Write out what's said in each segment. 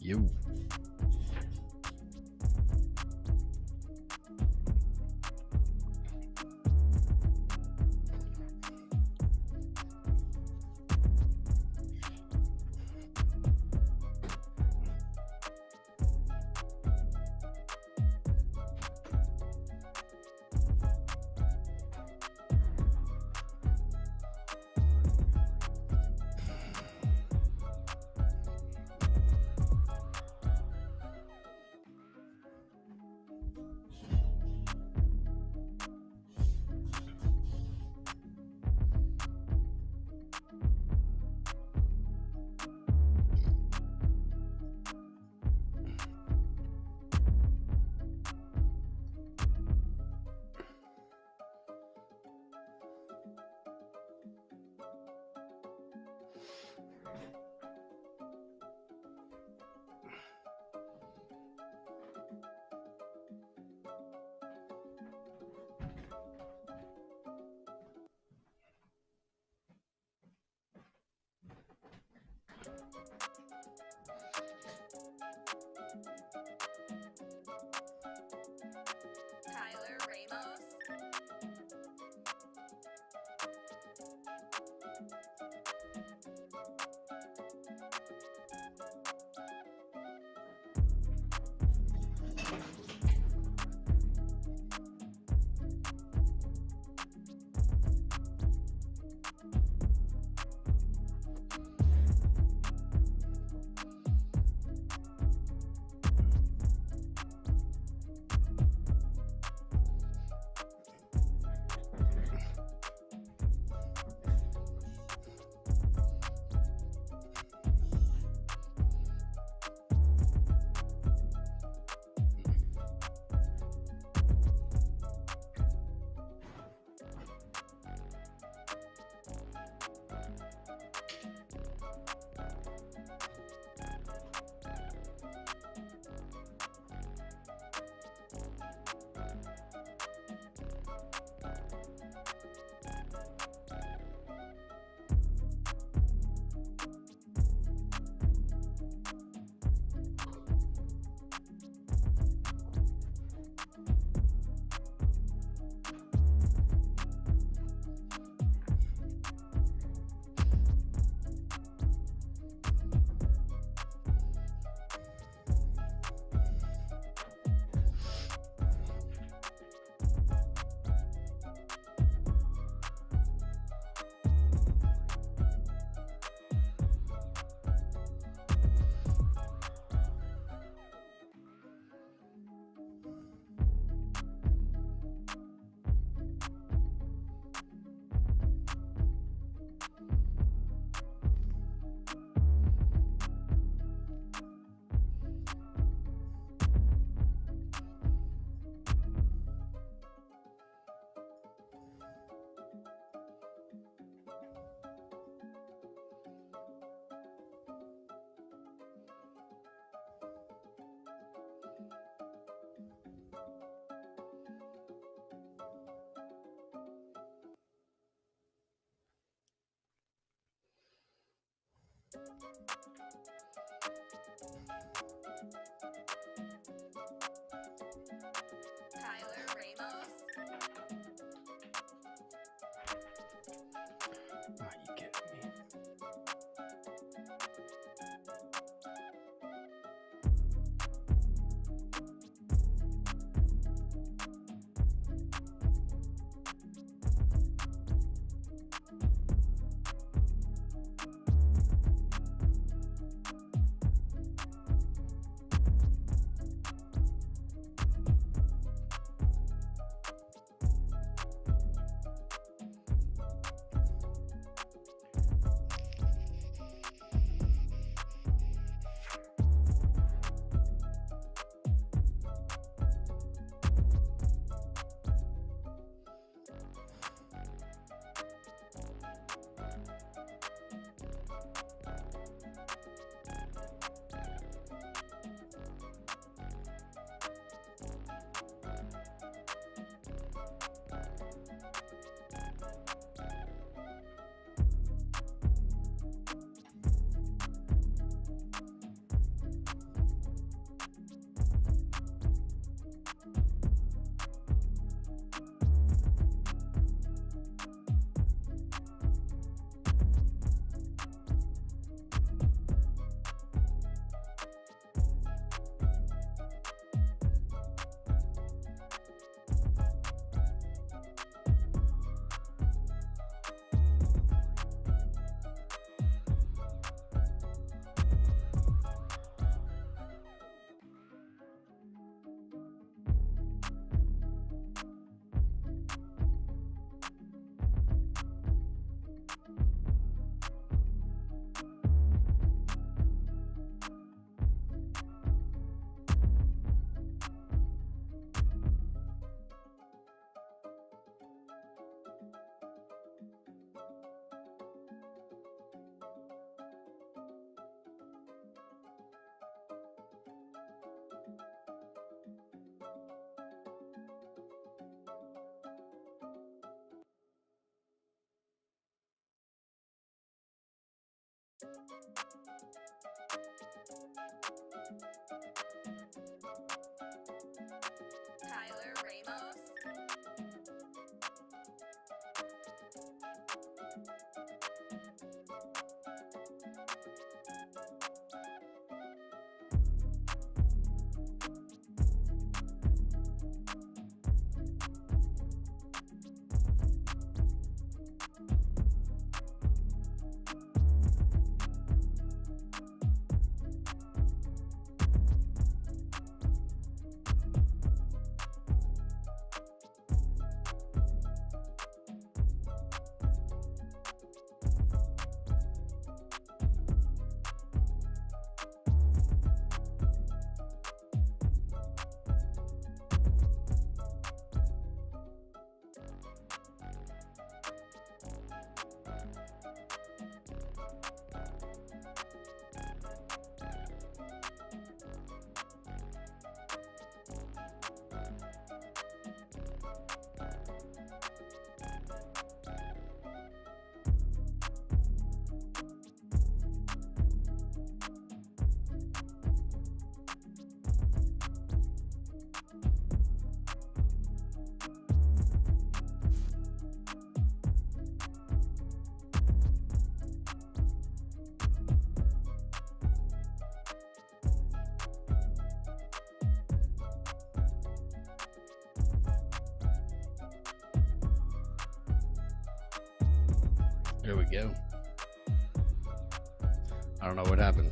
You. Tyler Ramos. Tyler Ramos. Are you kidding me? Tyler Ramos. There we go. I don't know what happened.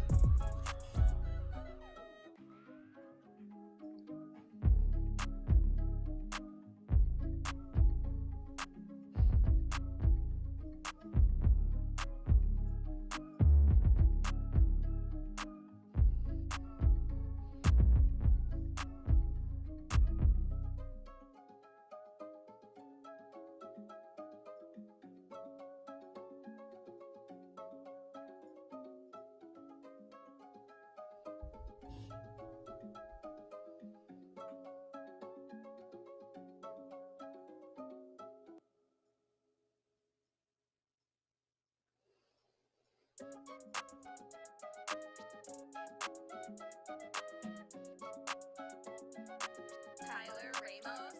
Tyler Ramos.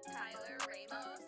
Tyler Ramos.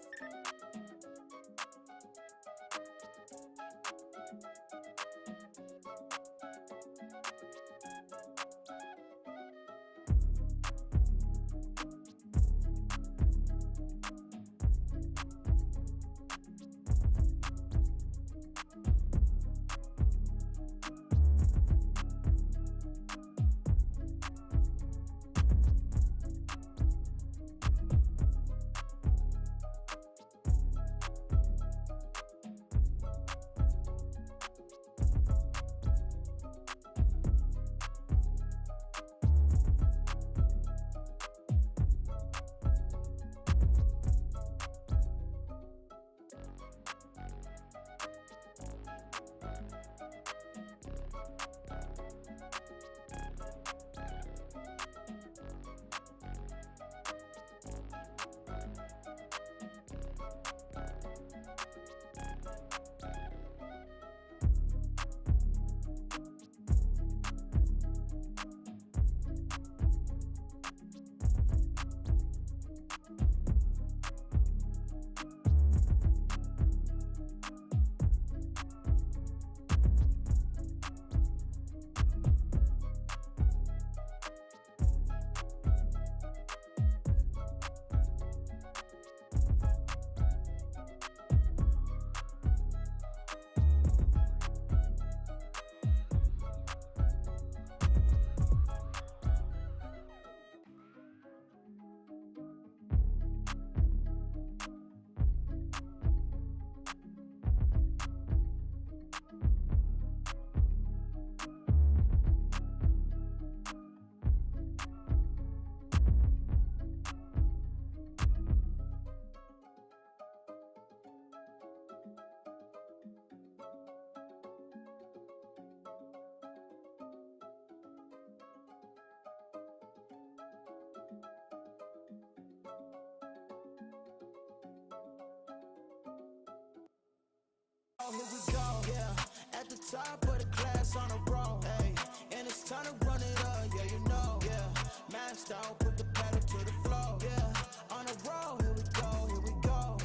Here we go, yeah. At the top of the class on a roll, hey. And it's time to run it up, yeah, you know, yeah. Maxed out, put the pedal to the floor, yeah. On a roll, here we go, here we go.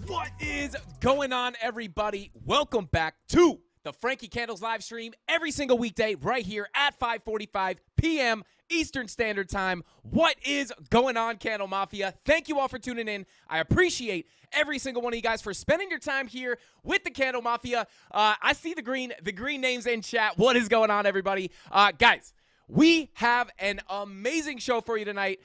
What is going on, everybody? Welcome back to the Frankie Candles live stream every single weekday right here at 5:45 p.m. Eastern Standard Time. What is going on, Candle Mafia? Thank you all for tuning in. I appreciate every single one of you guys for spending your time here with the Candle Mafia. I see the green names in chat. What is going on, everybody? Guys, we have an amazing show for you tonight.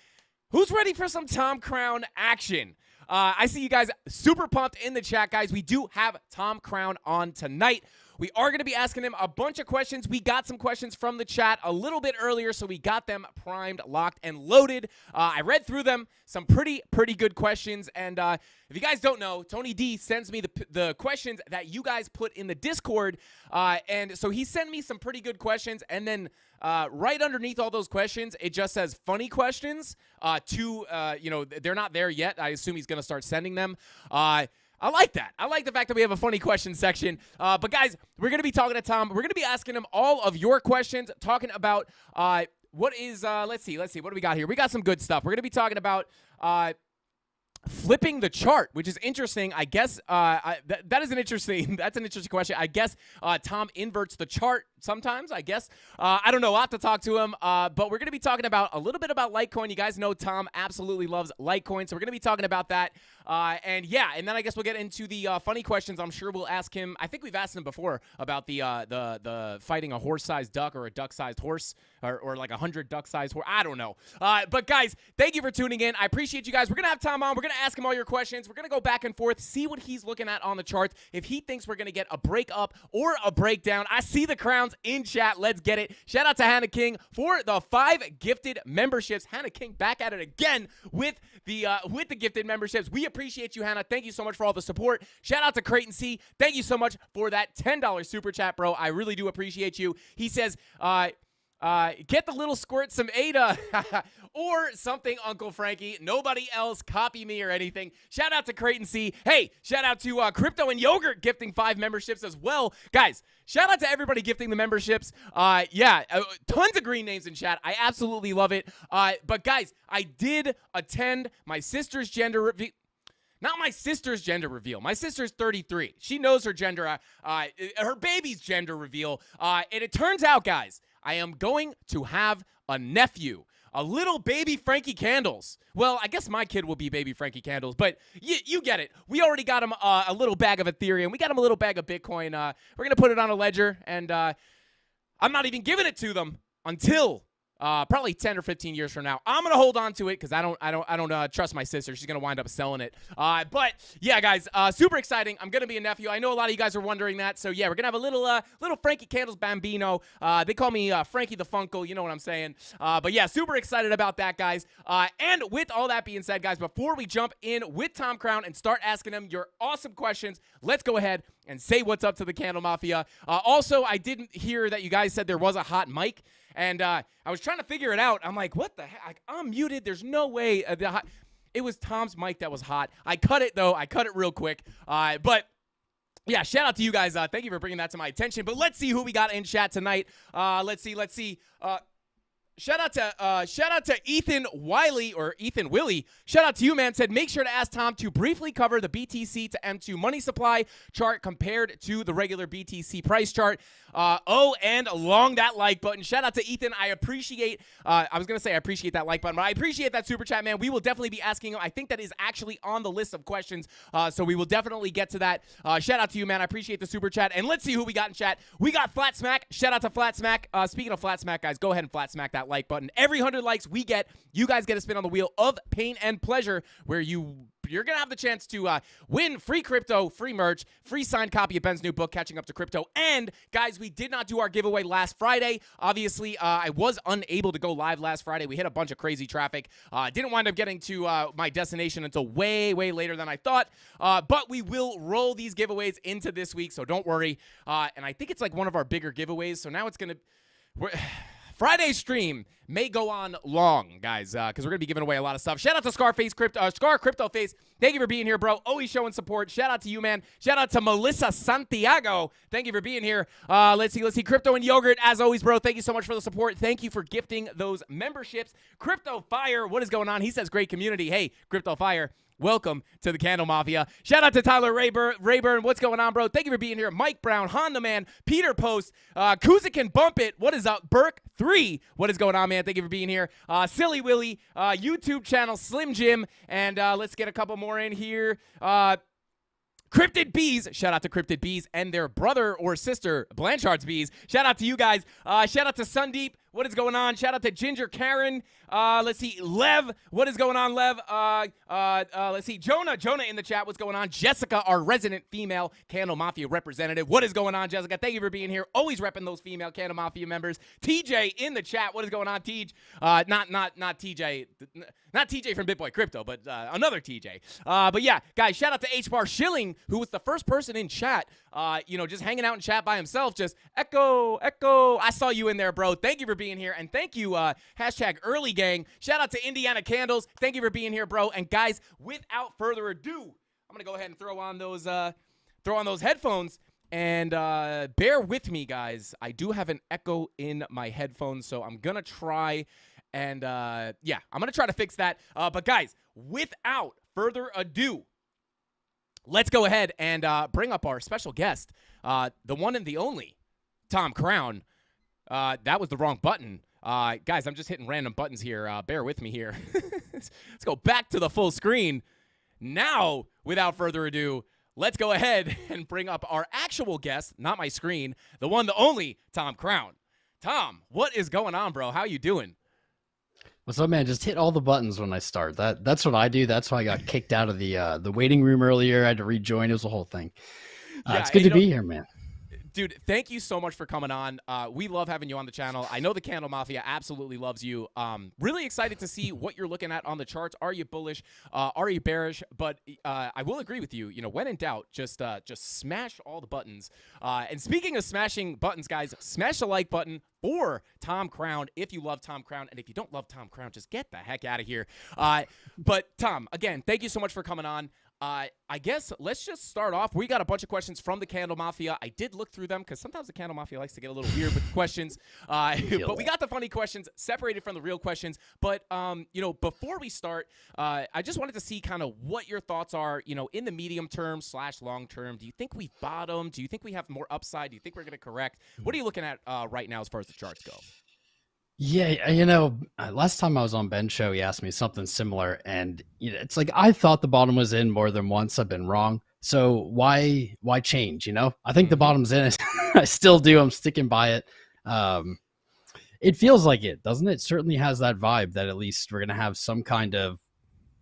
Who's ready for some Tom Crown action? I see you guys super pumped in the chat, guys. We do have Tom Crown on tonight. We are going to be asking him a bunch of questions. We got some questions from the chat a little bit earlier, so we got them primed, locked, and loaded. I read through them, some pretty good questions. And if you guys don't know, Tony D sends me the questions that you guys put in the Discord. And so he sent me some pretty good questions. And then right underneath all those questions, it just says funny questions. They're not there yet. I assume he's going to start sending them. I like that. I like the fact that we have a funny question section. But guys, we're going to be talking to Tom. We're going to be asking him all of your questions, talking about what is, let's see, what do we got here? We got some good stuff. We're going to be talking about flipping the chart, which is interesting. I guess that's an interesting question. I guess Tom inverts the chart sometimes, I guess. I don't know. I'll have to talk to him. But we're going to be talking about a little bit about Litecoin. You guys know Tom absolutely loves Litecoin, so we're going to be talking about that. And then I guess we'll get into the funny questions. I'm sure we'll ask him. I think we've asked him before about the fighting a horse-sized duck or a duck-sized horse or like 100 duck-sized horse. I don't know. But guys, thank you for tuning in. I appreciate you guys. We're going to have Tom on. We're going to ask him all your questions. We're going to go back and forth, see what he's looking at on the charts, if he thinks we're going to get a break up or a breakdown. I see the crowns in chat. Let's get it. Shout out to Hannah King for the 5 gifted memberships. Hannah King back at it again with the gifted memberships. We appreciate you, Hannah. Thank you so much for all the support. Shout out to Creighton C. Thank you so much for that $10 super chat, bro. I really do appreciate you. He says, Get the little squirt some Ada or something, Uncle Frankie. Nobody else copy me or anything. Shout out to Creighton C. Hey, shout out to Crypto and Yogurt gifting 5 memberships as well. Guys, shout out to everybody gifting the memberships. Tons of green names in chat. I absolutely love it. But guys, I did attend my sister's gender reveal. Not my sister's gender reveal. My sister's 33. She knows her gender, her baby's gender reveal. And it turns out, guys, I am going to have a nephew, a little baby Frankie Candles. Well, I guess my kid will be baby Frankie Candles, but you get it. We already got him a little bag of Ethereum. We got him a little bag of Bitcoin. We're going to put it on a ledger, and I'm not even giving it to them until probably 10 or 15 years from now. I'm going to hold on to it because I don't trust my sister. She's going to wind up selling it. But yeah, guys, super exciting. I'm going to be a nephew. I know a lot of you guys are wondering that. So yeah, we're going to have a little Frankie Candles Bambino. They call me Frankie the Funkle. You know what I'm saying? But yeah, super excited about that, guys. And with all that being said, guys, before we jump in with Tom Crown and start asking him your awesome questions, let's go ahead and say what's up to the Candle Mafia. Also, I didn't hear that you guys said there was a hot mic. And I was trying to figure it out. I'm like, what the heck? I'm muted. There's no way. It was Tom's mic that was hot. I cut it, though. I cut it real quick. But yeah, shout out to you guys. Thank you for bringing that to my attention. But let's see who we got in chat tonight. Let's see. Shout out to Ethan Wiley or Ethan Willie. Shout out to you, man. Said make sure to ask Tom to briefly cover the BTC to M2 money supply chart compared to the regular BTC price chart. And along that like button. Shout out to Ethan. I appreciate. I was gonna say I appreciate that like button, but I appreciate that super chat, man. We will definitely be asking him. I think that is actually on the list of questions. So we will definitely get to that. Shout out to you, man. I appreciate the super chat. And let's see who we got in chat. We got Flat Smack. Shout out to Flat Smack. Speaking of Flat Smack, guys, go ahead and Flat Smack that like button. Every 100 likes we get, you guys get a spin on the wheel of pain and pleasure, where you're gonna have the chance to win free crypto, free merch, free signed copy of Ben's new book, Catching Up to Crypto. And guys, we did not do our giveaway last Friday. Obviously, I was unable to go live last Friday. We hit a bunch of crazy traffic. Didn't wind up getting to my destination until way later than I thought. But we will roll these giveaways into this week, so don't worry. And I think it's like one of our bigger giveaways. So now it's gonna. Friday's stream may go on long, guys, because we're going to be giving away a lot of stuff. Shout out to Scar Crypto Face. Thank you for being here, bro. Always showing support. Shout out to you, man. Shout out to Melissa Santiago. Thank you for being here. Let's see. Crypto and Yogurt, as always, bro. Thank you so much for the support. Thank you for gifting those memberships. Crypto Fire, what is going on? He says great community. Hey, Crypto Fire. Welcome to the Candle Mafia. Shout out to Tyler Rayburn. What's going on, bro? Thank you for being here. Mike Brown, Honda Man, Peter Post, Kuzik can bump it. What is up? Burke 3. What is going on, man? Thank you for being here. Silly Willy, YouTube channel Slim Jim, and let's get a couple more in here. Cryptid Bees, shout out to Cryptid Bees and their brother or sister, Blanchard's Bees. Shout out to you guys. Shout out to Sundeep. What is going on? Shout out to Ginger Karen. Let's see. Lev. What is going on, Lev? Let's see. Jonah in the chat. What's going on? Jessica, our resident female Candle Mafia representative. What is going on, Jessica? Thank you for being here. Always repping those female Candle Mafia members. TJ in the chat. What is going on, TJ? Not TJ. Not TJ from BitBoy Crypto, but another TJ. But yeah, guys, shout out to H-Bar Schilling, who was the first person in chat, just hanging out in chat by himself, just echo. I saw you in there, bro. Thank you for being here. And thank you, hashtag early gang. Shout out to Indiana Candles. Thank you for being here, bro. And guys, without further ado, I'm going to go ahead and throw on those headphones. And bear with me, guys. I do have an echo in my headphones, so I'm going to try. And, I'm going to try to fix that. But, guys, without further ado, let's go ahead and bring up our special guest, the one and the only Tom Crown. That was the wrong button. Guys, I'm just hitting random buttons here. Bear with me here. Let's go back to the full screen. Now, without further ado, let's go ahead and bring up our actual guest, not my screen, the one, the only Tom Crown. Tom, what is going on, bro? How you doing? What's up, man? Just hit all the buttons when I start. That's what I do. That's why I got kicked out of the waiting room earlier. I had to rejoin. It was a whole thing. It's good to be here, man. Dude, thank you so much for coming on. We love having you on the channel. I know the Candle Mafia absolutely loves you. Really excited to see what you're looking at on the charts. Are you bullish? Are you bearish? But I will agree with you. You know, when in doubt, just smash all the buttons. And speaking of smashing buttons, guys, smash the like button for Tom Crown if you love Tom Crown. And if you don't love Tom Crown, just get the heck out of here. But Tom, again, thank you so much for coming on. I guess let's just start off. We got a bunch of questions from the Candle Mafia. I did look through them because sometimes the Candle Mafia likes to get a little weird with the questions. But we got the funny questions separated from the real questions. But, you know, before we start, I just wanted to see kind of what your thoughts are, you know, in the medium term / long term. Do you think we've bottomed? Do you think we have more upside? Do you think we're going to correct? What are you looking at right now as far as the charts go? Yeah, you know, last time I was on Ben's show, he asked me something similar, and you know, it's like I thought the bottom was in more than once. I've been wrong, so why change? You know, I think the bottom's in. I still do. I'm sticking by it. It feels like it, doesn't it? It certainly has that vibe that at least we're gonna have some kind of,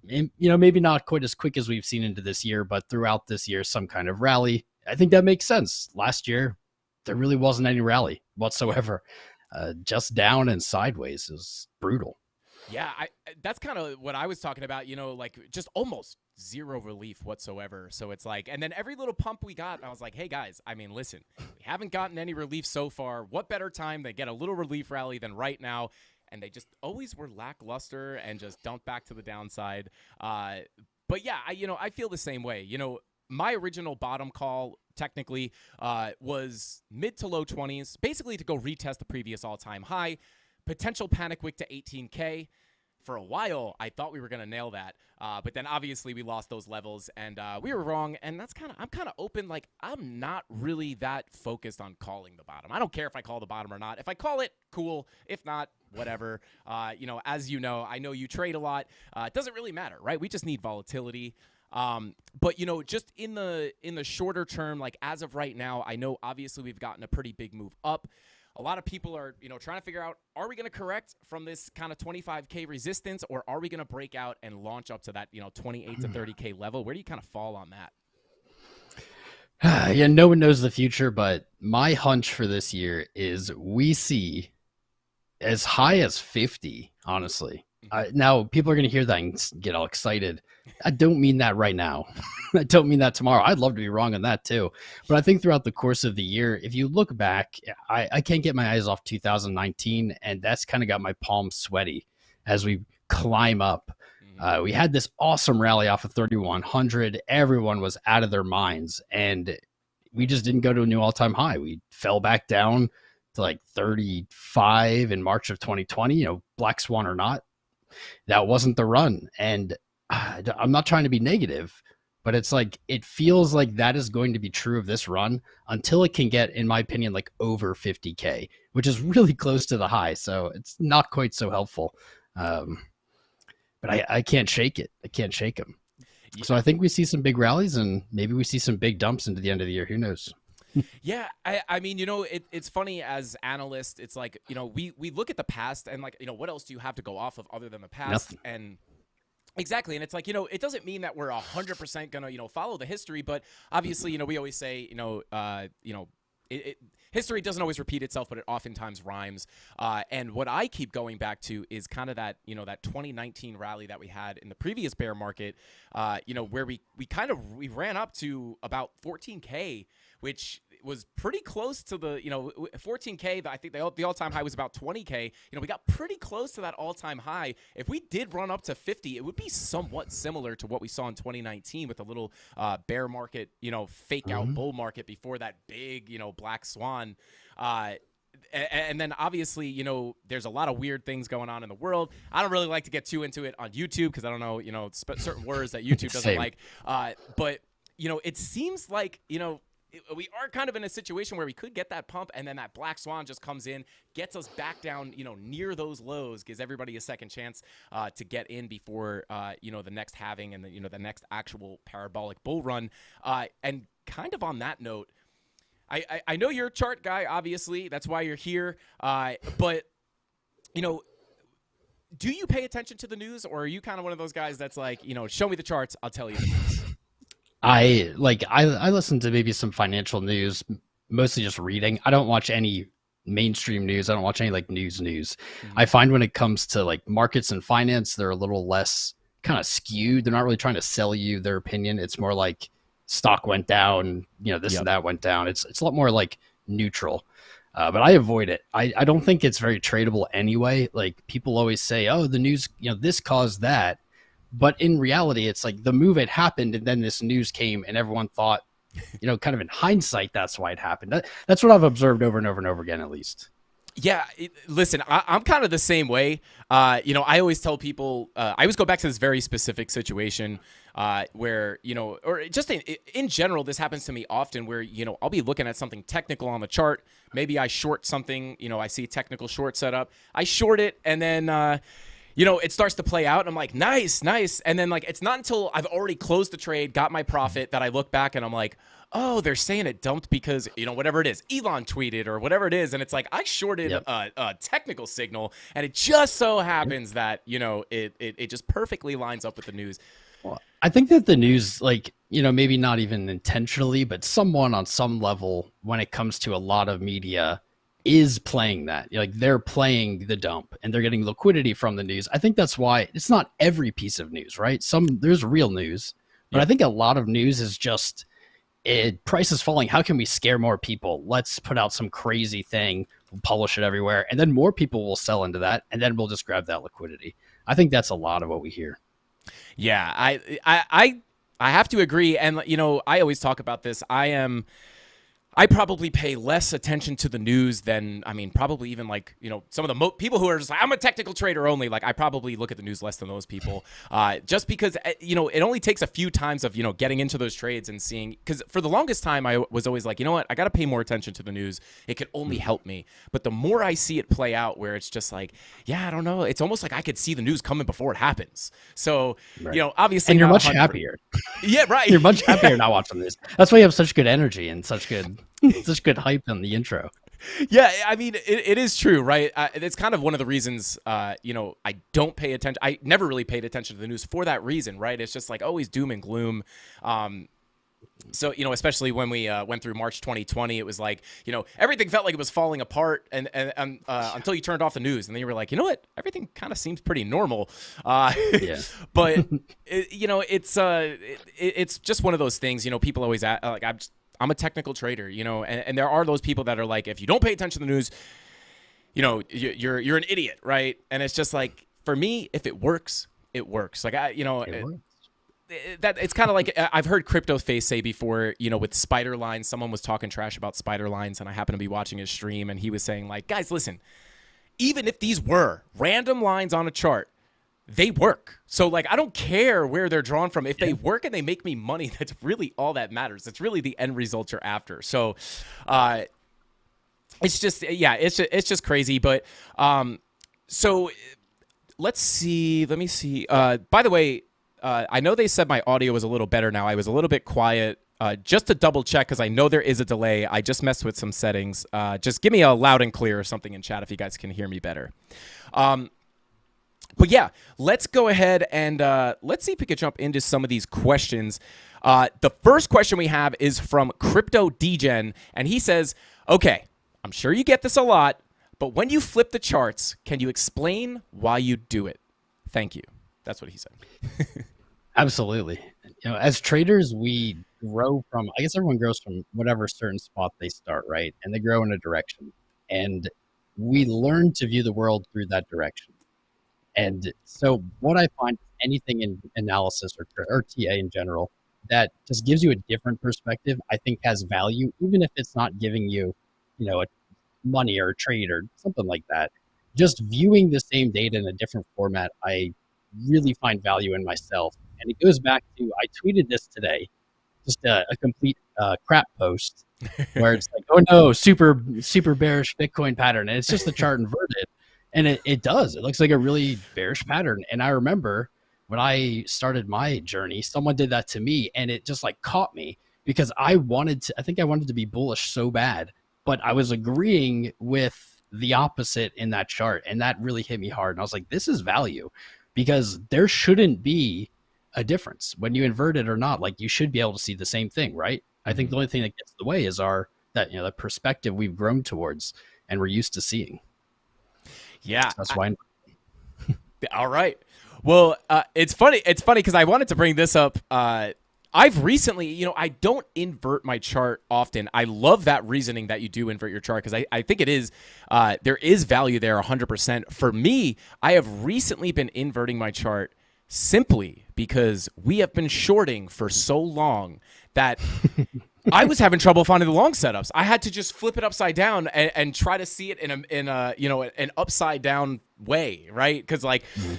you know, maybe not quite as quick as we've seen into this year, but throughout this year, some kind of rally. I think that makes sense. Last year, there really wasn't any rally whatsoever. Just down and sideways is brutal. Yeah, that's kind of what I was talking about, you know, like just almost zero relief whatsoever. So it's like, and then every little pump we got, I was like, hey guys, I mean, listen, we haven't gotten any relief so far. What better time to get a little relief rally than right now? And they just always were lackluster and just dumped back to the downside. But yeah, I feel the same way. You know, my original bottom call technically was mid to low 20s, basically to go retest the previous all-time high. Potential panic wick to 18K. For a while, I thought we were going to nail that. But then obviously we lost those levels and we were wrong. And I'm kind of open. Like, I'm not really that focused on calling the bottom. I don't care if I call the bottom or not. If I call it, cool. If not, whatever. You know, as you know, I know you trade a lot. It doesn't really matter, right? We just need volatility. But you know, just in the shorter term, like as of right now, I know obviously we've gotten a pretty big move up. A lot of people are, you know, trying to figure out, are we going to correct from this kind of 25K resistance, or are we going to break out and launch up to that, you know, 28 to 30K level? Where do you kind of fall on that? Yeah, no one knows the future, but my hunch for this year is we see as high as 50, honestly. Now, people are going to hear that and get all excited. I don't mean that right now. I don't mean that tomorrow. I'd love to be wrong on that too. But I think throughout the course of the year, if you look back, I can't get my eyes off 2019, and that's kind of got my palms sweaty as we climb up. We had this awesome rally off of 3,100. Everyone was out of their minds, and we just didn't go to a new all-time high. We fell back down to like 35 in March of 2020, you know, Black Swan or not. That wasn't the run. And I'm not trying to be negative, but it's like, it feels like that is going to be true of this run until it can get, in my opinion, like over 50K, which is really close to the high. So it's not quite so helpful. But I can't shake it. I can't shake them. So I think we see some big rallies and maybe we see some big dumps into the end of the year. Who knows? Yeah, I mean, you know, it's funny as analysts, it's like, you know, we look at the past and like, you know, what else do you have to go off of other than the past? Nothing. And exactly. And it's like, you know, it doesn't mean that we're 100% going to, you know, follow the history, but obviously, you know, we always say, history doesn't always repeat itself, but it oftentimes rhymes. And what I keep going back to is kind of that, you know, that 2019 rally that we had in the previous bear market, you know, where we ran up to about 14K, which was pretty close to the, you know, 14K. I think the all-time high was about 20K. You know, we got pretty close to that all-time high. If we did run up to 50, it would be somewhat similar to what we saw in 2019 with a little bear market, you know, fake out bull market before that big, you know, black swan. And then obviously, you know, there's a lot of weird things going on in the world. I don't really like to get too into it on YouTube because I don't know, you know, certain words that YouTube doesn't like. But, you know, it seems like, you know, we are kind of in a situation where we could get that pump and then that black swan just comes in, gets us back down, you know, near those lows, gives everybody a second chance to get in before, you know, the next halving and, you know, the next actual parabolic bull run. And kind of on that note, I know you're a chart guy, obviously. That's why you're here. But, you know, do you pay attention to the news, or are you kind of one of those guys that's like, you know, show me the charts, I'll tell you the news? I listen to maybe some financial news, mostly just reading. I don't watch any mainstream news. I don't watch any like news. Mhm. I find when it comes to like markets and finance, they're a little less kind of skewed. They're not really trying to sell you their opinion. It's more like stock went down, this Yep. and that went down. It's a lot more like neutral. But I avoid it. I don't think it's very tradable anyway. Like people always say, oh, the news, this caused that. But in reality, it's like the move had happened and then this news came and everyone thought, kind of in hindsight, that's why it happened. That's what I've observed over and over and over again, at least. Yeah, listen, I'm kind of the same way. I always tell people, I always go back to this very specific situation where, or just in general, this happens to me often where, I'll be looking at something technical on the chart. Maybe I short something, I see a technical short setup. I short it and then, it starts to play out and I'm like, nice. And then like, it's not until I've already closed the trade, got my profit that I look back and I'm like, oh, they're saying it dumped because, whatever it is, Elon tweeted or whatever it is. And it's like, I shorted Yep. a technical signal and it just so happens that, it just perfectly lines up with the news. Well, I think that the news, like, maybe not even intentionally, but someone on some level, when it comes to a lot of media, is playing that. Like they're playing the dump and they're getting liquidity from the news. I think that's why it's not every piece of news, right? There's real news, but Yeah. I think a lot of news is just price is falling. How can we scare more people? Let's put out some crazy thing, we'll publish it everywhere, and then more people will sell into that, and then we'll just grab that liquidity. I think that's a lot of what we hear. Yeah, I have to agree. And, I always talk about this. I probably pay less attention to the news than, probably even like, some of the people who are just like, I'm a technical trader only. Like I probably look at the news less than those people just because, it only takes a few times of, getting into those trades and seeing, because for the longest time, I was always like, you know what, I got to pay more attention to the news. It can only help me. But the more I see it play out where it's just like, yeah, I don't know. It's almost like I could see the news coming before it happens. So, Right. Obviously. And you're not much 100 happier. Yeah, right. You're much happier not watching this. That's why you have such good energy and such good hype in the intro. Yeah, it is true, right? It's kind of one of the reasons, I don't pay attention. I never really paid attention to the news for that reason, right? It's just like always doom and gloom. So, especially when we went through March 2020, it was like, everything felt like it was falling apart and until you turned off the news. And then you were like, you know what? Everything kind of seems pretty normal. Yeah. But, it's just one of those things, people always like, I'm a technical trader, and there are those people that are like, if you don't pay attention to the news, you're an idiot, right? And it's just like, for me, if it works, it works. Like that it's kind of like I've heard Crypto Face say before, with spider lines. Someone was talking trash about spider lines, and I happened to be watching his stream, and he was saying like, guys, listen, even if these were random lines on a chart, they work. So like, I don't care where they're drawn from. If they work and they make me money, that's really all that matters. It's really the end result you're after. So, it's just, it's just crazy. But, so let me see. By the way, I know they said my audio was a little better now. I was a little bit quiet. Just to double check, because I know there is a delay. I just messed with some settings. Just give me a loud and clear or something in chat if you guys can hear me better. But yeah, let's go ahead and let's see if we could jump into some of these questions. The first question we have is from Crypto Degen, and he says, okay, I'm sure you get this a lot, but when you flip the charts, can you explain why you do it? Thank you. That's what he said. Absolutely. As traders, we grow from, I guess everyone grows from whatever certain spot they start, right? And they grow in a direction. And we learn to view the world through that direction. And so what I find, anything in analysis or TA in general, that just gives you a different perspective, I think has value, even if it's not giving you, a money or a trade or something like that. Just viewing the same data in a different format, I really find value in myself. And it goes back to, I tweeted this today, just a complete crap post where it's like, oh no, super bearish Bitcoin pattern. And it's just the chart inverted. And it does. It looks like a really bearish pattern. And I remember when I started my journey, someone did that to me and it just like caught me because I think I wanted to be bullish so bad, but I was agreeing with the opposite in that chart. And that really hit me hard. And I was like, this is value because there shouldn't be a difference when you invert it or not. Like you should be able to see the same thing, right? I think the only thing that gets in the way is the that that perspective we've grown towards and we're used to seeing. Yeah. So that's why. All right. Well, it's funny. It's funny because I wanted to bring this up. I've recently, I don't invert my chart often. I love that reasoning that you do invert your chart because I think it is, there is value there 100%. For me, I have recently been inverting my chart simply because we have been shorting for so long that I was having trouble finding the long setups. I had to just flip it upside down and try to see it in an upside down way, right? Because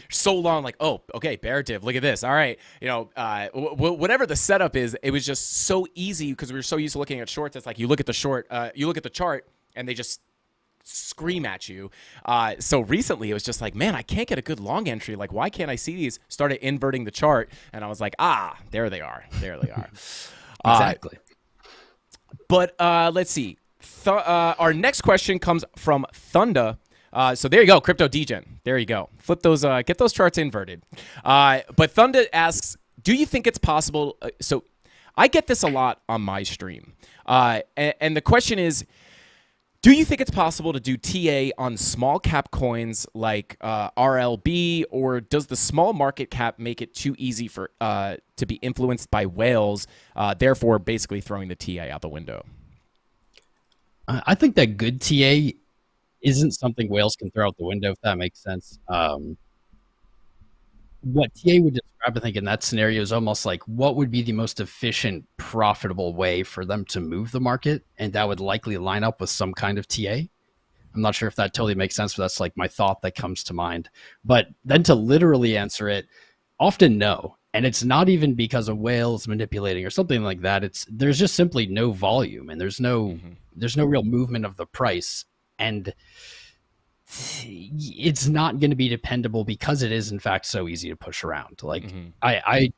so long, oh, okay, bear div, look at this. All right, whatever the setup is, it was just so easy because we were so used to looking at shorts. It's like you look at the chart, and they just scream at you. So recently, it was just like, man, I can't get a good long entry. Like, why can't I see these? Started inverting the chart, and I was like, there they are. There they are. Exactly. But let's see. Our next question comes from Thunda. So there you go, Crypto Degen. There you go. Flip those, get those charts inverted. But Thunda asks, do you think it's possible? So I get this a lot on my stream. And the question is, do you think it's possible to do TA on small cap coins like RLB, or does the small market cap make it too easy for to be influenced by whales, therefore basically throwing the TA out the window? I think that good TA isn't something whales can throw out the window, if that makes sense. What TA would describe, I think, in that scenario is almost like what would be the most efficient, profitable way for them to move the market, and that would likely line up with some kind of TA. I'm not sure if that totally makes sense, but that's like my thought that comes to mind. But then to literally answer it, often no. And it's not even because a whale's manipulating or something like that. There's just simply no volume, and there's no real movement of the price. And it's not going to be dependable because it is in fact so easy to push around. I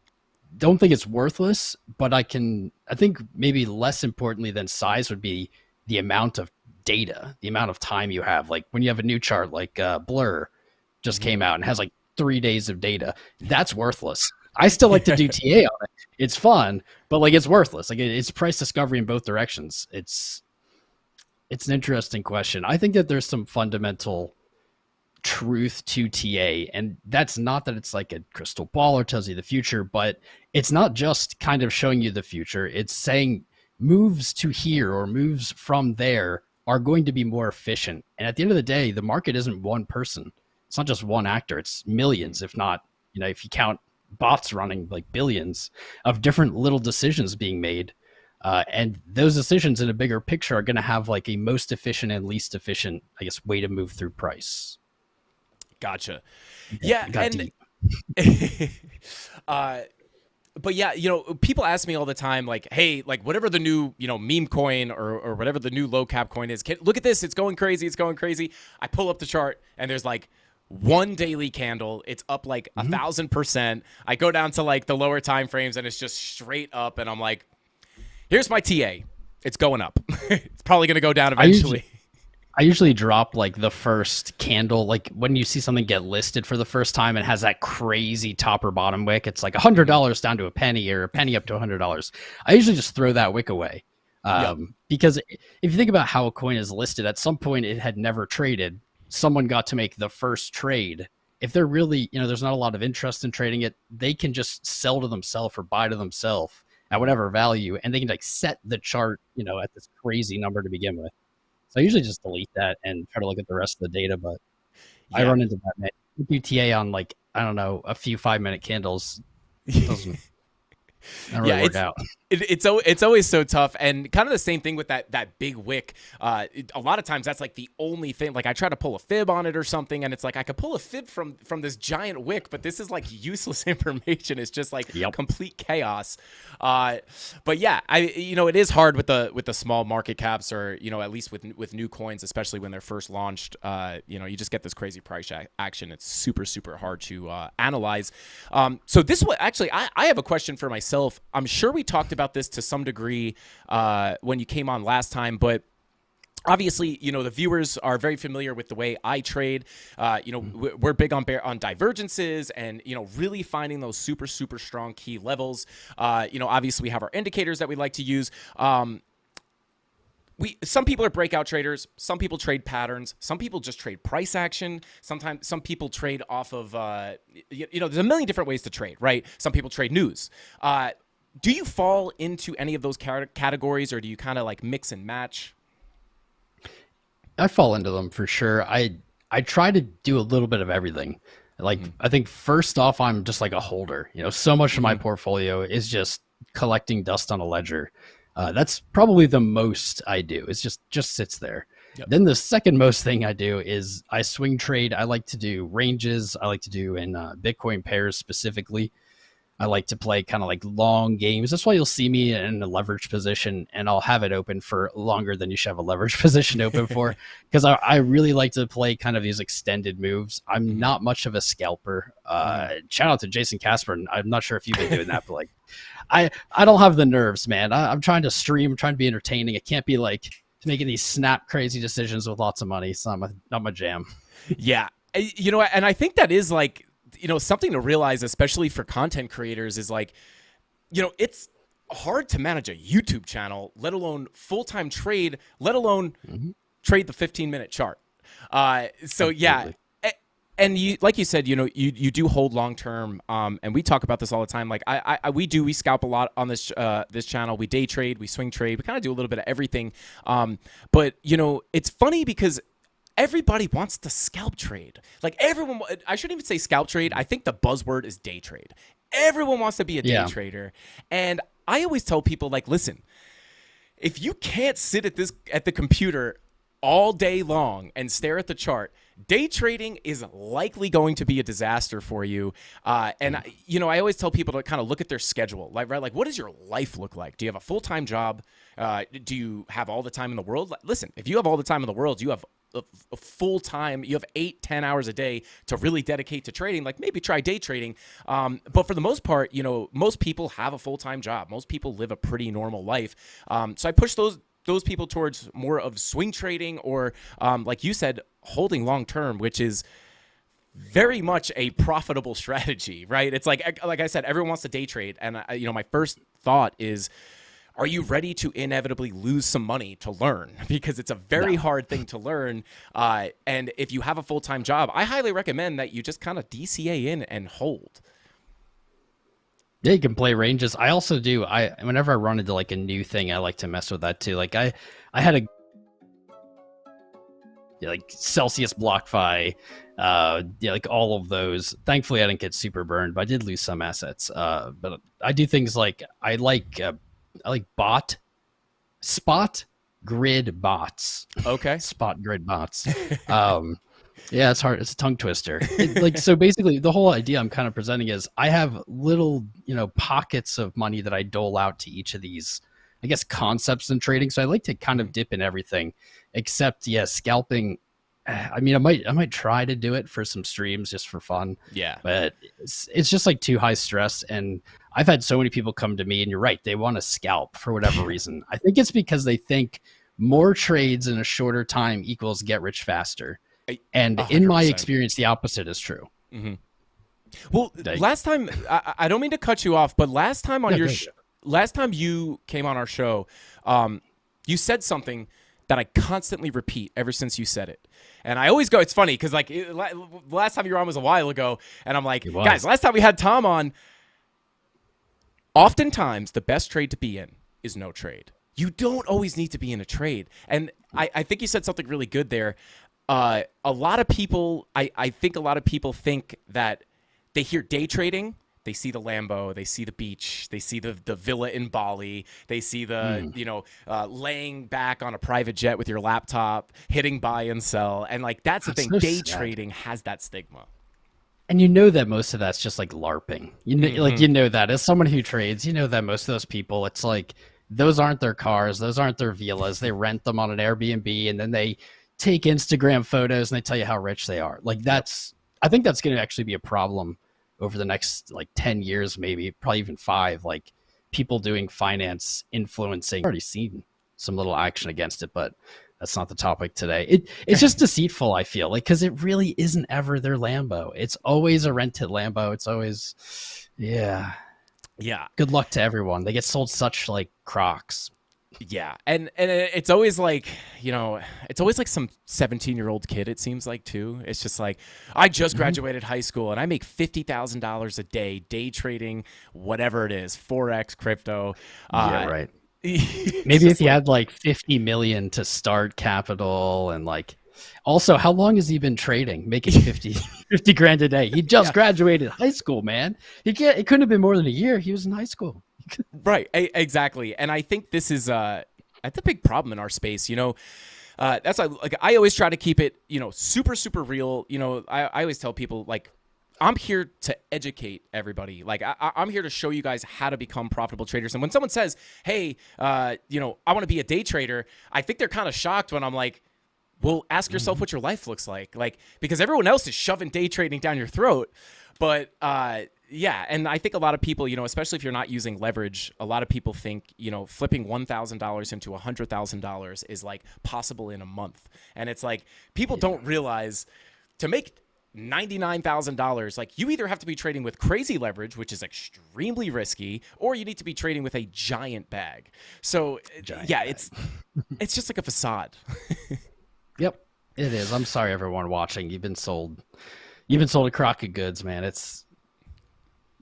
don't think it's worthless, but I think maybe less importantly than size would be the amount of data, the amount of time you have. Like when you have a new chart, like Blur just came out and has like 3 days of data, that's worthless. I still like to do TA on it. It's fun, but it's worthless. It's price discovery in both directions. It's an interesting question. I think that there's some fundamental truth to TA, and that's not that it's like a crystal ball or tells you the future, but it's not just kind of showing you the future. It's saying moves to here or moves from there are going to be more efficient. And at the end of the day, the market isn't one person. It's not just one actor. It's millions, if not, if you count bots running, like billions of different little decisions being made. And those decisions in a bigger picture are going to have like a most efficient and least efficient, I guess, way to move through price. Gotcha. Yeah. And but yeah, people ask me all the time, like, hey, like whatever the new, meme coin or whatever the new low cap coin is, look at this. It's going crazy. It's going crazy. I pull up the chart and there's like one daily candle. It's up like 1,000%. I go down to like the lower time frames and it's just straight up. And I'm like, here's my TA. It's going up. It's probably going to go down eventually. I usually drop like the first candle, like when you see something get listed for the first time and has that crazy top or bottom wick. It's like $100 down to a penny or a penny up to $100. I usually just throw that wick away. Because if you think about how a coin is listed, at some point it had never traded. Someone got to make the first trade. If they're really, there's not a lot of interest in trading it, they can just sell to themselves or buy to themselves at whatever value, and they can like set the chart, at this crazy number to begin with. So I usually just delete that and try to look at the rest of the data, but I run into that. UTA on like, I don't know, a few 5-minute candles. It doesn't really work out. It's always so tough, and kind of the same thing with that big wick. A lot of times that's like the only thing. Like I try to pull a fib on it or something, and it's like I could pull a fib from this giant wick, but this is like useless information. It's just like complete chaos. But yeah, it is hard with the small market caps, or at least with new coins, especially when they're first launched. You just get this crazy price action. It's super super hard to analyze. So this was actually I have a question for myself. I'm sure we talked about this to some degree when you came on last time, but obviously, the viewers are very familiar with the way I trade. We're big on divergences and, really finding those super, super strong key levels. Obviously we have our indicators that we like to use. some people are breakout traders, some people trade patterns, some people just trade price action. Sometimes some people trade off of there's a million different ways to trade, right? Some people trade news. Do you fall into any of those categories, or do you kind of like mix and match? I fall into them for sure. I try to do a little bit of everything. Like I think first off, I'm just like a holder. So much of my portfolio is just collecting dust on a ledger. That's probably the most I do. It's just sits there. Yep. Then the second most thing I do is I swing trade. I like to do ranges. I like to do in Bitcoin pairs specifically. I like to play kind of like long games. That's why you'll see me in a leverage position, and I'll have it open for longer than you should have a leverage position open for, because I really like to play kind of these extended moves. I'm not much of a scalper. Shout out to Jason Casper. I'm not sure if you've been doing that, but like, I don't have the nerves, man. I'm trying to stream, I'm trying to be entertaining. It can't be like making these snap crazy decisions with lots of money. It's not my jam. Yeah. And I think that is like, something to realize, especially for content creators, is like, it's hard to manage a YouTube channel, let alone full-time trade, let alone trade the 15-minute chart. So yeah. And you, like you said, you do hold long-term, and we talk about this all the time. Like we scalp a lot on this channel. We day trade, we swing trade, we kind of do a little bit of everything. But it's funny because everybody wants to scalp trade. Like everyone, I shouldn't even say scalp trade. I think the buzzword is day trade. Everyone wants to be a day trader. And I always tell people, like, listen, if you can't sit at the computer all day long and stare at the chart, day trading is likely going to be a disaster for you. And I always tell people to kind of look at their schedule, like, right? Like, what does your life look like? Do you have a full-time job? Do you have all the time in the world? Listen, if you have all the time in the world, you have a full time, you have 8-10 hours a day to really dedicate to trading. Like, maybe try day trading. But for the most part, most people have a full-time job. Most people live a pretty normal life. So I push those people towards more of swing trading, or like you said, holding long term, which is very much a profitable strategy, right? It's like I said, everyone wants to day trade, and my first thought is, are you ready to inevitably lose some money to learn? Because it's a very hard thing to learn. And if you have a full-time job, I highly recommend that you just kind of DCA in and hold. Yeah, you can play ranges. I also do. Whenever I run into like a new thing, I like to mess with that too. Like I had like Celsius BlockFi, like all of those. Thankfully, I didn't get super burned, but I did lose some assets. But I do things like I like spot grid bots. Okay. Spot grid bots. Yeah, it's hard. It's a tongue twister. So basically the whole idea I'm kind of presenting is I have little, pockets of money that I dole out to each of these, I guess, concepts in trading. So I like to kind of dip in everything except, scalping. I mean, I might try to do it for some streams just for fun. Yeah. But it's just like too high stress. And I've had so many people come to me, and you're right, they want to scalp for whatever reason. I think it's because they think more trades in a shorter time equals get rich faster. And 100%. In my experience, the opposite is true. Mm-hmm. Well, last time, I don't mean to cut you off, but last time on last time you came on our show, you said something that I constantly repeat ever since you said it. And I always go, it's funny because like last time you were on was a while ago, and I'm like, guys, last time we had Tom on, oftentimes the best trade to be in is no trade. You don't always need to be in a trade. And I think you said something really good there. A lot of people, I think a lot of people think that they hear day trading, they see the Lambo, they see the beach, they see the villa in Bali, they see the, laying back on a private jet with your laptop, hitting buy and sell. And like, that's the thing. So day trading has that stigma. And that most of that's just like LARPing. That as someone who trades, that most of those people, it's like, those aren't their cars. Those aren't their villas. They rent them on an Airbnb, and then they take Instagram photos and they tell you how rich they are. Like I think that's going to actually be a problem over the next like 10 years, maybe probably even 5, like people doing finance influencing. I've already seen some little action against it, but that's not the topic today. It's just deceitful, I feel like, because it really isn't ever their Lambo. It's always a rented Lambo. It's always, yeah. Good luck to everyone. They get sold such like Crocs. Yeah, and it's always like, it's always like some 17-year-old kid, it seems like, too. It's just like, I just graduated high school and I make $50,000 a day trading, whatever it is, Forex, crypto. Yeah, right. It's Maybe if just you like, had like 50 million to start capital and like also how long has he been trading making 50 grand a day? He just Yeah. graduated high school, man. It couldn't have been more than a year. He was in high school. right, exactly. And I think this is that's a big problem in our space. That's like I always try to keep it, super, super real. I always tell people, like, I'm here to educate everybody. Like, I'm here to show you guys how to become profitable traders. And when someone says, hey, I want to be a day trader, I think they're kind of shocked when I'm like, well, ask yourself what your life looks like, because everyone else is shoving day trading down your throat. But yeah, and I think a lot of people, especially if you're not using leverage, a lot of people think, flipping $1,000 into $100,000 is like possible in a month. And it's like, people don't realize to make $99,000, like, you either have to be trading with crazy leverage, which is extremely risky, or you need to be trading with a giant bag. So yeah, it's just like a facade. Yep, it is. I'm sorry, everyone watching. You've been sold a crock of goods, man.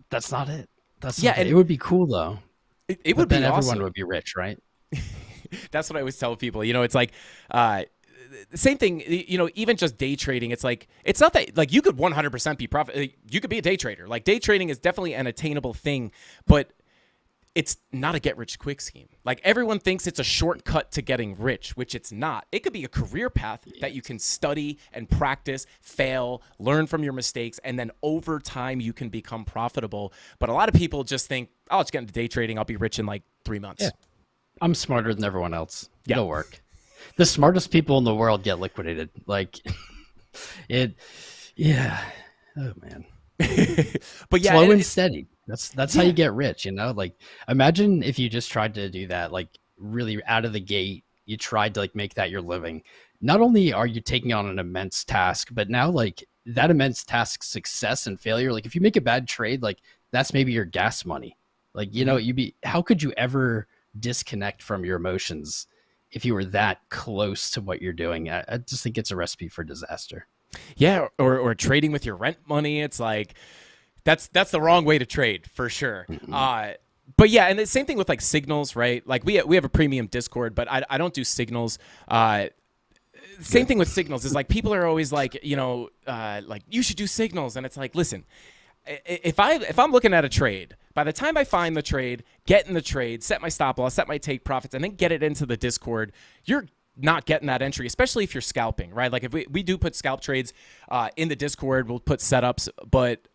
That's not it. That's Yeah, not and it. It would be cool though. it But would be then everyone awesome. would be rich, right? That's what I always tell people. It's like the same thing. Even just day trading. It's like, it's not that, like, you could 100% be profit. You could be a day trader. Like, day trading is definitely an attainable thing, but it's not a get rich quick scheme. Like, everyone thinks it's a shortcut to getting rich, which it's not. It could be a career path that you can study and practice, fail, learn from your mistakes, and then over time you can become profitable. But a lot of people just think, oh, I'll just get into day trading, I'll be rich in like 3 months. Yeah. I'm smarter than everyone else. Yeah. It'll work. The smartest people in the world get liquidated. Like yeah. Oh man. But yeah, Slow and steady. That's how you get rich, Like, imagine if you just tried to do that, like, really out of the gate. You tried to, like, make that your living. Not only are you taking on an immense task, but now, like, that immense task success and failure, like, if you make a bad trade, like, that's maybe your gas money. Like, how could you ever disconnect from your emotions if you were that close to what you're doing? I just think it's a recipe for disaster. Yeah, or trading with your rent money. It's like, that's the wrong way to trade, for sure. But yeah, and the same thing with like signals, right? Like, we have a premium Discord, but I don't do signals. Same thing with signals is, like, people are always like, like, you should do signals, and it's like, listen, if I'm looking at a trade, by the time I find the trade, get in the trade, set my stop loss, set my take profits, and then get it into the Discord, you're not getting that entry, especially if you're scalping, right? Like, if we do put scalp trades in the Discord, we'll put setups, but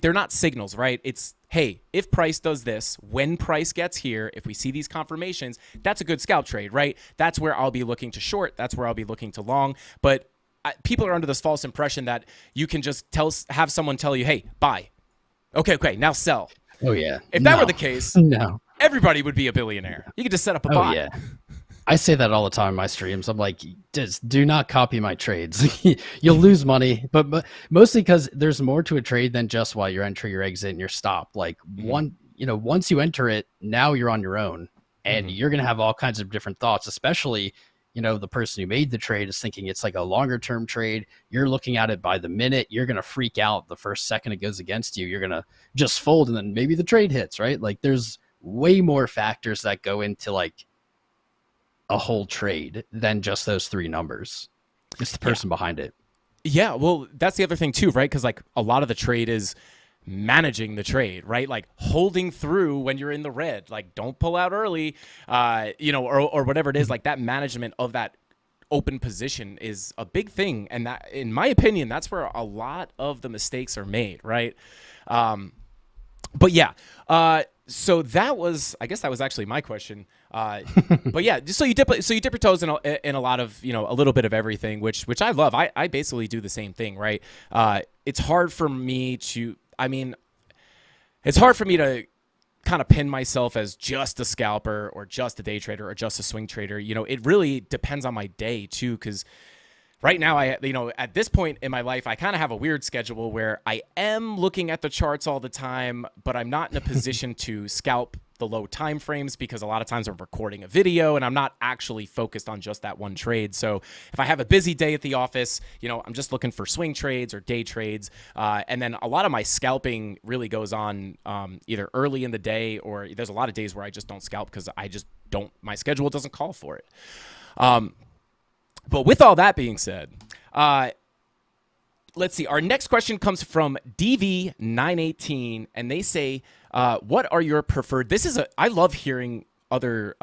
they're not signals, right? It's, hey, if price does this, when price gets here, if we see these confirmations, that's a good scalp trade, right? That's where I'll be looking to short. That's where I'll be looking to long. But people are under this false impression that you can just have someone tell you, hey, buy. Okay, now sell. Oh yeah. If that were the case, no. everybody would be a billionaire. You could just set up a Oh bot. yeah. I say that all the time in my streams. I'm like, just do not copy my trades. You'll lose money, but mostly because there's more to a trade than just while your entry, your exit, and your stop. Like, once you enter it, now you're on your own, and you're gonna have all kinds of different thoughts. Especially, the person who made the trade is thinking it's like a longer term trade. You're looking at it by the minute. You're gonna freak out the first second it goes against you. You're gonna just fold, and then maybe the trade hits. Right? Like, there's way more factors that go into like a whole trade than just those three numbers. It's the person behind it. Yeah, well, that's the other thing too, right? Because like, a lot of the trade is managing the trade, right? Like, holding through when you're in the red, like, don't pull out early, or whatever it is. Like, that management of that open position is a big thing, and that, in my opinion, that's where a lot of the mistakes are made, right? But yeah, so I guess that was actually my question. But yeah, just so you dip your toes in a lot of, a little bit of everything, which I love. I basically do the same thing, right? It's hard for me to kind of pin myself as just a scalper or just a day trader or just a swing trader. It really depends on my day too, because right now, at this point in my life, I kind of have a weird schedule where I am looking at the charts all the time, but I'm not in a position to scalp the low time frames because a lot of times I'm recording a video and I'm not actually focused on just that one trade. So if I have a busy day at the office, I'm just looking for swing trades or day trades. And then a lot of my scalping really goes on either early in the day, or there's a lot of days where I just don't scalp because my schedule doesn't call for it. But with all that being said, let's see. Our next question comes from DV918, and they say, "What are your preferred?" I love hearing other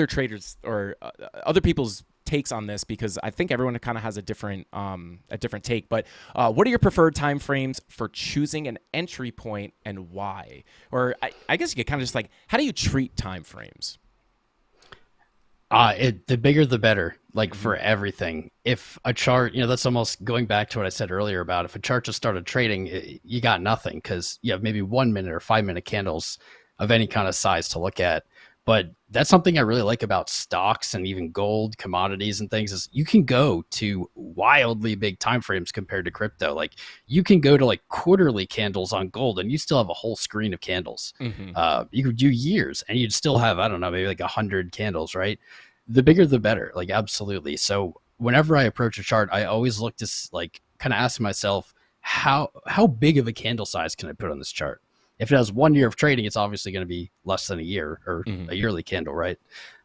traders or other people's takes on this because I think everyone kind of has a different take. But what are your preferred time frames for choosing an entry point and why? Or I guess you could kind of just like, how do you treat time frames? The bigger the better, like for everything. If a chart, that's almost going back to what I said earlier about if a chart just started trading, you got nothing because you have maybe 1 minute or 5 minute candles of any kind of size to look at. But that's something I really like about stocks and even gold, commodities and things is you can go to wildly big time frames compared to crypto. Like you can go to like quarterly candles on gold and you still have a whole screen of candles. You could do years and you'd still have, I don't know, maybe like 100 candles, right? The bigger the better, like absolutely. So whenever I approach a chart, I always look to like kind of ask myself, how big of a candle size can I put on this chart? If it has 1 year of trading, it's obviously going to be less than a year or a yearly candle, right?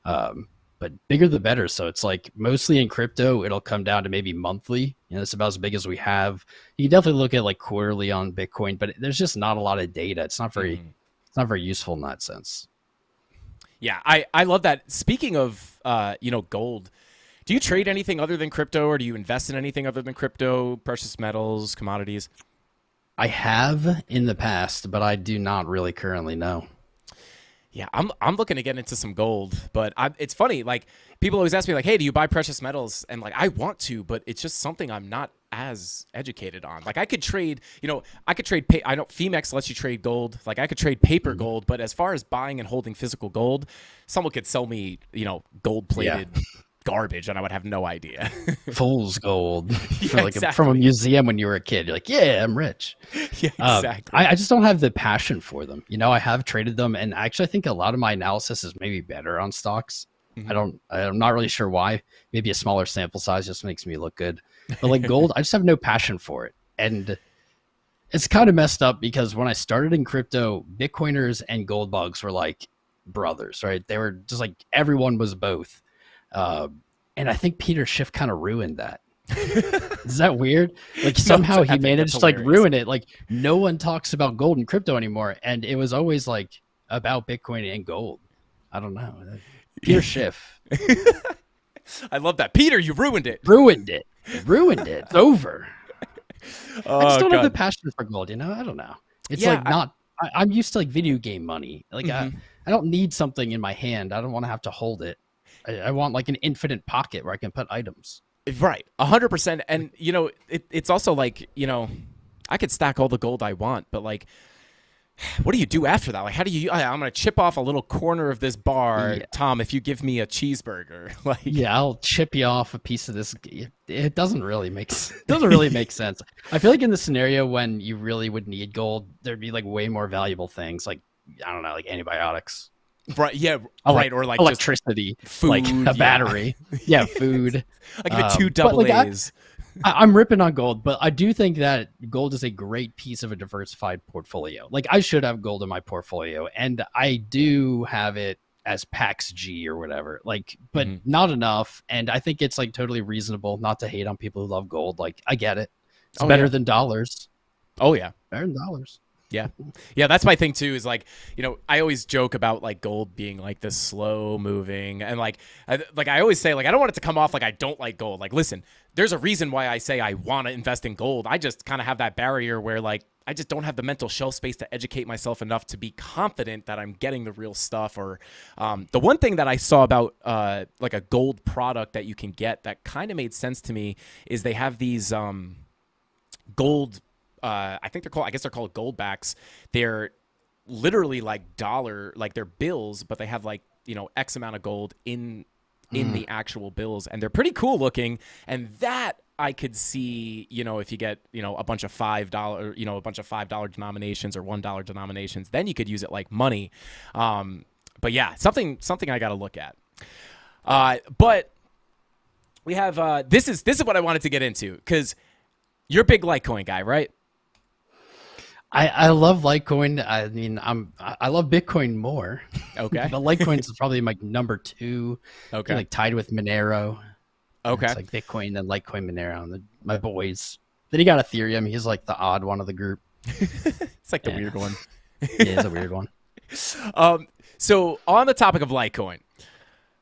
But bigger the better. So it's like mostly in crypto, it'll come down to maybe monthly. It's about as big as we have. You can definitely look at like quarterly on Bitcoin, but there's just not a lot of data. It's not very useful in that sense. Yeah, I love that. Speaking of gold, do you trade anything other than crypto, or do you invest in anything other than crypto, precious metals, commodities? I have in the past, but I do not really currently know. Yeah, I'm looking to get into some gold, but it's funny. Like people always ask me, like, "Hey, do you buy precious metals?" And like, I want to, but it's just something I'm not as educated on. Like I could trade, I know Femex lets you trade gold. Like I could trade paper gold, but as far as buying and holding physical gold, someone could sell me, gold plated. Garbage, and I would have no idea. Fool's gold Exactly. From a museum when you were a kid. You're like, yeah, I'm rich. Yeah, exactly. I just don't have the passion for them. I have traded them, and actually I think a lot of my analysis is maybe better on stocks. I'm not really sure why. Maybe a smaller sample size just makes me look good. But like gold, I just have no passion for it. And it's kind of messed up because when I started in crypto, Bitcoiners and gold bugs were like brothers, right? They were just like, everyone was both. And I think Peter Schiff kind of ruined that. Is that weird? Like somehow he managed to like ruin it. Like no one talks about gold and crypto anymore. And it was always like about Bitcoin and gold. I don't know. Peter Schiff. I love that. Peter, you ruined it. Ruined it. It's over. I just don't have the God. passion for gold, I don't know. It's like not, I'm used to like video game money. Like I don't need something in my hand. I don't want to have to hold it. I want like an infinite pocket where I can put items. Right. 100%. And, it's also like, I could stack all the gold I want, but like, what do you do after that? Like, how do you, I'm going to chip off a little corner of this bar, Tom, if you give me a cheeseburger. Like, yeah, I'll chip you off a piece of this. It doesn't really make sense. I feel like in the scenario when you really would need gold, there'd be like way more valuable things. Like, I don't know, like antibiotics. Right. Yeah. Right. Or like electricity, just food, like a battery. Yeah, food. I give it 2 double A's. I'm ripping on gold, but I do think that gold is a great piece of a diversified portfolio. Like I should have gold in my portfolio, and I do have it as PAX G or whatever. Like, but not enough. And I think it's like totally reasonable not to hate on people who love gold. Like I get it. It's better than dollars. Oh yeah, better than dollars. Yeah, that's my thing too, is like, I always joke about like gold being like this slow moving, and like I always say, like, I don't want it to come off like I don't like gold. Like, listen, there's a reason why I say I want to invest in gold. I just kind of have that barrier where like I just don't have the mental shelf space to educate myself enough to be confident that I'm getting the real stuff. Or the one thing that I saw about like a gold product that you can get that kind of made sense to me is they have these gold, I guess they're called goldbacks. They're literally like they're bills, but they have like, X amount of gold in the actual bills, and they're pretty cool looking. And that I could see, if you get, a bunch of $5, denominations or $1 denominations, then you could use it like money. But yeah, something I got to look at. But we have this is what I wanted to get into, because you're a big Litecoin guy, right? I love Litecoin. I mean, I love Bitcoin more. Okay. But Litecoin is probably my number 2. Okay. Like tied with Monero. Okay. It's like Bitcoin, then Litecoin, Monero, and my boys. Then you got Ethereum. He's like the odd one of the group. It's like the weird one. Yeah, it's a weird one. So on the topic of Litecoin,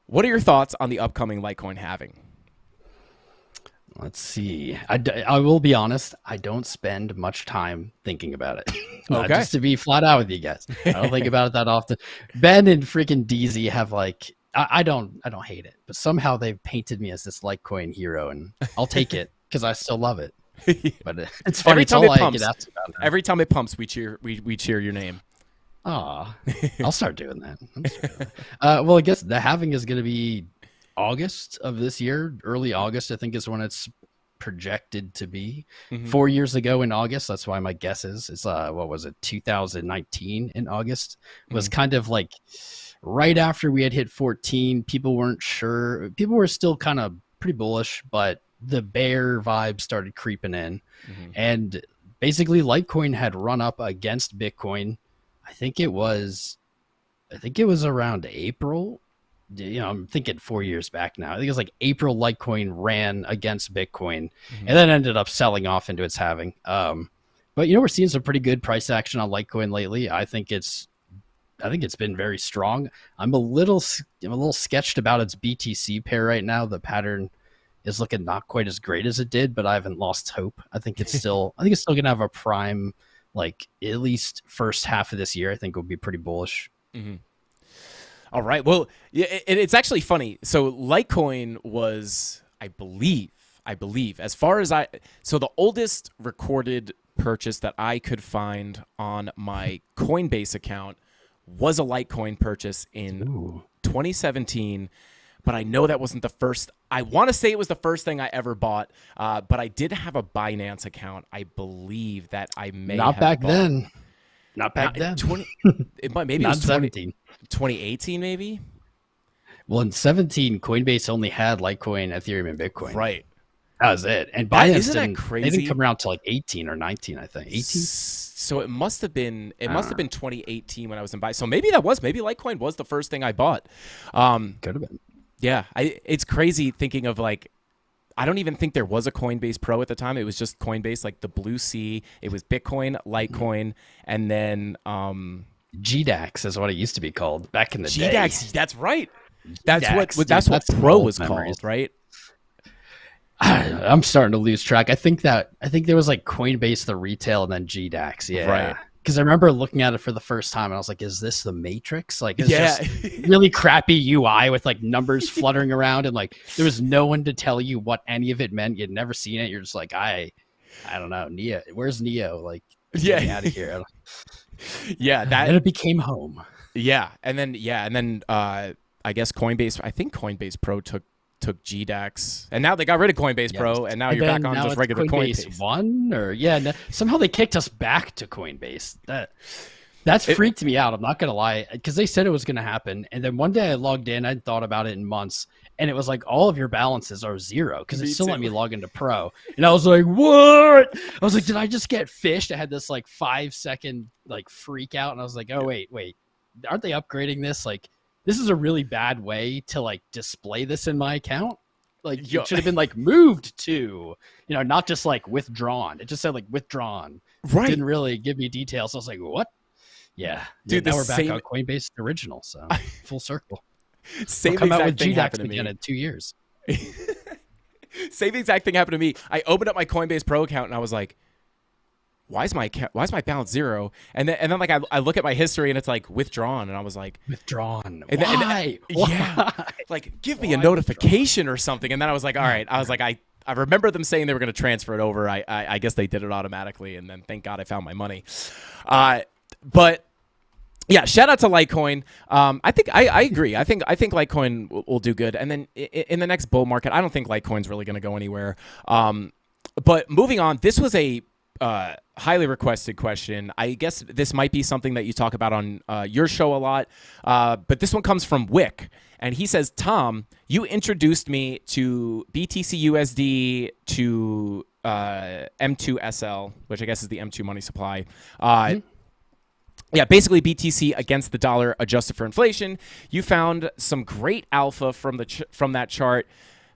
what are your thoughts on the upcoming Litecoin halving? Let's see. I will be honest. I don't spend much time thinking about it. Okay. Just to be flat out with you guys, I don't think about it that often. Ben and freaking DZ have like, I don't hate it, but somehow they've painted me as this Litecoin hero, and I'll take it because I still love it. But it's funny. It's all I get asked about now. Every time it pumps, we cheer your name. Aw, I'll start doing that. Well, I guess the halving is going to be August of this year. Early August, I think, is when it's projected to be. 4 years ago in August, that's why my guess is it's what was it, 2019 in August, was kind of like right after we had hit 14. People weren't sure. People were still kind of pretty bullish, but the bear vibe started creeping in, and basically Litecoin had run up against Bitcoin. I think it was around April. I'm thinking 4 years back now. I think it was like April. Litecoin ran against Bitcoin, and then ended up selling off into its halving. But we're seeing some pretty good price action on Litecoin lately. I think it's been very strong. I'm a little sketched about its BTC pair right now. The pattern is looking not quite as great as it did, but I haven't lost hope. I think it's still gonna have a prime, like at least first half of this year. I think will be pretty bullish. All right. Well, it's actually funny. So Litecoin was, I believe, as far as so the oldest recorded purchase that I could find on my Coinbase account was a Litecoin purchase in 2017. But I know that wasn't the first. I want to say it was the first thing I ever bought. But I did have a Binance account, I believe, that I may not have back bought. then. Not back then. Maybe not it was 17. 2018, maybe. Well, in 17, Coinbase only had Litecoin, Ethereum, and Bitcoin. Right. That was it. And Binance isn't that crazy? They didn't come around to like 18 or 19, I think. 18. So it must have been 2018 when I was in buy. So maybe Litecoin was the first thing I bought. Could have been. Yeah, it's crazy thinking of like, I don't even think there was a Coinbase Pro at the time. It was just Coinbase, like the Blue Sea. It was Bitcoin, Litecoin, and then GDAX is what it used to be called back in the day. GDAX, that's right. That's GDAX, what dude, Pro was memories. called, right? I'm starting to lose track. I think there was like Coinbase, the retail, and then GDAX. Yeah. Right. Because I remember looking at it for the first time and I was like, is this the Matrix? Like, it's Yeah. just really crappy UI with like numbers fluttering around, and like there was no one to tell you what any of it meant. You'd never seen it. You're just like, I don't know. Neo, where's Neo? Like, get me out of here. Yeah, And it became home. Yeah, and then I guess Coinbase. I think Coinbase Pro took GDAX, and now they got rid of Coinbase Pro, and now you're back on just regular Coinbase. Somehow they kicked us back to Coinbase. That's freaked me out. I'm not gonna lie, because they said it was gonna happen, and then one day I logged in. I hadn't thought about it in months, and it was like all of your balances are zero because it still let me log into Pro, and I was like, what? I was like, did I just get fished? I had this like 5-second like freak out, and I was like, oh wait, aren't they upgrading this? Like, this is a really bad way to like display this in my account. Like, it should have been like moved to, not just like withdrawn. It just said like withdrawn. Right. Didn't really give me details. I was like, what? Yeah. Dude, now we're back on Coinbase original. So full circle. Same We'll come out with exact thing happened GDAX to me. again in 2 years. Same exact thing happened to me. I opened up my Coinbase Pro account and I was like, why is my balance zero? And then like I look at my history and it's like withdrawn, and I was like, withdrawn. And Why? Yeah, like give me a notification or something. And then I was like, all right. I was like, I remember them saying they were going to transfer it over. I guess they did it automatically, and then thank God I found my money. But Yeah, shout out to Litecoin. I think I agree. I think Litecoin will do good, and then in the next bull market, I don't think Litecoin's really going to go anywhere. But moving on, this was a highly requested question. I guess this might be something that you talk about on your show a lot, but this one comes from Wick, and he says, Tom, you introduced me to BTC USD, to M2SL, which I guess is the M2 money supply. Yeah, basically BTC against the dollar adjusted for inflation. You found some great alpha from that chart.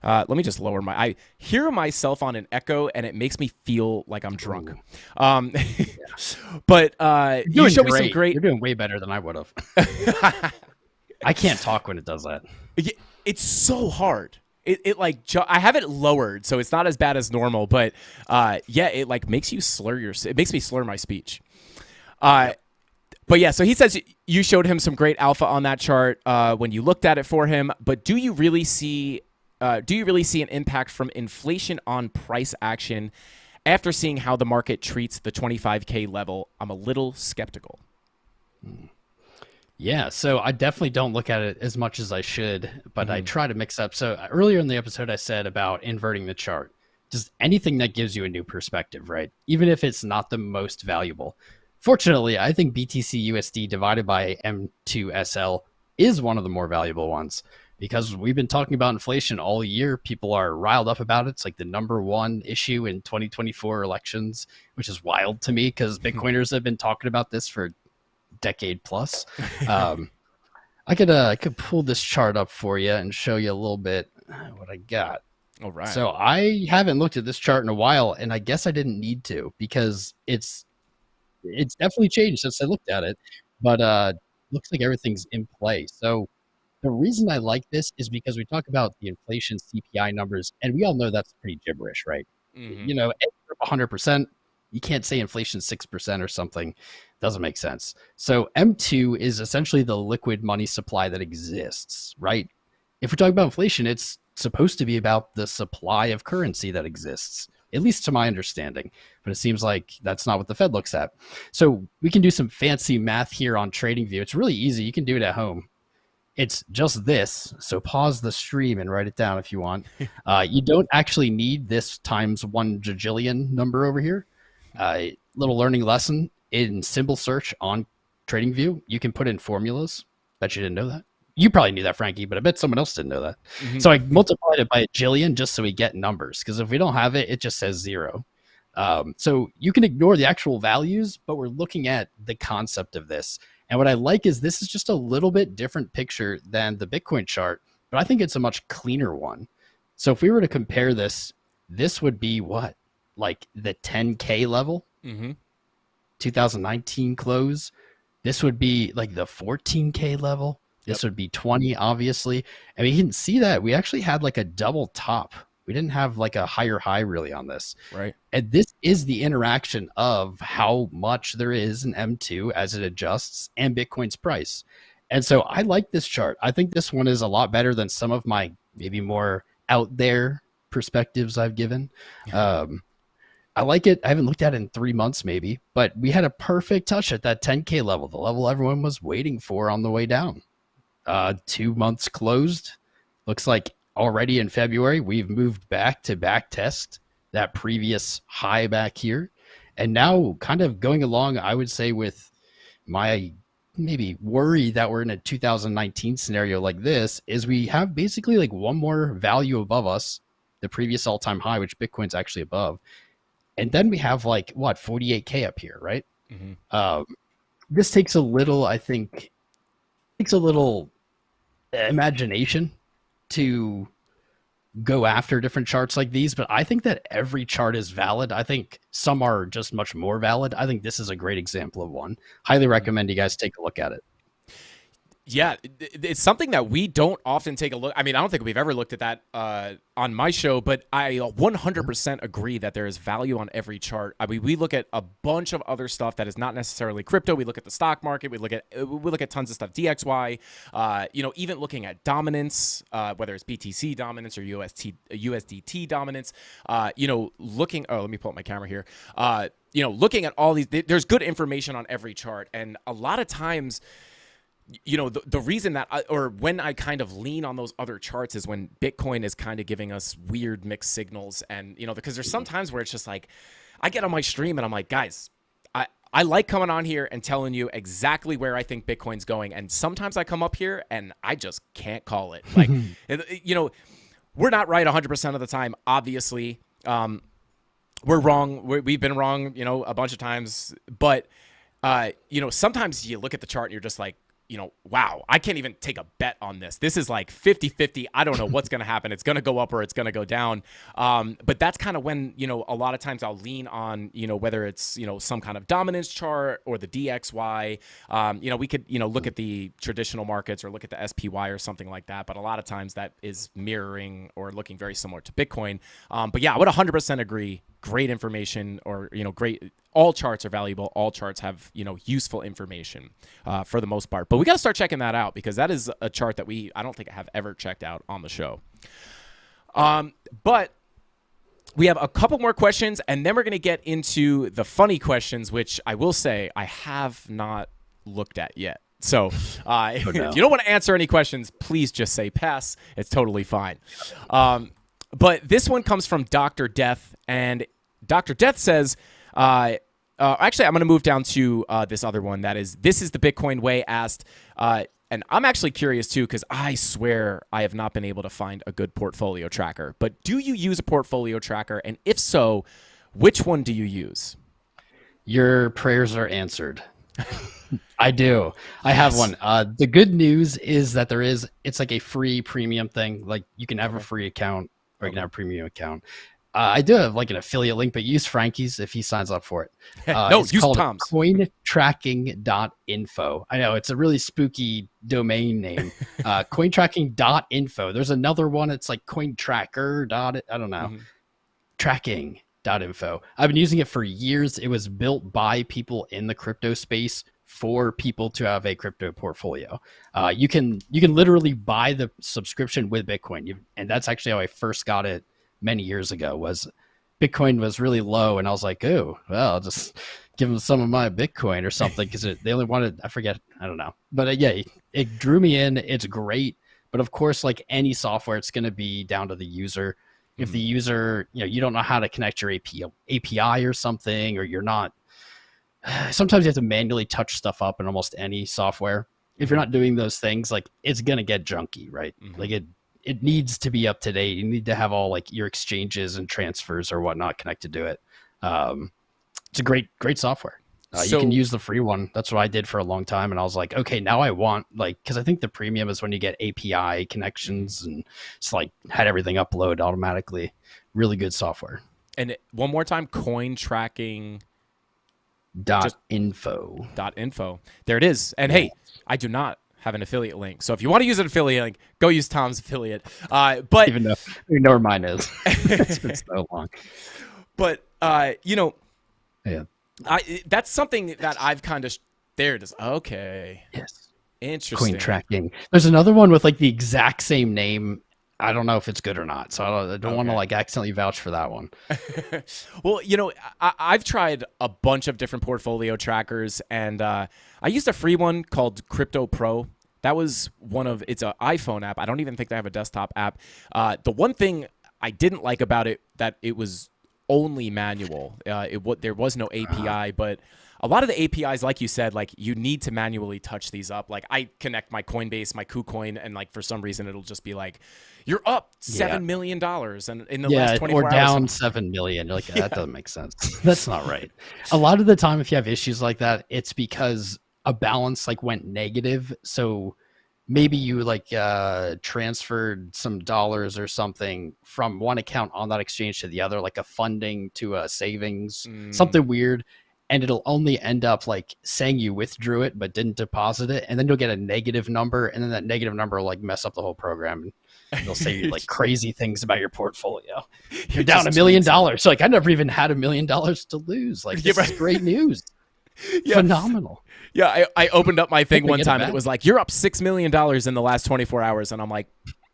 Let me just lower my. I hear myself on an echo, and it makes me feel like I'm drunk. But you showed me some great. You're doing way better than I would have. I can't talk when it does that. It's so hard. It like I have it lowered, so it's not as bad as normal. But yeah, it like makes you slur it makes me slur my speech. But yeah, so he says you showed him some great alpha on that chart when you looked at it for him. But do you really see an impact from inflation on price action after seeing how the market treats the 25K level? I'm a little skeptical. Yeah, so I definitely don't look at it as much as I should, but I try to mix up. So earlier in the episode, I said about inverting the chart. Just anything that gives you a new perspective, right? Even if it's not the most valuable. Fortunately, I think BTC USD divided by M2SL is one of the more valuable ones because we've been talking about inflation all year. People are riled up about it. It's like the number one issue in 2024 elections, which is wild to me because Bitcoiners have been talking about this for a decade plus. I could pull this chart up for you and show you a little bit what I got. All right. So I haven't looked at this chart in a while, and I guess I didn't need to because it's definitely changed since I looked at it, but looks like everything's in play. So the reason I like this is because we talk about the inflation CPI numbers, and we all know that's pretty gibberish, right? You know, 100%, you can't say inflation 6% or something. Doesn't make sense. So M2 is essentially the liquid money supply that exists, right? If we're talking about inflation, it's supposed to be about the supply of currency that exists, at least to my understanding. But it seems like that's not what the Fed looks at. So we can do some fancy math here on TradingView. It's really easy. You can do it at home. It's just this. So pause the stream and write it down if you want. You don't actually need this times 1 gajillion number over here. Little learning lesson in symbol search on TradingView. You can put in formulas. Bet you didn't know that. You probably knew that, Frankie, but I bet someone else didn't know that. So I multiplied it by a jillion just so we get numbers, because if we don't have it, it just says 0. So you can ignore the actual values, but we're looking at the concept of this. And what I like is this is just a little bit different picture than the Bitcoin chart, but I think it's a much cleaner one. So if we were to compare this, this would be what? Like the 10K level? 2019 close. This would be like the 14K level. This would be 20, obviously. I mean, you can see that we actually had like a double top. We didn't have like a higher high really on this. Right. And this is the interaction of how much there is in M2 as it adjusts and Bitcoin's price. And so I like this chart. I think this one is a lot better than some of my maybe more out there perspectives I've given. I like it. I haven't looked at it in 3 months maybe, but we had a perfect touch at that 10K level, the level everyone was waiting for on the way down. 2 months closed. Looks like already in February, we've moved back to back test that previous high back here. And now kind of going along, I would say, with my maybe worry that we're in a 2019 scenario like this, is we have basically like one more value above us, the previous all-time high, which Bitcoin's actually above. And then we have like, what, 48K up here, right? This takes a little, I think, imagination to go after different charts like these, but I think that every chart is valid. I think some are just much more valid. I think this is a great example of one. Highly recommend you guys take a look at it. Yeah, it's something that we don't often take a look. I mean, I don't think we've ever looked at that on my show, but I 100% agree that there is value on every chart. I mean, we look at a bunch of other stuff that is not necessarily crypto. We look at the stock market. We look at tons of stuff. DXY, even looking at dominance, whether it's BTC dominance or USDT dominance. Looking. Oh, let me pull up my camera here. Looking at all these, there's good information on every chart, and a lot of times, the reason that when I kind of lean on those other charts is when Bitcoin is kind of giving us weird mixed signals. And, because there's some times where it's just like, I get on my stream and I'm like, guys, I like coming on here and telling you exactly where I think Bitcoin's going. And sometimes I come up here and I just can't call it. Like, we're not right 100% of the time, obviously. We're wrong. We've been wrong, a bunch of times. But, sometimes you look at the chart and you're just like, wow, I can't even take a bet on this. This is like 50-50. I don't know what's going to happen. It's going to go up or it's going to go down. But that's kind of when, a lot of times I'll lean on, whether it's, some kind of dominance chart or the DXY. We could, look at the traditional markets or look at the SPY or something like that. But a lot of times that is mirroring or looking very similar to Bitcoin. But yeah, I would 100% agree. Great information or, great. All charts are valuable. All charts have, useful information for the most part. But we got to start checking that out because that is a chart that I don't think have ever checked out on the show. But we have a couple more questions, and then we're going to get into the funny questions, which I will say I have not looked at yet. So if you don't want to answer any questions, please just say pass. It's totally fine. But this one comes from Dr. Death, and Dr. Death says, actually, I'm going to move down to this other one. This is the Bitcoin way asked. And I'm actually curious, too, because I swear I have not been able to find a good portfolio tracker. But do you use a portfolio tracker? And if so, which one do you use? Your prayers are answered. I do. I have one. The good news is that it's like a free premium thing. Like you can have a free account or you can have a premium account. I do have like an affiliate link, but use Frankie's if he signs up for it. No, it's use called Tom's. cointracking.info. I know it's a really spooky domain name. Cointracking.info. There's another one. It's like cointracker. I don't know. Mm-hmm. Tracking.info. I've been using it for years. It was built by people in the crypto space for people to have a crypto portfolio. You can literally buy the subscription with Bitcoin. And that's actually how I first got it many years ago. Was Bitcoin was really low and I was like, oh, well, I'll just give them some of my Bitcoin or something because they only wanted, I forget, I don't know. But yeah, it drew me in. It's great. But of course, like any software, it's going to be down to the user. If the user, you don't know how to connect your API or something, or you're not, sometimes you have to manually touch stuff up in almost any software. If you're not doing those things, like it's going to get junky, right? Mm-hmm. Like it needs to be up to date. You need to have all like your exchanges and transfers or whatnot connected to it. It's a great software. You can use the free one. That's what I did for a long time. And I was like, okay, now I want because I think the premium is when you get API connections and it's like had everything upload automatically. Really good software. And one more time, coin tracking. .info. There it is. And hey, I do not have an affiliate link. So if you want to use an affiliate link, go use Tom's affiliate. But even though where mine is. It's been so long. But yeah. That's something that I've kind of there it is. Okay. Yes. Interesting. Coin tracking. There's another one with like the exact same name. I don't know if it's good or not. So I don't want to like accidentally vouch for that one. Well, I've tried a bunch of different portfolio trackers, and I used a free one called Crypto Pro. That was it's an iPhone app. I don't even think they have a desktop app. The one thing I didn't like about it that it was only manual. There was no API, but a lot of the APIs, like you said, like you need to manually touch these up. Like I connect my Coinbase, my KuCoin, and like for some reason it'll just be like, you're up $7 million, and in the last 24 hours, or down 7 million. You're like, that doesn't make sense. That's not right. A lot of the time, if you have issues like that, it's because a balance like went negative. So maybe you like transferred some dollars or something from one account on that exchange to the other, like a funding to a savings, something weird. and it'll only end up like saying you withdrew it but didn't deposit it, and then you'll get a negative number, and then that negative number will like mess up the whole program. And it'll say like crazy things about your portfolio. You're down $1 million. So like I never even had $1 million to lose. Like this is great news. Yeah. Phenomenal. Yeah, I opened up my thing one get it time and back. it was like, you're up $6 million in the last 24 hours. And I'm like,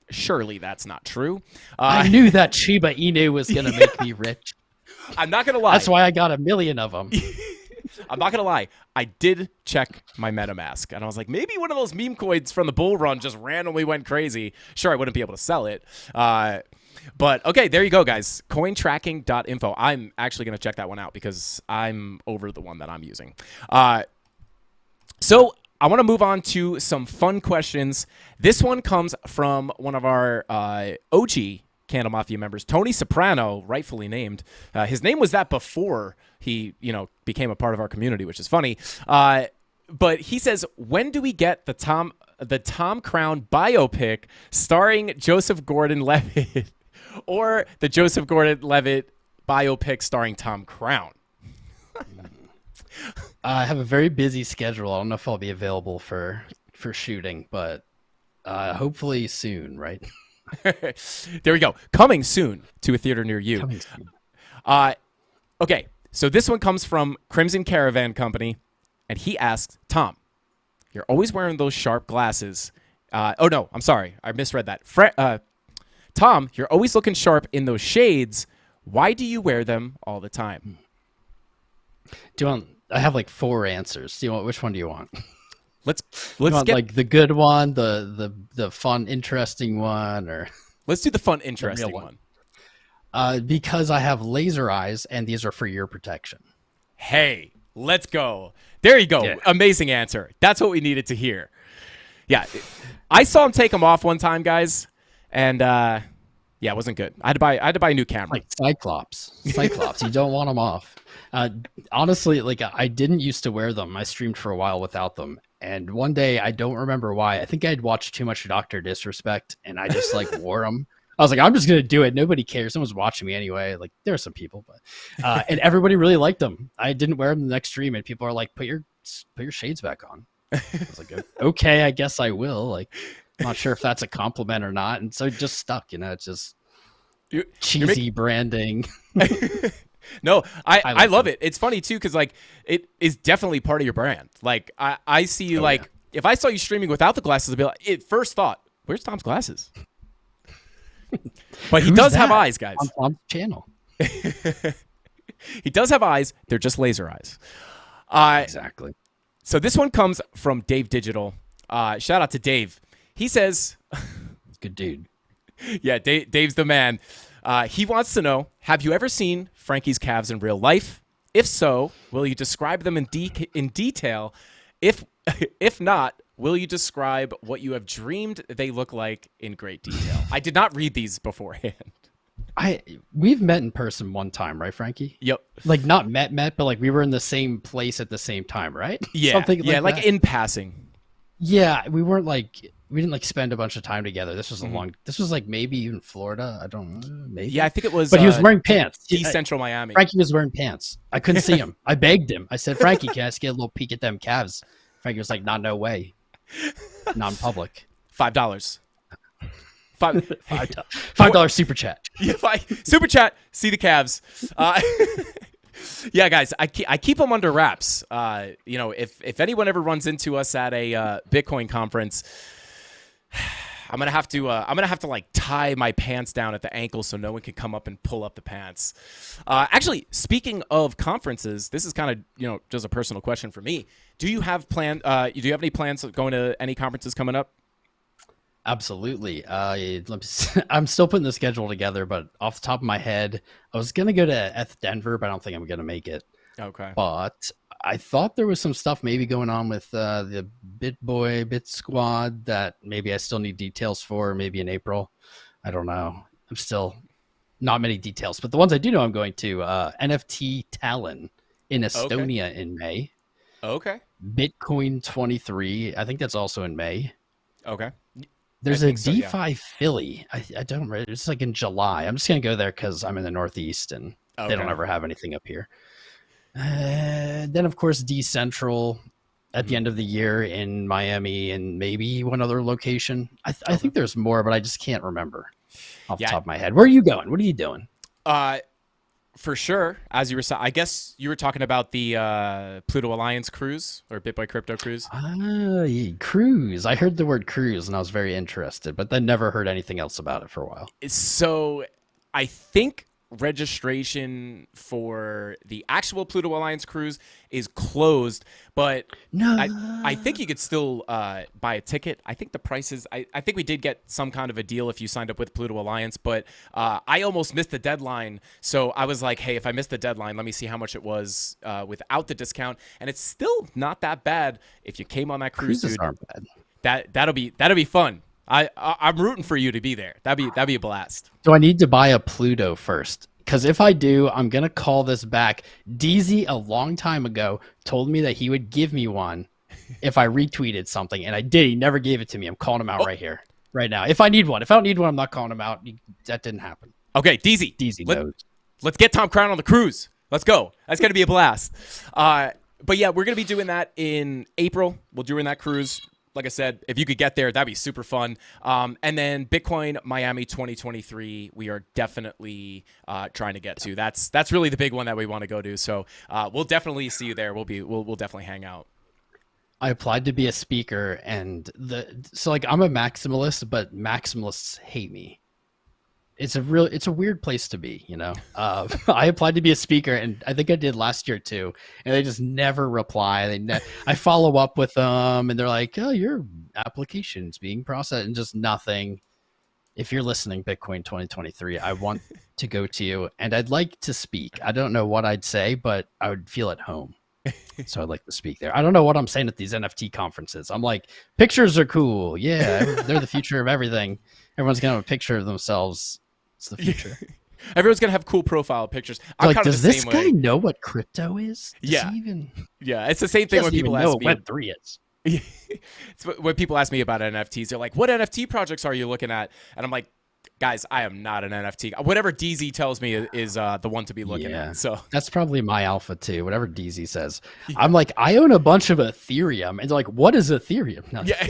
surely that's not true. I knew that Shiba Inu was going to make me rich. I'm not going to lie. That's why I got 1 million of them. I'm not going to lie. I did check my MetaMask. And I was like, maybe one of those meme coins from the bull run just randomly went crazy. Sure, I wouldn't be able to sell it. But okay, there you go, guys. Cointracking.info. I'm actually going to check that one out because I'm over the one that I'm using. So I want to move on to some fun questions. This one comes from one of our OG CandleMafia members, Tony Soprano, rightfully named. His name was that before he, became a part of our community, which is funny. But he says, when do we get the Tom Crown biopic starring Joseph Gordon-Levitt, or the Joseph Gordon-Levitt biopic starring Tom Crown? I have a very busy schedule. I don't know if I'll be available for shooting, but hopefully soon, right? There we go. Coming soon to a theater near you. Coming soon. Okay, so this one comes from Crimson Caravan Company, and he asks, Tom, you're always wearing those sharp glasses. Oh, no, I'm sorry. I misread that. Tom, you're always looking sharp in those shades. Why do you wear them all the time? Do you want? I have like 4 answers. Which one do you want? Let's Want, get like the good one, the fun, interesting one, or let's do the fun, interesting one. one. Because I have laser eyes, and these are for ear protection. Hey, let's go. There you go. Yeah. Amazing answer. That's what we needed to hear. Yeah, I saw him take them off one time, guys, and yeah, it wasn't good. I had to buy a new camera. Like Cyclops. You don't want them off. Honestly, like I didn't used to wear them. I streamed for a while without them. And one day, I don't remember why. I think I'd watched too much Dr. Disrespect, and I just like wore them. I was like, I'm just going to do it. Nobody cares. Someone's watching me anyway. Like there are some people, but, and everybody really liked them. I didn't wear them the next stream, and people are like, put your shades back on. I was like, okay, I guess I will. Like, I'm not sure if that's a compliment or not. And so it just stuck, it's just cheesy branding. No, I love it. It's funny too, because like it is definitely part of your brand. Like I see you if I saw you streaming without the glasses, I'd be like, first thought, where's Tom's glasses? But he does have eyes, guys. On the channel. He does have eyes. They're just laser eyes. Exactly. So this one comes from Dave Digital. Shout out to Dave. He says, good dude. Yeah, Dave's the man. He wants to know, have you ever seen Frankie's calves in real life? If so, will you describe them in detail? If not, will you describe what you have dreamed they look like in great detail? I did not read these beforehand. We've met in person one time, right, Frankie? Yep. Like not met, but like we were in the same place at the same time, right? Yeah. Something like that. In passing. Yeah, we didn't like spend a bunch of time together. This was this was like maybe even Florida. I don't know. Maybe. Yeah, I think it was. But he was wearing pants. Central Miami. Frankie was wearing pants. I couldn't see him. I begged him. I said, Frankie, can I just get a little peek at them calves? Frankie was like, no way. Not in public. $5. $5 super chat. Yeah, super chat. See the calves. Yeah, guys, I keep them under wraps. If anyone ever runs into us at a Bitcoin conference, I'm gonna have to like tie my pants down at the ankle so no one can come up and pull up the pants. Actually, speaking of conferences, this is kind of just a personal question for me. Do you have any plans of going to any conferences coming up? Absolutely. I'm still putting the schedule together, but off the top of my head, I was gonna go to ETH Denver, but I don't think I'm gonna make it. Okay. But I thought there was some stuff maybe going on with the Bit Squad that maybe I still need details for, maybe in April. I don't know. I'm still not many details, but the ones I do know I'm going to NFT Talon in Estonia in May. Okay. Bitcoin 23. I think that's also in May. Okay. There's a DeFi Philly. I don't remember. It's like in July. I'm just going to go there because I'm in the Northeast and they don't ever have anything up here. Then of course Decentral at the end of the year in Miami and maybe one other location. I think there's more, but I just can't remember off the Yeah. top of my head. Where are you going? What are you doing? For sure. As you were, I guess you were talking about the Pluto Alliance cruise or BitBoy Crypto cruise. Yeah, cruise. I heard the word cruise and I was very interested, but then never heard anything else about it for a while. So I think registration for the actual Pluto Alliance cruise is closed, but No. I think you could still buy a ticket. I think the prices, I think we did get some kind of a deal if you signed up with Pluto Alliance, but I almost missed the deadline. So I was like, hey, if I missed the deadline, let me see how much it was without the discount. And it's still not that bad if you came on that cruise, Cruises dude. aren't bad. That'll be fun. I'm rooting for you to be there. That'd be a blast. Do I need to buy a Pluto first? Because if I do, I'm going to call this back. DZ, a long time ago, told me that he would give me one if I retweeted something, and I did. He never gave it to me. I'm calling him out right here, right now. If I need one. If I don't need one, I'm not calling him out. That didn't happen. Okay, DZ. DZ knows. Let's get Tom Crown on the cruise. Let's go. That's going to be a blast. But yeah, we're going to be doing that in April. We'll do that cruise. Like I said, if you could get there, that'd be super fun. And then Bitcoin Miami 2023, we are definitely trying to get to. That's really the big one that we want to go to. So we'll definitely see you there. We'll definitely hang out. I applied to be a speaker, and so like I'm a maximalist, but maximalists hate me. It's a weird place to be, you know. I applied to be a speaker, and I think I did last year too, and they just never reply. I follow up with them, and they're like, "Oh, your application's being processed," and just nothing. If you're listening, Bitcoin 2023, I want to go to you, and I'd like to speak. I don't know what I'd say, but I would feel at home. So I'd like to speak there. I don't know what I'm saying at these NFT conferences. I'm like, pictures are cool. Yeah, they're the future of everything. Everyone's gonna have a picture of themselves. It's the future. Everyone's gonna have cool profile pictures. I'm like, kind of does the this same guy way. know what crypto is? Does Yeah. he even? Yeah, it's the same He thing when doesn't people even know ask me. what Web3 is. It's when people ask me about NFTs, they're like, "What NFT projects are you looking at?" And I'm like, "Guys, I am not an NFT. Whatever DZ tells me is the one to be looking at." So That's probably my alpha too. Whatever DZ says, I'm like, I own a bunch of Ethereum, and they're like, "What is Ethereum?" No, yeah.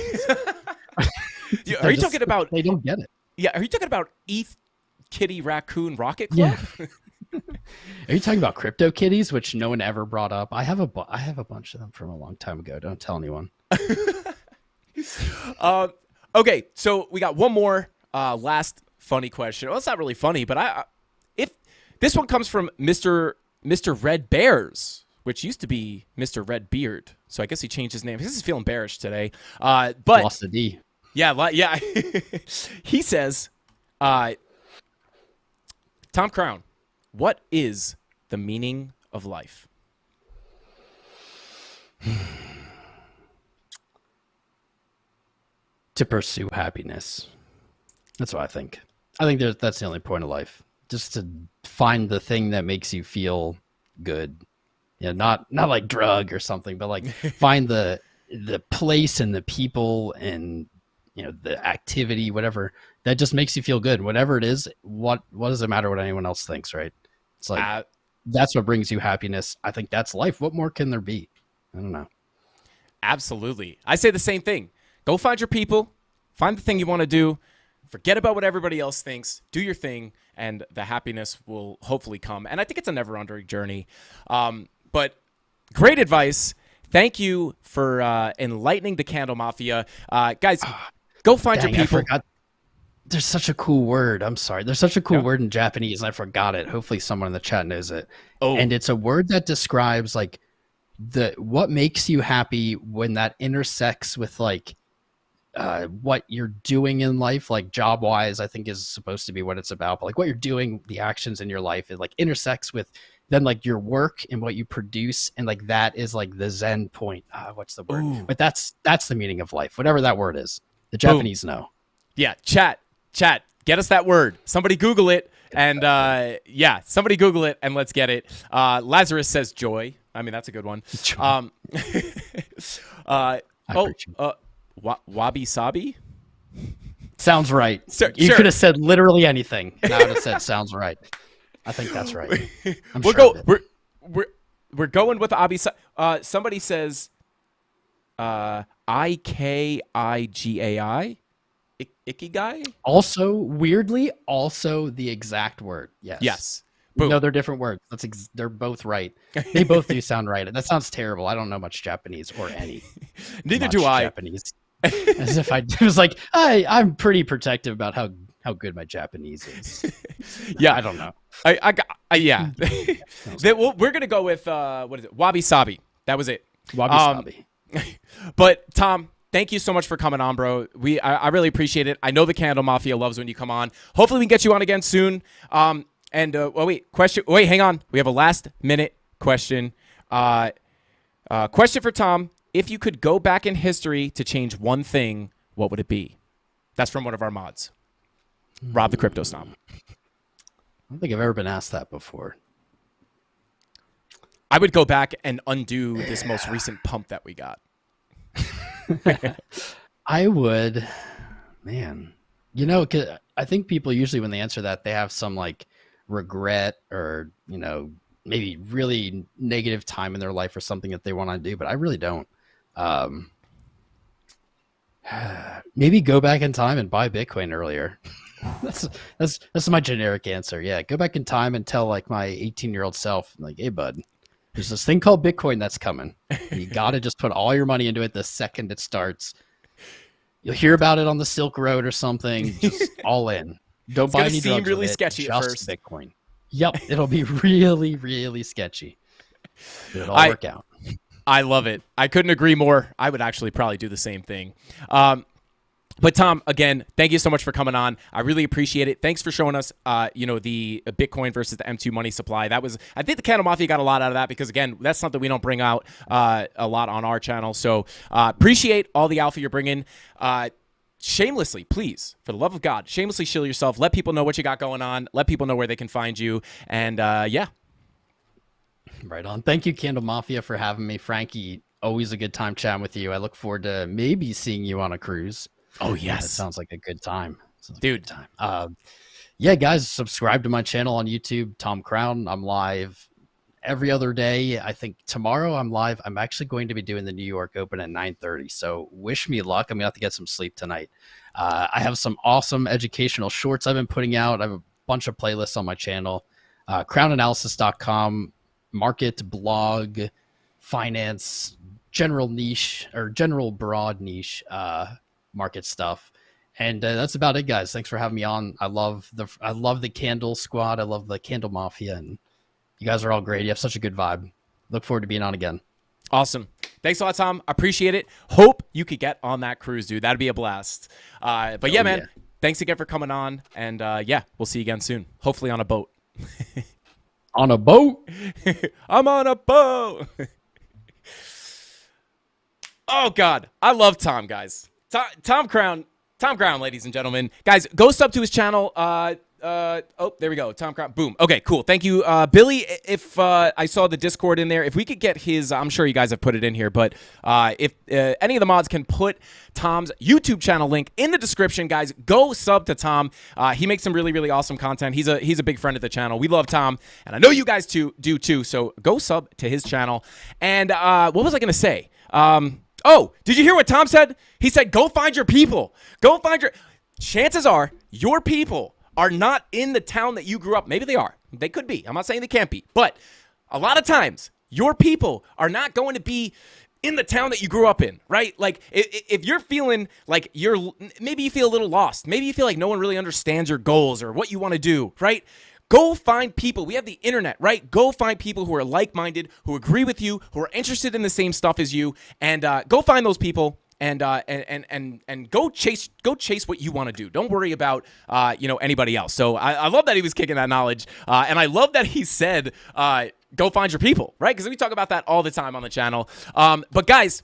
they're Are you just- talking about? They don't get it. Yeah, are you talking about ETH Kitty Raccoon Rocket Club? Yeah. Are you talking about crypto kitties, which no one ever brought up? I have a bunch of them from a long time ago. Don't tell anyone. Okay, so we got one more last funny question. Well, it's not really funny, but if this one comes from Mr. Red Bears, which used to be Mr. Red Beard, so I guess he changed his name. He's feeling bearish today. But Lost the D. yeah. He says, Tom Crown, what is the meaning of life? To pursue happiness. That's what I think. I think that's the only point of life. Just to find the thing that makes you feel good. You know, not like drug or something, but like find the place and the people and, you know, the activity, whatever that just makes you feel good. Whatever it is, what does it matter what anyone else thinks, right? It's like that's what brings you happiness. I think that's life. What more can there be? I don't know. Absolutely. I say the same thing. Go find your people, find the thing you want to do, forget about what everybody else thinks, do your thing, and the happiness will hopefully come. And I think it's a never-ending journey. But great advice. Thank you for enlightening the Candle Mafia. Guys, go find your Dang, I people. forgot. There's such a cool word. I'm sorry. There's such a cool word in Japanese, and I forgot it. Hopefully someone in the chat knows it. Oh. And it's a word that describes like what makes you happy when that intersects with like what you're doing in life, like job wise, I think is supposed to be what it's about. But like what you're doing, the actions in your life, it like intersects with then like your work and what you produce, and like that is like the Zen point. What's the word? Ooh. But that's the meaning of life, whatever that word is. The Japanese know. Yeah, chat, get us that word. Somebody Google it, and somebody Google it, and let's get it. Lazarus says joy. I mean, that's a good one. Wabi sabi. Sounds right. You Sure. could have said literally anything, and I would have said sounds right. I think that's right. I'm We'll sure go. of it. we're going with Abi. Somebody says Ikigai. Ikigai? Also, weirdly, also the exact word. Yes. Yes. No, Boom. they're different words. They're both right. They both do sound right. That sounds terrible. I don't know much Japanese or any. Neither much do I. Japanese. As if I was like, I'm pretty protective about how good my Japanese is. Yeah. I don't know. Yeah. We're gonna go with what is it? Wabi Sabi. That was it. Wabi sabi. But Tom, thank you so much for coming on, bro. I really appreciate it. I know the Candle Mafia loves when you come on. Hopefully we can get you on again soon. Question. Wait, hang on. We have a last minute question. Question for Tom. If you could go back in history to change one thing, what would it be? That's from one of our mods. Rob the Crypto Snob. I don't think I've ever been asked that before. I would go back and undo this most recent pump that we got. I would, man. You know, 'cause I think people usually when they answer that, they have some like regret or, you know, maybe really negative time in their life or something that they want to do, but I really don't. Maybe go back in time and buy Bitcoin earlier. That's my generic answer. Yeah, go back in time and tell like my 18-year-old self, like, hey, bud, there's this thing called Bitcoin that's coming. You got to just put all your money into it the second it starts. You'll hear about it on the Silk Road or something. Just all in. Don't buy any drugs. It's seem really with it, sketchy at just first. Bitcoin. Yep, it'll be really, really sketchy. It'll all work out. I love it. I couldn't agree more. I would actually probably do the same thing. But Tom, again, thank you so much for coming on. I really appreciate it. Thanks for showing us, the Bitcoin versus the M2 money supply. I think the Candle Mafia got a lot out of that because, again, that's something we don't bring out a lot on our channel. So appreciate all the alpha you're bringing. Shamelessly, please, for the love of God, shamelessly shill yourself. Let people know what you got going on. Let people know where they can find you. And yeah. Right on. Thank you, Candle Mafia, for having me. Frankie, always a good time chatting with you. I look forward to maybe seeing you on a cruise. Oh, yes. That sounds like a good time. Dude. Good time. Yeah, guys, subscribe to my channel on YouTube, Tom Crown. I'm live every other day. I think tomorrow I'm live. I'm actually going to be doing the New York Open at 9:30. So wish me luck. I'm going to have to get some sleep tonight. I have some awesome educational shorts I've been putting out. I have a bunch of playlists on my channel. Crownanalysis.com, market, blog, finance, general niche or general broad niche market stuff. And that's about it, guys. Thanks for having me on. I love the Candle Squad. I love the Candle Mafia, and you guys are all great. You have such a good vibe. Look forward to being on again. Awesome. Thanks a lot, Tom. Appreciate it. Hope you could get on that cruise, dude. That'd be a blast. But yeah, man, thanks again for coming on. And yeah, we'll see you again soon. Hopefully on a boat. On a boat? I'm on a boat. Oh, God. I love Tom, guys. Tom Crown, ladies and gentlemen. Guys, go sub to his channel. Oh, there we go. Tom Crown. Boom. Okay, cool. Thank you. Billy, if I saw the Discord in there, if we could get his, I'm sure you guys have put it in here, but if any of the mods can put Tom's YouTube channel link in the description, guys, go sub to Tom. He makes some really, really awesome content. He's a big friend of the channel. We love Tom, and I know you guys do too, so go sub to his channel. And what was I going to say? Oh, did you hear what Tom said? He said, go find your people. Go find your... Chances are your people are not in the town that you grew up. Maybe they are. They could be. I'm not saying they can't be. But a lot of times, your people are not going to be in the town that you grew up in, right? Like, if you're feeling like maybe you feel a little lost. Maybe you feel like no one really understands your goals or what you want to do, right? Go find people. We have the internet, right? Go find people who are like-minded, who agree with you, who are interested in the same stuff as you, and go find those people and go chase what you want to do. Don't worry about anybody else. So I love that he was kicking that knowledge, and I love that he said go find your people, right? Because we talk about that all the time on the channel. But guys,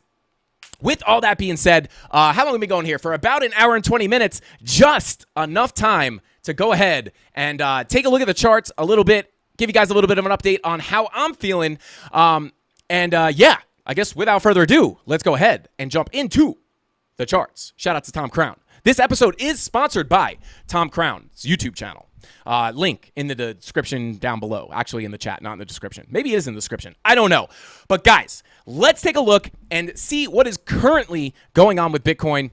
with all that being said, how long have we been going here? For about an hour and 20 minutes, just enough time to go ahead and take a look at the charts a little bit, give you guys a little bit of an update on how I'm feeling. Yeah, I guess without further ado, let's go ahead and jump into the charts. Shout out to Tom Crown. This episode is sponsored by Tom Crown's YouTube channel. Link in the description down below. Actually, in the chat, not in the description. Maybe it is in the description. I don't know. But guys, let's take a look and see what is currently going on with Bitcoin.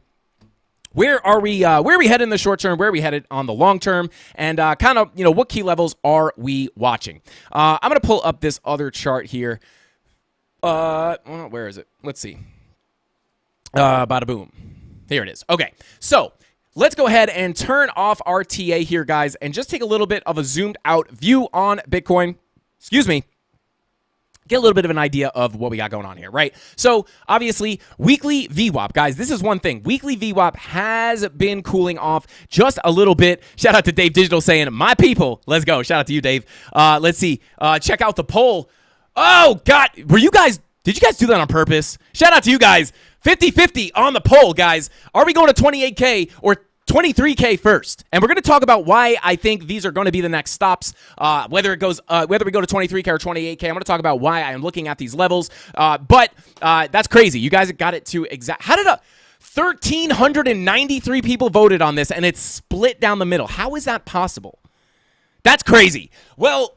Where are we headed in the short term? Where are we headed on the long term? And kind of, what key levels are we watching? I'm going to pull up this other chart here. Where is it? Let's see. Bada boom. Here it is. Okay, so let's go ahead and turn off our TA here, guys, and just take a little bit of a zoomed out view on Bitcoin. Excuse me. Get a little bit of an idea of what we got going on here, right? So, obviously, weekly VWAP. Guys, this is one thing. Weekly VWAP has been cooling off just a little bit. Shout out to Dave Digital saying, my people. Let's go. Shout out to you, Dave. Let's see. Check out the poll. Oh, God. Did you guys do that on purpose? Shout out to you guys. 50-50 on the poll, guys. Are we going to 28K or 23K first? And we're going to talk about why I think these are going to be the next stops. Whether we go to 23K or 28K, I'm going to talk about why I am looking at these levels. But that's crazy. You guys got it to exact. How did 1,393 people voted on this, and it's split down the middle? How is that possible? That's crazy. Well,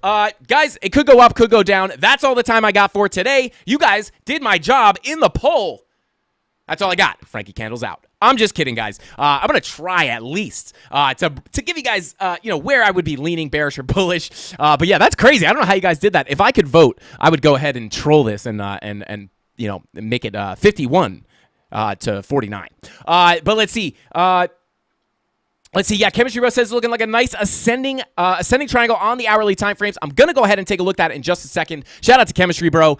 guys, it could go up, could go down. That's all the time I got for today. You guys did my job in the poll. That's all I got. Frankie Candles out. I'm just kidding, guys. I'm going to try at least to give you guys, where I would be leaning bearish or bullish. But yeah, that's crazy. I don't know how you guys did that. If I could vote, I would go ahead and troll this and make it 51 to 49. But let's see. Yeah, Chemistry Bro says it's looking like a nice ascending triangle on the hourly time frames. I'm going to go ahead and take a look at it in just a second. Shout out to Chemistry Bro.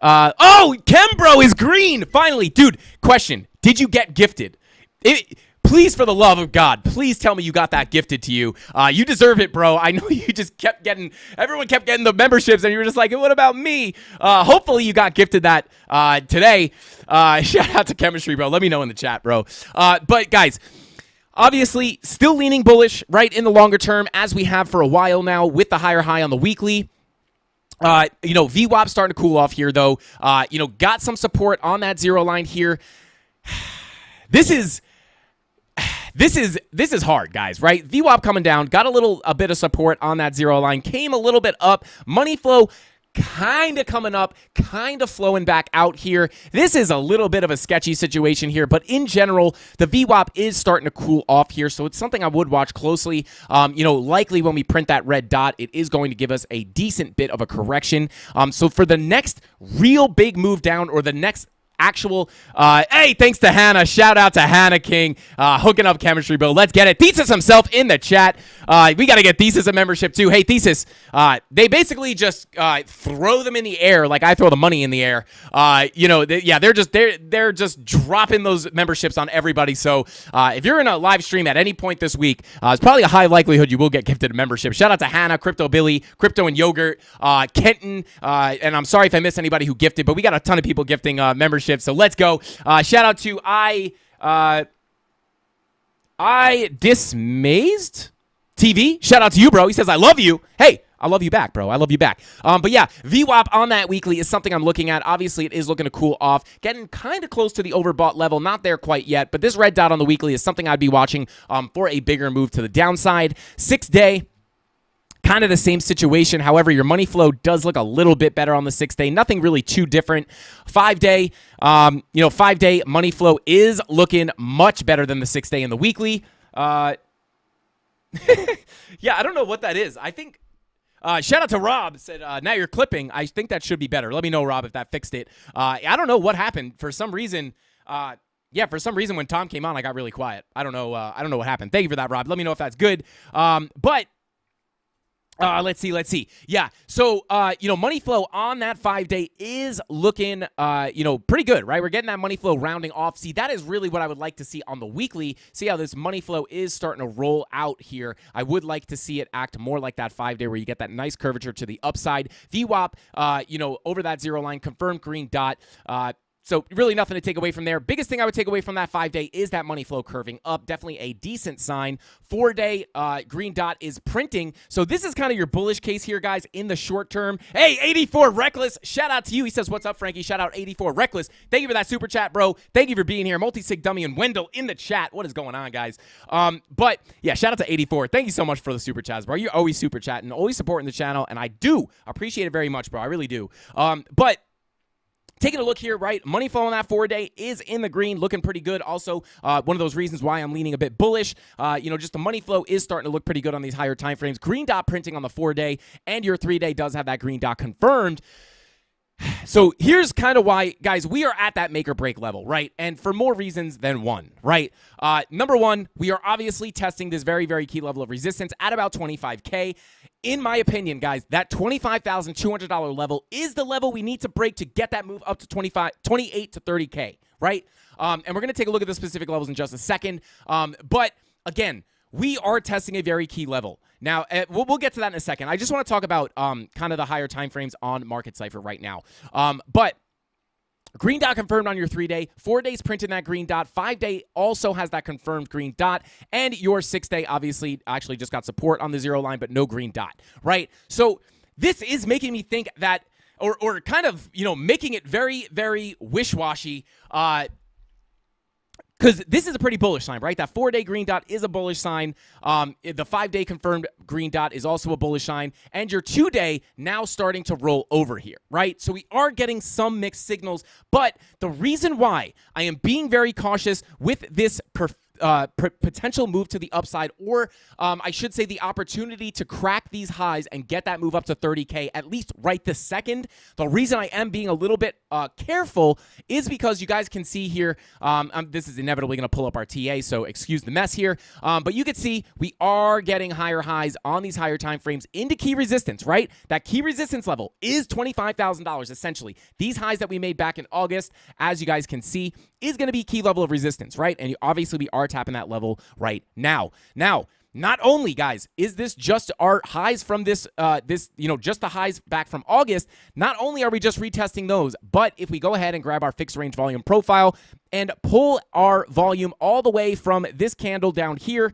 Chem Bro is green. Finally. Dude, question. Did you get gifted? Please, for the love of God, please tell me you got that gifted to you. You deserve it, bro. I know you just everyone kept getting the memberships, and you were just like, what about me? Hopefully you got gifted that today. Shout out to Chemistry Bro. Let me know in the chat, bro. But guys, obviously, still leaning bullish, right, in the longer term, as we have for a while now with the higher high on the weekly. VWAP starting to cool off here, though. Got some support on that zero line here. This is hard, guys, right? VWAP coming down, got a bit of support on that zero line, came a little bit up. Money flow kind of coming up, kind of flowing back out here. This is a little bit of a sketchy situation here, but in general, the VWAP is starting to cool off here, so it's something I would watch closely. Likely when we print that red dot, it is going to give us a decent bit of a correction. So for the next real big move down, or the next actual hey, thanks to Hannah. Shout out to Hannah King, hooking up Chemistry Bill. Let's get it. Thesis himself in the chat. We got to get Thesis a membership too. Hey, Thesis, they basically just throw them in the air like I throw the money in the air. They're just dropping those memberships on everybody. So if you're in a live stream at any point this week, it's probably a high likelihood you will get gifted a membership. Shout out to Hannah, Crypto Billy, Crypto and Yogurt, Kenton, and I'm sorry if I missed anybody who gifted, but we got a ton of people gifting memberships. So let's go. Shout out to I Dismazed TV. Shout out to you, bro. He says, I love you. Hey, I love you back, bro. I love you back. But yeah, VWAP on that weekly is something I'm looking at. Obviously, it is looking to cool off. Getting kind of close to the overbought level. Not there quite yet, but this red dot on the weekly is something I'd be watching for a bigger move to the downside. 6-day. Kind of the same situation. However, your money flow does look a little bit better on the 6-day. Nothing really too different. 5-day, 5-day money flow is looking much better than the 6-day and the weekly. Yeah, I don't know what that is. I think shout out to Rob, said, now you're clipping. I think that should be better. Let me know, Rob, if that fixed it. I don't know what happened. For some reason, when Tom came on, I got really quiet. I don't know what happened. Thank you for that, Rob. Let me know if that's good. Let's see. Yeah. So, money flow on that 5-day is looking, pretty good, right? We're getting that money flow rounding off. See, that is really what I would like to see on the weekly. See how this money flow is starting to roll out here. I would like to see it act more like that 5-day where you get that nice curvature to the upside. VWAP, over that zero line, confirmed green dot. So really nothing to take away from there. Biggest thing I would take away from that 5-day is that money flow curving up. Definitely a decent sign. 4-day green dot is printing. So this is kind of your bullish case here, guys, in the short term. Hey, 84 Reckless, shout out to you. He says, what's up, Frankie? Shout out 84 Reckless. Thank you for that super chat, bro. Thank you for being here. Multi-sig dummy and Wendell in the chat. What is going on, guys? But yeah, shout out to 84. Thank you so much for the super chats, bro. You're always super chatting, always supporting the channel, and I do appreciate it very much, bro. I really do. But taking a look here, right? Money flow on that 4-day is in the green, looking pretty good. Also, one of those reasons why I'm leaning a bit bullish. Just the money flow is starting to look pretty good on these higher time frames. Green dot printing on the 4-day, and your 3-day does have that green dot confirmed. So here's kind of why, guys, we are at that make or break level, right? And for more reasons than one, right? Number one, we are obviously testing this very, very key level of resistance at about 25K. In my opinion, guys, that $25,200 level is the level we need to break to get that move up to 28 to 30K, right? And we're going to take a look at the specific levels in just a second. But again, we are testing a very key level. Now, we'll get to that in a second. I just want to talk about kind of the higher time frames on Market Cypher right now. But green dot confirmed on your 3-day. 4 days printed that green dot. 5-day also has that confirmed green dot. And your 6-day obviously actually just got support on the 0 line, but no green dot, right? So this is making me think that, or kind of, making it very, very wish-washy, because this is a pretty bullish sign, right? That 4-day green dot is a bullish sign. The 5-day confirmed green dot is also a bullish sign. And your 2-day now starting to roll over here, right? So we are getting some mixed signals. But the reason why I am being very cautious with this potential move to the upside, or I should say the opportunity to crack these highs and get that move up to 30K, at least right this second. The reason I am being a little bit careful is because you guys can see here, this is inevitably going to pull up our TA, so excuse the mess here. But you can see we are getting higher highs on these higher time frames into key resistance, right? That key resistance level is $25,000 essentially. These highs that we made back in August, as you guys can see, is going to be key level of resistance, right? And obviously we are tapping that level right now. Now, not only, guys, is this just our highs from just the highs back from August, not only are we just retesting those, but if we go ahead and grab our fixed range volume profile and pull our volume all the way from this candle down here,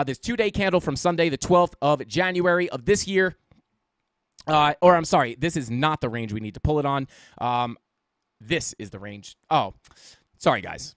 this 2-day candle from Sunday, the 12th of January of this year, or I'm sorry, this is not the range we need to pull it on. This is the range. Oh, sorry, guys.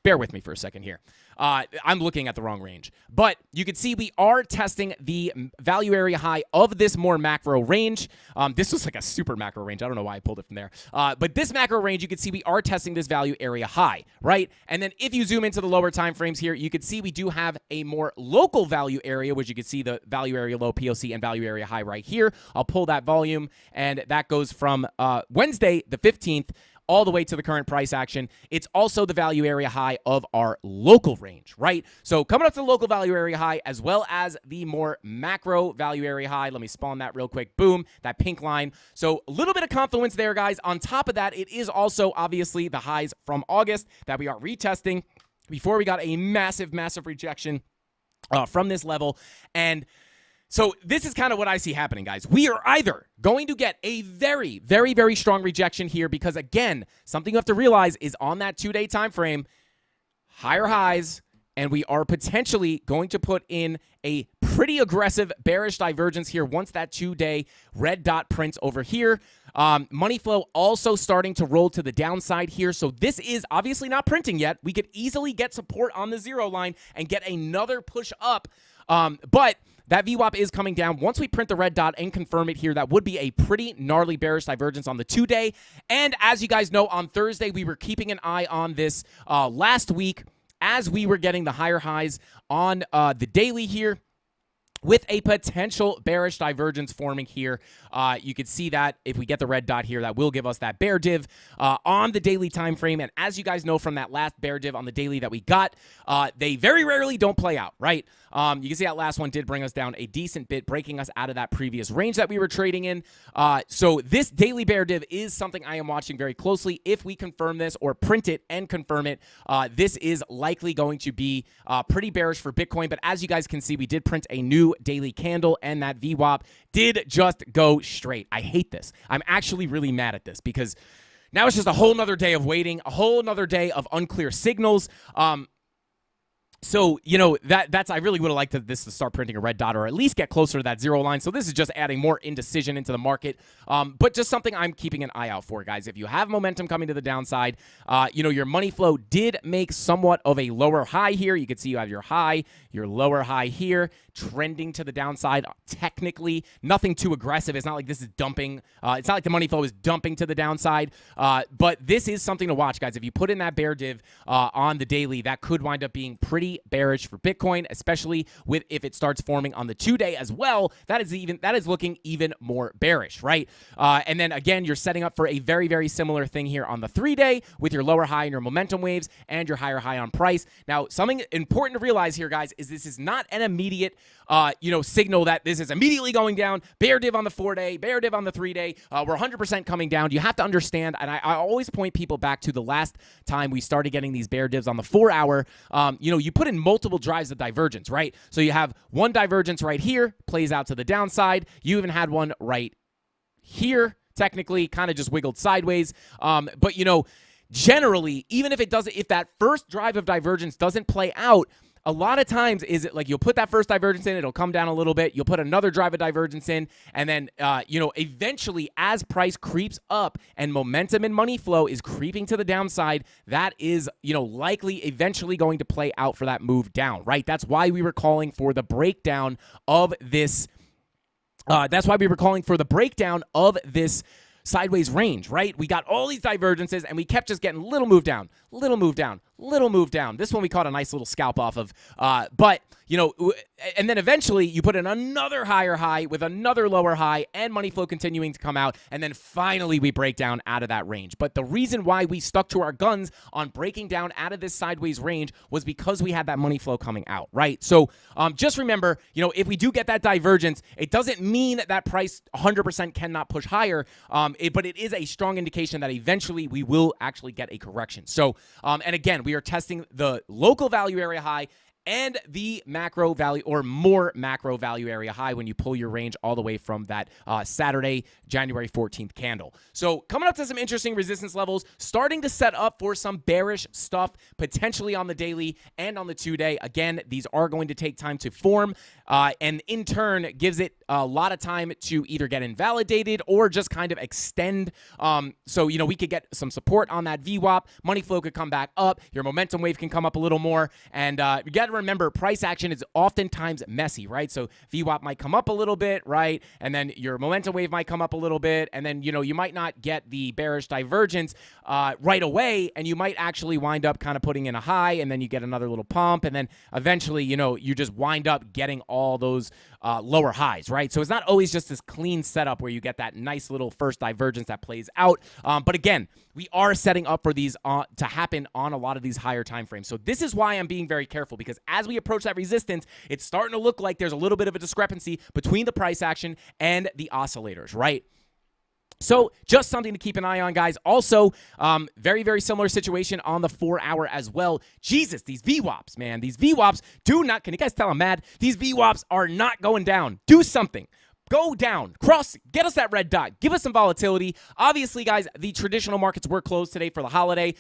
Bear with me for a second here. I'm looking at the wrong range. But you can see we are testing the value area high of this more macro range. This was like a super macro range. I don't know why I pulled it from there. But this macro range, you can see we are testing this value area high, right? And then if you zoom into the lower time frames here, you can see we do have a more local value area, which you can see the value area low, POC, and value area high right here. I'll pull that volume, and that goes from Wednesday, the 15th, all the way to the current price action. It's also the value area high of our local range, right? So coming up to the local value area high as well as the more macro value area high. Let me spawn that real quick. Boom, that pink line. So a little bit of confluence there, guys. On top of that, it is also obviously the highs from August that we are retesting before we got a massive, massive rejection from this level. And so this is kind of what I see happening, guys. We are either going to get a very, very, very strong rejection here because, again, something you have to realize is on that 2-day time frame, higher highs, and we are potentially going to put in a pretty aggressive bearish divergence here once that 2-day red dot prints over here. Money flow also starting to roll to the downside here. So this is obviously not printing yet. We could easily get support on the 0 line and get another push up. But that VWAP is coming down. Once we print the red dot and confirm it here, that would be a pretty gnarly bearish divergence on the 2-day. And as you guys know, on Thursday, we were keeping an eye on this last week as we were getting the higher highs on the daily here, with a potential bearish divergence forming here. You can see that if we get the red dot here, that will give us that bear div on the daily time frame. And as you guys know from that last bear div on the daily that we got, they very rarely don't play out, right? You can see that last one did bring us down a decent bit, breaking us out of that previous range that we were trading in. So this daily bear div is something I am watching very closely. If we confirm this or print it and confirm it, this is likely going to be pretty bearish for Bitcoin. But as you guys can see, we did print a new daily candle, and that VWAP did just go straight. I hate this. I'm actually really mad at this because Now it's just a whole nother day of waiting, a whole nother day of unclear signals. So, that's I really would have liked this to start printing a red dot or at least get closer to that zero line. So this is just adding more indecision into the market. But just something I'm keeping an eye out for, guys. If you have momentum coming to the downside, your money flow did make somewhat of a lower high here. You can see you have your high, your lower high here, trending to the downside. Technically, nothing too aggressive. It's not like this is dumping. It's not like the money flow is dumping to the downside. But this is something to watch, guys. If you put in that bear div on the daily, that could wind up being pretty bearish for Bitcoin, especially if it starts forming on the 2-day as well. That is looking even more bearish, right? And then again, you're setting up for a very, very similar thing here on the 3-day with your lower high and your momentum waves and your higher high on price. Now, something important to realize here, guys, is this is not an immediate signal that this is immediately going down. Bear div on the 4-day, bear div on the 3-day. We're 100% coming down. You have to understand, and I always point people back to the last time we started getting these bear divs on the 4-hour. You put in multiple drives of divergence, right? So you have one divergence right here, plays out to the downside. You even had one right here, technically, kind of just wiggled sideways. But generally, even if that first drive of divergence doesn't play out, a lot of times is it like you'll put that first divergence in, it'll come down a little bit, you'll put another drive of divergence in, and then, eventually as price creeps up and momentum and money flow is creeping to the downside, that is, likely eventually going to play out for that move down, right? That's why we were calling for the breakdown of this. Sideways range, right? We got all these divergences, and we kept just getting little move down, little move down, little move down. This one we caught a nice little scalp off of. And then eventually you put in another higher high with another lower high and money flow continuing to come out. And then finally we break down out of that range. But the reason why we stuck to our guns on breaking down out of this sideways range was because we had that money flow coming out, right? So just remember, if we do get that divergence, it doesn't mean that price 100% cannot push higher. But it is a strong indication that eventually we will actually get a correction. So, and again, we are testing the local value area high and the macro value or more macro value area high when you pull your range all the way from that Saturday, January 14th candle. So coming up to some interesting resistance levels, starting to set up for some bearish stuff, potentially on the daily and on the 2-day. Again, these are going to take time to form and in turn gives it a lot of time to either get invalidated or just kind of extend. So, we could get some support on that VWAP. Money flow could come back up. Your momentum wave can come up a little more. And you got to remember, price action is oftentimes messy, right? So VWAP might come up a little bit, right? And then your momentum wave might come up a little bit. And then, you might not get the bearish divergence right away. And you might actually wind up kind of putting in a high and then you get another little pump. And then eventually, you just wind up getting all those lower highs, right? So it's not always just this clean setup where you get that nice little first divergence that plays out. But again, we are setting up for these to happen on a lot of these higher time frames. So this is why I'm being very careful, because as we approach that resistance, it's starting to look like there's a little bit of a discrepancy between the price action and the oscillators, right? So just something to keep an eye on, guys. Also, very, very similar situation on the 4-hour as well. Jesus, these VWAPs, man. These VWAPs do not, can you guys tell I'm mad? These VWAPs are not going down. Do something. Go down, get us that red dot, give us some volatility. Obviously, guys, the traditional markets were closed today for the holiday,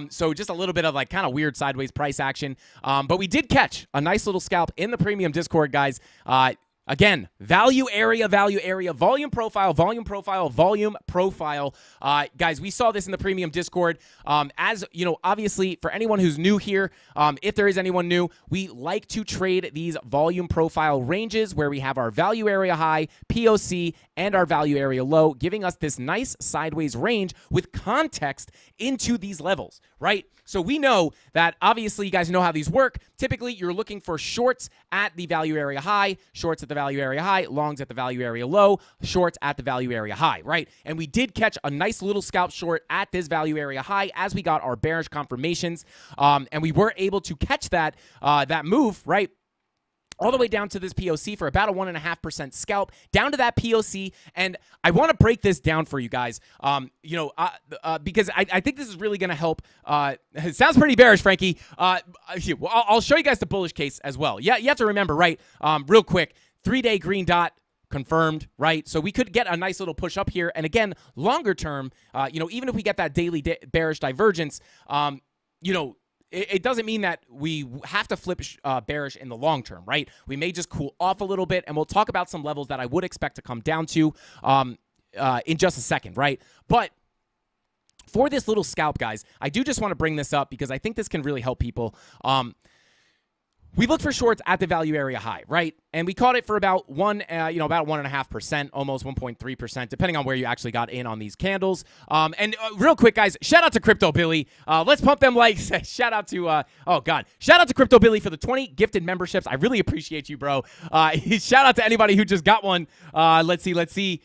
so just a little bit of like kind of weird sideways price action. But we did catch a nice little scalp in the premium Discord, guys. Again, value area, volume profile. Guys, we saw this in the premium Discord. As you know, obviously, for anyone who's new here, if there is anyone new, we like to trade these volume profile ranges where we have our value area high, POC, and our value area low, giving us this nice sideways range with context into these levels, right? So we know that, obviously, you guys know how these work. Typically, you're looking for shorts at the value area high, shorts at the value area high, longs at the value area low, shorts at the value area high, right? And we did catch a nice little scalp short at this value area high as we got our bearish confirmations, and we were able to catch that move, right? All the way down to this POC for about a 1.5% scalp, down to that POC. And I want to break this down for you guys, because I think this is really going to help. It sounds pretty bearish, Frankie. I'll show you guys the bullish case as well. Yeah, you have to remember, right, real quick, 3-day green dot, confirmed, right? So we could get a nice little push up here. And again, longer term, even if we get that daily bearish divergence, it doesn't mean that we have to flip bearish in the long term, right? We may just cool off a little bit, and we'll talk about some levels that I would expect to come down to in just a second, right? But for this little scalp, guys, I do just want to bring this up because I think this can really help people. We looked for shorts at the value area high, right? And we caught it for about about 1.5%, almost 1.3%, depending on where you actually got in on these candles. And real quick, guys, shout out to Crypto Billy. Let's pump them likes. Shout out to shout out to Crypto Billy for the 20 gifted memberships. I really appreciate you, bro. Shout out to anybody who just got one. Let's see. Did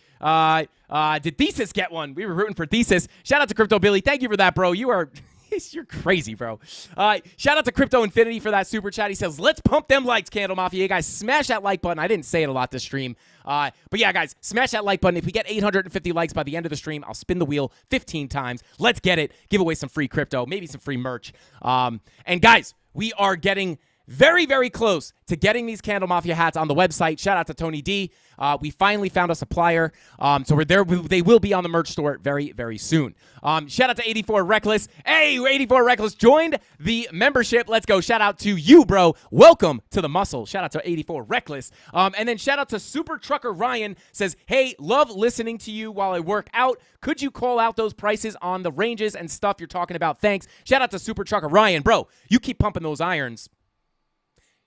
Thesis get one? We were rooting for Thesis. Shout out to Crypto Billy. Thank you for that, bro. You're crazy, bro. Shout out to Crypto Infinity for that super chat. He says, let's pump them likes, CandleMafia. You guys, smash that like button. I didn't say it a lot this stream. But yeah, guys, smash that like button. If we get 850 likes by the end of the stream, I'll spin the wheel 15 times. Let's get it. Give away some free crypto, maybe some free merch. And guys, we are getting very, very close to getting these CandleMafia hats on the website. Shout out to Tony D. We finally found a supplier. So we're there. They will be on the merch store very, very soon. Shout out to 84 Reckless. Hey, 84 Reckless joined the membership. Let's go. Shout out to you, bro. Welcome to the muscle. Shout out to 84 Reckless. And then shout out to Super Trucker Ryan. Says, hey, love listening to you while I work out. Could you call out those prices on the ranges and stuff you're talking about? Thanks. Shout out to Super Trucker Ryan. Bro, you keep pumping those irons.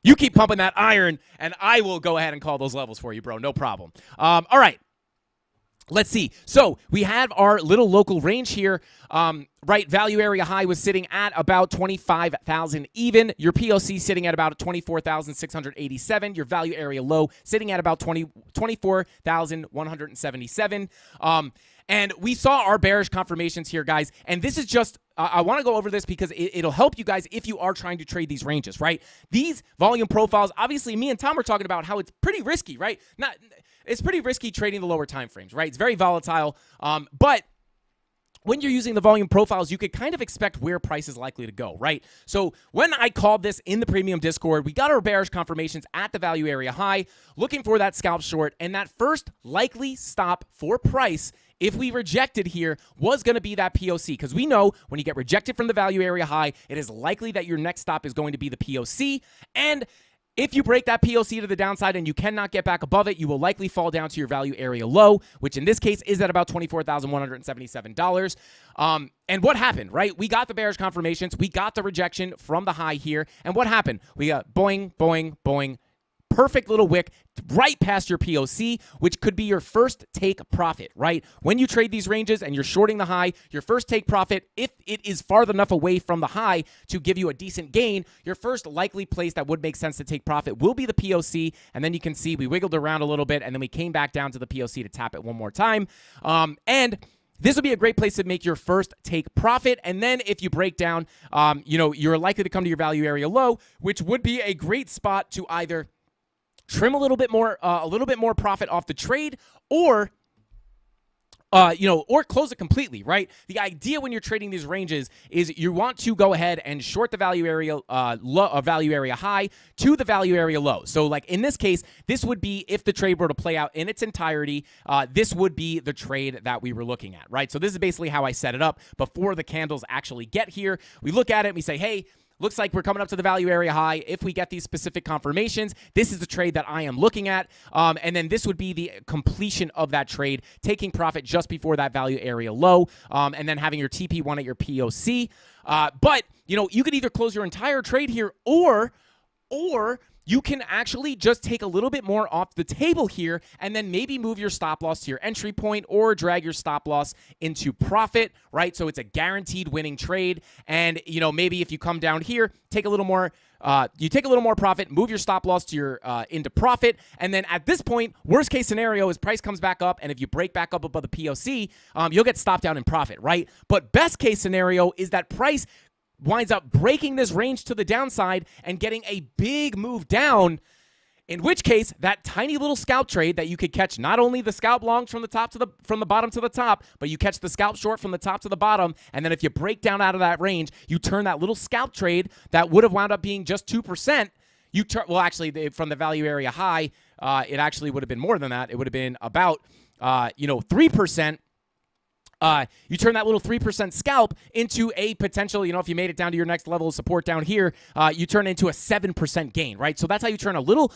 You keep pumping that iron, and I will go ahead and call those levels for you, bro. No problem. All right. Let's see. So we have our little local range here. Right, value area high was sitting at about 25,000 even. Your POC sitting at about 24,687. Your value area low sitting at about 24,177. And we saw our bearish confirmations here, guys. And this is just, I want to go over this because it'll help you guys if you are trying to trade these ranges, right? These volume profiles, obviously, me and Tom were talking about how it's pretty risky, right? It's pretty risky trading the lower time frames, right? It's very volatile. But when you're using the volume profiles, you could kind of expect where price is likely to go, right? So when I called this in the premium Discord, we got our bearish confirmations at the value area high, looking for that scalp short, and that first likely stop for price, if we rejected here, was going to be that POC, because we know when you get rejected from the value area high, it is likely that your next stop is going to be the POC, and if you break that POC to the downside and you cannot get back above it, you will likely fall down to your value area low, which in this case is at about $24,177. And what happened, right? We got the bearish confirmations. We got the rejection from the high here. And what happened? We got boing, boing, boing. Perfect little wick right past your POC, which could be your first take profit, right? When you trade these ranges and you're shorting the high, your first take profit, if it is far enough away from the high to give you a decent gain, your first likely place that would make sense to take profit will be the POC. And then you can see we wiggled around a little bit and then we came back down to the POC to tap it one more time. And this would be a great place to make your first take profit. And then if you break down, you're likely to come to your value area low, which would be a great spot to either trim a little bit more profit off the trade, or close it completely, right? The idea when you're trading these ranges is you want to go ahead and short the value area value area high to the value area low. So like in this case, this would be, if the trade were to play out in its entirety, this would be the trade that we were looking at, right? So this is basically how I set it up before the candles actually get here. We look at it and we say, hey, looks like we're coming up to the value area high. If we get these specific confirmations, this is the trade that I am looking at. And then this would be the completion of that trade, taking profit just before that value area low, and then having your TP1 at your POC. But, you could either close your entire trade here, or you can actually just take a little bit more off the table here and then maybe move your stop loss to your entry point or drag your stop loss into profit, right? So it's a guaranteed winning trade. And, maybe if you come down here, take a little more, you take a little more profit, move your stop loss to your into profit. And then at this point, worst case scenario is price comes back up. And if you break back up above the POC, you'll get stopped down in profit, right? But best case scenario is that price winds up breaking this range to the downside and getting a big move down, in which case that tiny little scalp trade that you could catch, not only the scalp longs from the bottom to the top, but you catch the scalp short from the top to the bottom, and then if you break down out of that range, you turn that little scalp trade that would have wound up being just 2%, well, actually, from the value area high, it actually would have been more than that. It would have been about 3%. You turn that little 3% scalp into a potential, if you made it down to your next level of support down here, you turn it into a 7% gain, right? So that's how you turn a little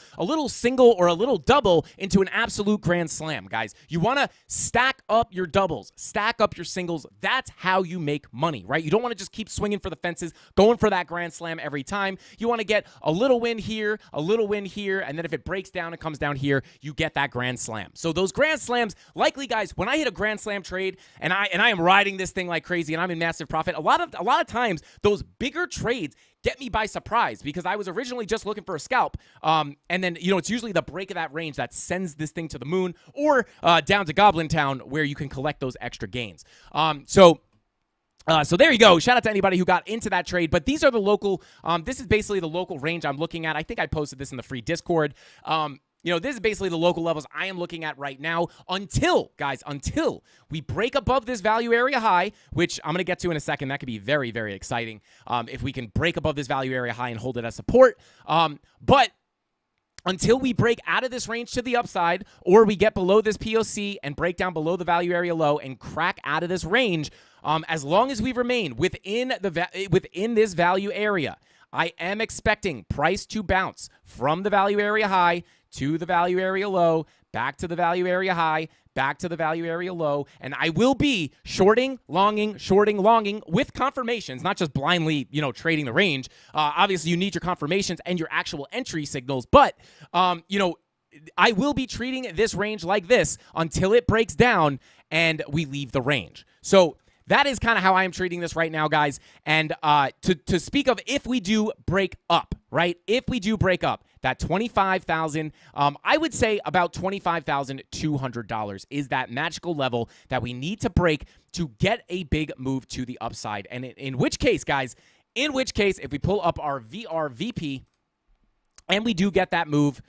single or a little double into an absolute grand slam, guys. You want to stack up your doubles, stack up your singles. That's how you make money, right? You don't want to just keep swinging for the fences, going for that grand slam every time. You want to get a little win here, a little win here, and then if it breaks down and comes down here, you get that grand slam. So those grand slams, likely, guys, when I hit a grand slam trade and I am riding this thing like crazy and I'm in massive profit, a lot of times those bigger trades get me by surprise because I was originally just looking for a scalp. And then, it's usually the break of that range that sends this thing to the moon or down to Goblin Town where you can collect those extra gains. So there you go. Shout out to anybody who got into that trade. But these are the local, this is basically the local range I'm looking at. I think I posted this in the free Discord. This is basically the local levels I am looking at right now until we break above this value area high, which I'm going to get to in a second. That could be very, very exciting if we can break above this value area high and hold it as support. But until we break out of this range to the upside or we get below this POC and break down below the value area low and crack out of this range, as long as we remain within this value area, I am expecting price to bounce from the value area high to the value area low, back to the value area high, back to the value area low, and I will be shorting, longing with confirmations, not just blindly, trading the range. Obviously, you need your confirmations and your actual entry signals, but, I will be treating this range like this until it breaks down and we leave the range. So that is kind of how I am treating this right now, guys. And to speak of if we do break up, right? If we do break up, that $25,000, I would say about $25,200 is that magical level that we need to break to get a big move to the upside. And in which case, guys, if we pull up our VRVP and we do get that move,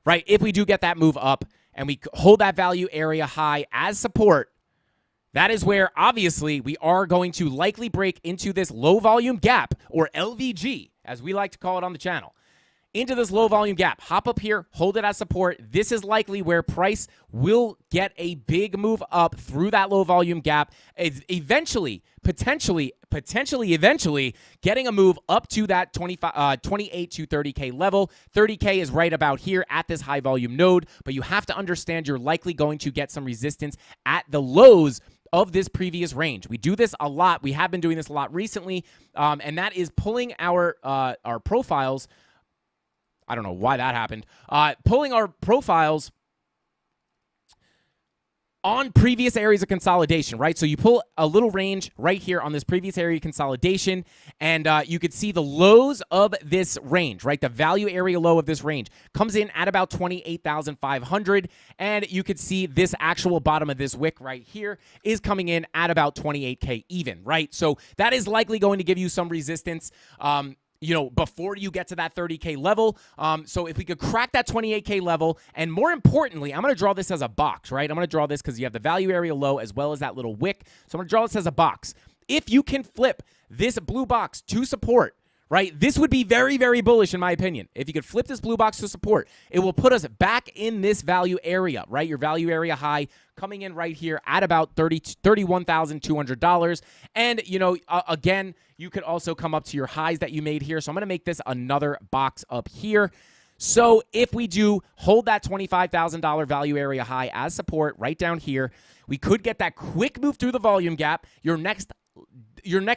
right? If we do get that move up and we hold that value area high as support, that is where, obviously, we are going to likely break into this low volume gap, or LVG, as we like to call it on the channel. Into this low volume gap. Hop up here, hold it as support. This is likely where price will get a big move up through that low volume gap. Eventually, potentially getting a move up to that 28 to 30K level. 30K is right about here at this high volume node, but you have to understand you're likely going to get some resistance at the lows of this previous range. We do this a lot. We have been doing this a lot recently, and that is pulling our profiles. I don't know why that happened. Pulling our profiles on previous areas of consolidation, right? So you pull a little range right here on this previous area of consolidation, and you could see the lows of this range, right? The value area low of this range comes in at about 28,500, and you could see this actual bottom of this wick right here is coming in at about 28K even, right? So that is likely going to give you some resistance, before you get to that 30K level. So if we could crack that 28K level, and more importantly, I'm going to draw this as a box, right? I'm going to draw this because you have the value area low as well as that little wick. So I'm going to draw this as a box. If you can flip this blue box to support, right, this would be very, very bullish in my opinion. If you could flip this blue box to support, it will put us back in this value area, right? Your value area high coming in right here at about $31,200. And, again, you could also come up to your highs that you made here. So I'm going to make this another box up here. So if we do hold that $25,000 value area high as support right down here, we could get that quick move through the volume gap. Your next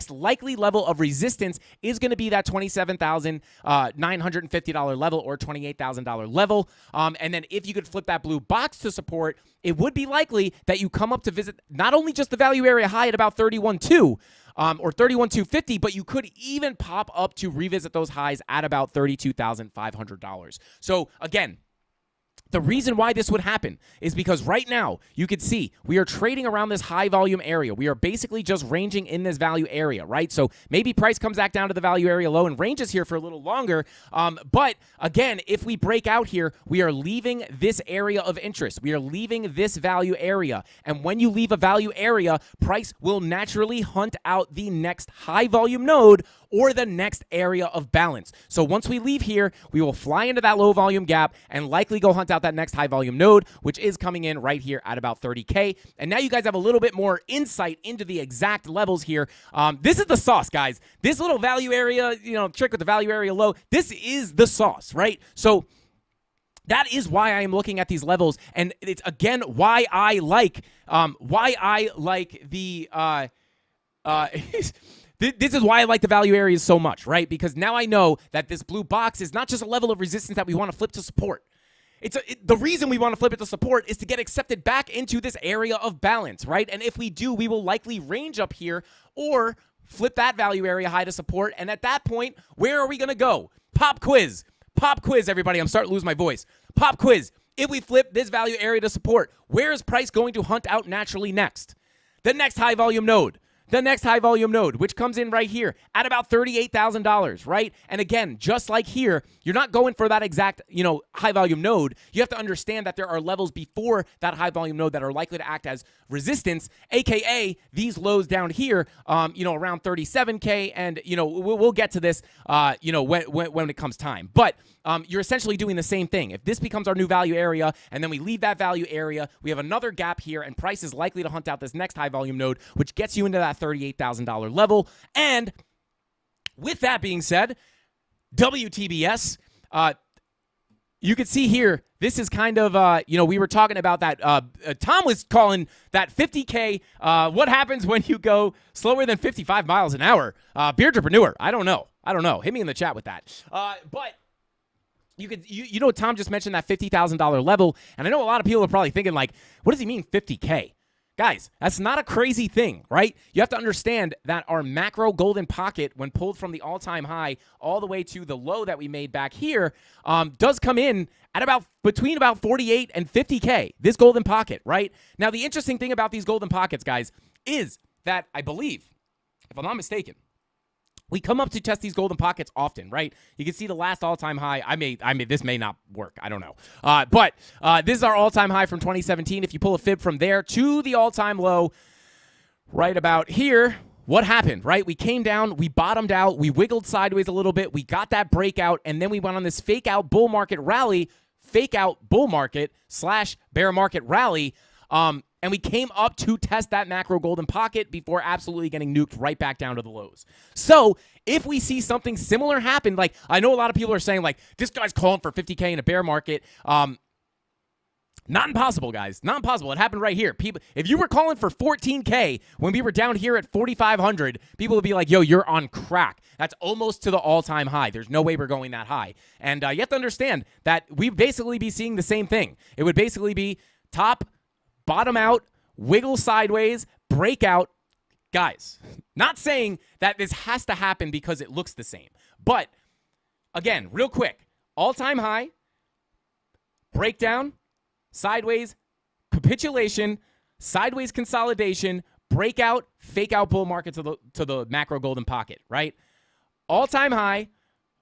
likely level of resistance is going to be that $27,950 level or $28,000 level. And then if you could flip that blue box to support, it would be likely that you come up to visit not only just the value area high at about 31.2 or 31,250, but you could even pop up to revisit those highs at about $32,500. So again, the reason why this would happen is because right now, you could see we are trading around this high volume area. We are basically just ranging in this value area, right? So maybe price comes back down to the value area low and ranges here for a little longer. But again, if we break out here, we are leaving this area of interest. We are leaving this value area. And when you leave a value area, price will naturally hunt out the next high volume node or the next area of balance. So once we leave here, we will fly into that low volume gap and likely go hunt out that next high volume node, which is coming in right here at about 30K. And now you guys have a little bit more insight into the exact levels here. This is the sauce, guys. This little value area, trick with the value area low, this is the sauce, right? So that is why I am looking at these levels, and it's again why I like the this is why I like the value areas so much, right? Because now I know that this blue box is not just a level of resistance that we want to flip to support. The reason we want to flip it to support is to get accepted back into this area of balance, right? And if we do, we will likely range up here or flip that value area high to support. And at that point, where are we going to go? Pop quiz. Pop quiz, everybody. I'm starting to lose my voice. Pop quiz. If we flip this value area to support, where is price going to hunt out naturally next? The next high volume node. The next high volume node, which comes in right here at about $38,000, right? And again, just like here, you're not going for that exact, high volume node. You have to understand that there are levels before that high volume node that are likely to act as resistance, aka these lows down here, around 37K. And, we'll get to this, when it comes time. But you're essentially doing the same thing. If this becomes our new value area and then we leave that value area, we have another gap here and price is likely to hunt out this next high volume node, which gets you into that $38,000 level. And with that being said, WTBS, you can see here, this is kind of, we were talking about that. Tom was calling that 50K. What happens when you go slower than 55 miles an hour? Beer Dripreneur. I don't know. Hit me in the chat with that. But Tom just mentioned that $50,000 level, and I know a lot of people are probably thinking, like, what does he mean 50K? Guys, that's not a crazy thing, right? You have to understand that our macro golden pocket, when pulled from the all-time high all the way to the low that we made back here, does come in at between about 48 and 50K, this golden pocket, right? Now, the interesting thing about these golden pockets, guys, is that I believe, if I'm not mistaken, we come up to test these golden pockets often, right? You can see the last all-time high. This may not work. I don't know. But this is our all-time high from 2017. If you pull a fib from there to the all-time low right about here, what happened, right? We came down, we bottomed out, we wiggled sideways a little bit, we got that breakout, and then we went on this fake-out bull market rally, fake-out bull market / bear market rally, and we came up to test that macro golden pocket before absolutely getting nuked right back down to the lows. So if we see something similar happen, like I know a lot of people are saying, like, this guy's calling for 50K in a bear market. Not impossible, guys. Not impossible. It happened right here. People, if you were calling for 14K when we were down here at 4,500, people would be like, yo, you're on crack. That's almost to the all-time high. There's no way we're going that high. And you have to understand that we'd basically be seeing the same thing. It would basically be top, bottom out, wiggle sideways, breakout. Guys, not saying that this has to happen because it looks the same. But, again, real quick, all-time high, breakdown, sideways, capitulation, sideways consolidation, breakout, fake out bull market to the macro golden pocket, right? All-time high,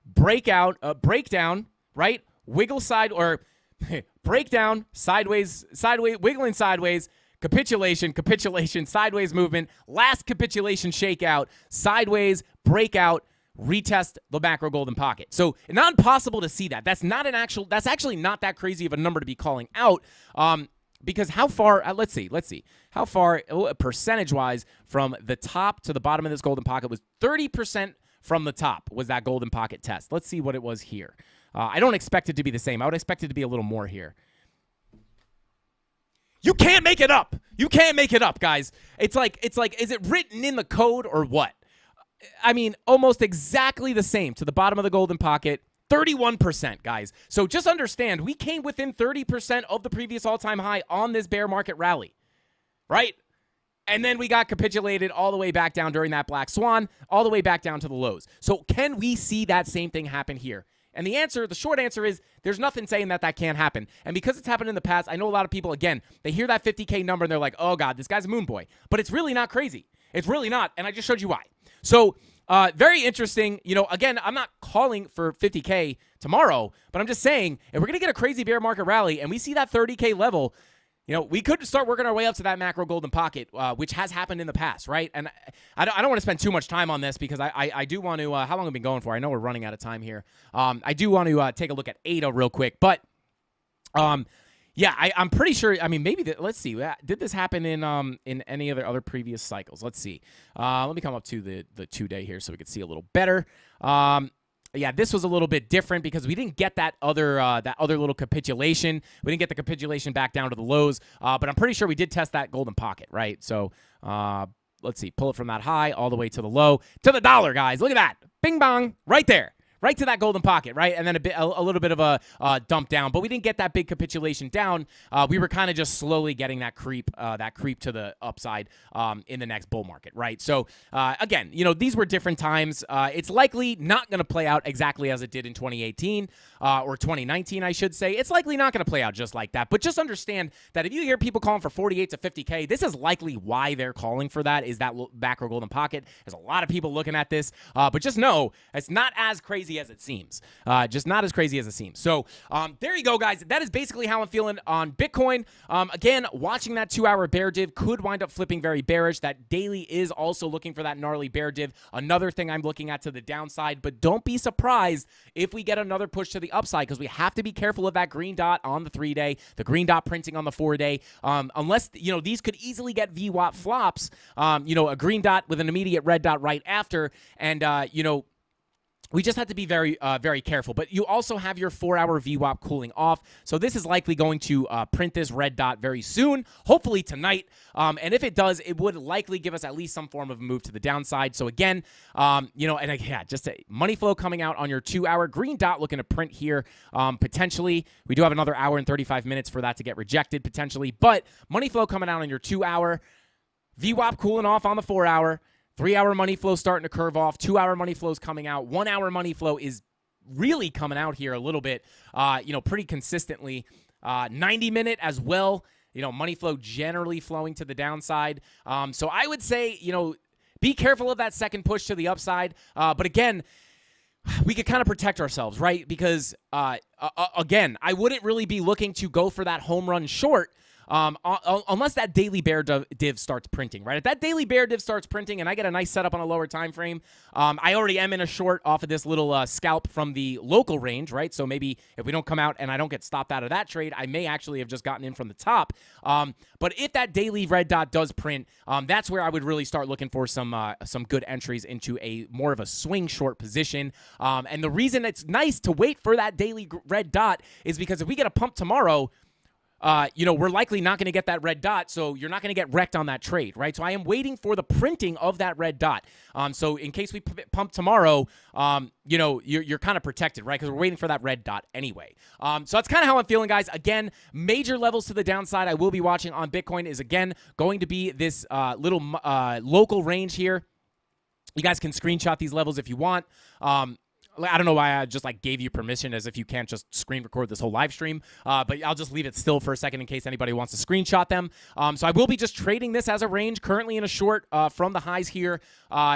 breakout, breakdown, right? Wiggle side or breakdown, sideways, wiggling sideways, capitulation, sideways movement, last capitulation shakeout, sideways, breakout, retest the macro golden pocket. So not impossible to see that. That's actually not that crazy of a number to be calling out. Because how far, let's see, how far percentage-wise from the top to the bottom of this golden pocket was 30% from the top was that golden pocket test. Let's see what it was here. I don't expect it to be the same. I would expect it to be a little more here. You can't make it up. You can't make it up, guys. It's like, is it written in the code or what? I mean, almost exactly the same to the bottom of the golden pocket. 31%, guys. So just understand, we came within 30% of the previous all-time high on this bear market rally, right? And then we got capitulated all the way back down during that black swan, all the way back down to the lows. So can we see that same thing happen here? And the short answer is there's nothing saying that can't happen. And because it's happened in the past, I know a lot of people, again, they hear that 50K number and they're like, oh, God, this guy's a moon boy. But it's really not crazy. It's really not. And I just showed you why. So very interesting. Again, I'm not calling for 50K tomorrow, but I'm just saying if we're going to get a crazy bear market rally and we see that 30K level, We could start working our way up to that macro golden pocket, which has happened in the past, right? And I don't want to spend too much time on this because I do want to, how long have we been going for? I know we're running out of time here. I do want to take a look at ADA real quick, but yeah, I'm pretty sure. I mean, maybe let's see. Did this happen in any of the other previous cycles? Let's see. Let me come up to the 2-day here so we can see a little better. Yeah, this was a little bit different because we didn't get that other little capitulation. We didn't get the capitulation back down to the lows, but I'm pretty sure we did test that golden pocket, right? So let's see, pull it from that high all the way to the low to the dollar, guys. Look at that, bing bong, right there. Right to that golden pocket, right? And then a little bit of a dump down, but we didn't get that big capitulation down. We were kind of just slowly getting that creep to the upside in the next bull market, right? So again, these were different times. It's likely not going to play out exactly as it did in 2018 or 2019, I should say. It's likely not going to play out just like that. But just understand that if you hear people calling for 48 to 50K, this is likely why they're calling for that. Is that macro golden pocket? There's a lot of people looking at this, but just know it's not as crazy as it seems. Just not as crazy as it seems. So there you go, guys. That is basically how I'm feeling on Bitcoin. Again, watching that 2-hour bear div could wind up flipping very bearish. That daily is also looking for that gnarly bear div. Another thing I'm looking at to the downside, but don't be surprised if we get another push to the upside because we have to be careful of that green dot on the 3-day, the green dot printing on the 4-day. Unless, these could easily get VWAP flops, a green dot with an immediate red dot right after, and, we just have to be very, very careful. But you also have your 4-hour VWAP cooling off. So this is likely going to print this red dot very soon, hopefully tonight. And if it does, it would likely give us at least some form of a move to the downside. So again, just a money flow coming out on your 2-hour green dot looking to print here. Potentially, we do have another hour and 35 minutes for that to get rejected potentially. But money flow coming out on your 2-hour, VWAP cooling off on the 4-hour. 3-hour money flow starting to curve off. 2-hour money flow is coming out. 1-hour money flow is really coming out here a little bit, pretty consistently. 90-minute as well. Money flow generally flowing to the downside. So I would say, be careful of that second push to the upside. But again, we could kind of protect ourselves, right? Because, again, I wouldn't really be looking to go for that home run short unless that daily bear div starts printing, right? If that daily bear div starts printing and I get a nice setup on a lower time frame, I already am in a short off of this little scalp from the local range, right? So maybe if we don't come out and I don't get stopped out of that trade, I may actually have just gotten in from the top. But if that daily red dot does print, that's where I would really start looking for some good entries into a more of a swing short position. And the reason it's nice to wait for that daily red dot is because if we get a pump tomorrow, we're likely not going to get that red dot, so you're not going to get wrecked on that trade, right? So I am waiting for the printing of that red dot. So in case we pump tomorrow, you're kind of protected, right? Because we're waiting for that red dot anyway. So that's kind of how I'm feeling, guys. Again, major levels to the downside I will be watching on Bitcoin is, again, going to be this little local range here. You guys can screenshot these levels if you want. I don't know why I just gave you permission as if you can't just screen record this whole live stream, but I'll just leave it still for a second in case anybody wants to screenshot them. So I will be just trading this as a range, currently in a short from the highs here.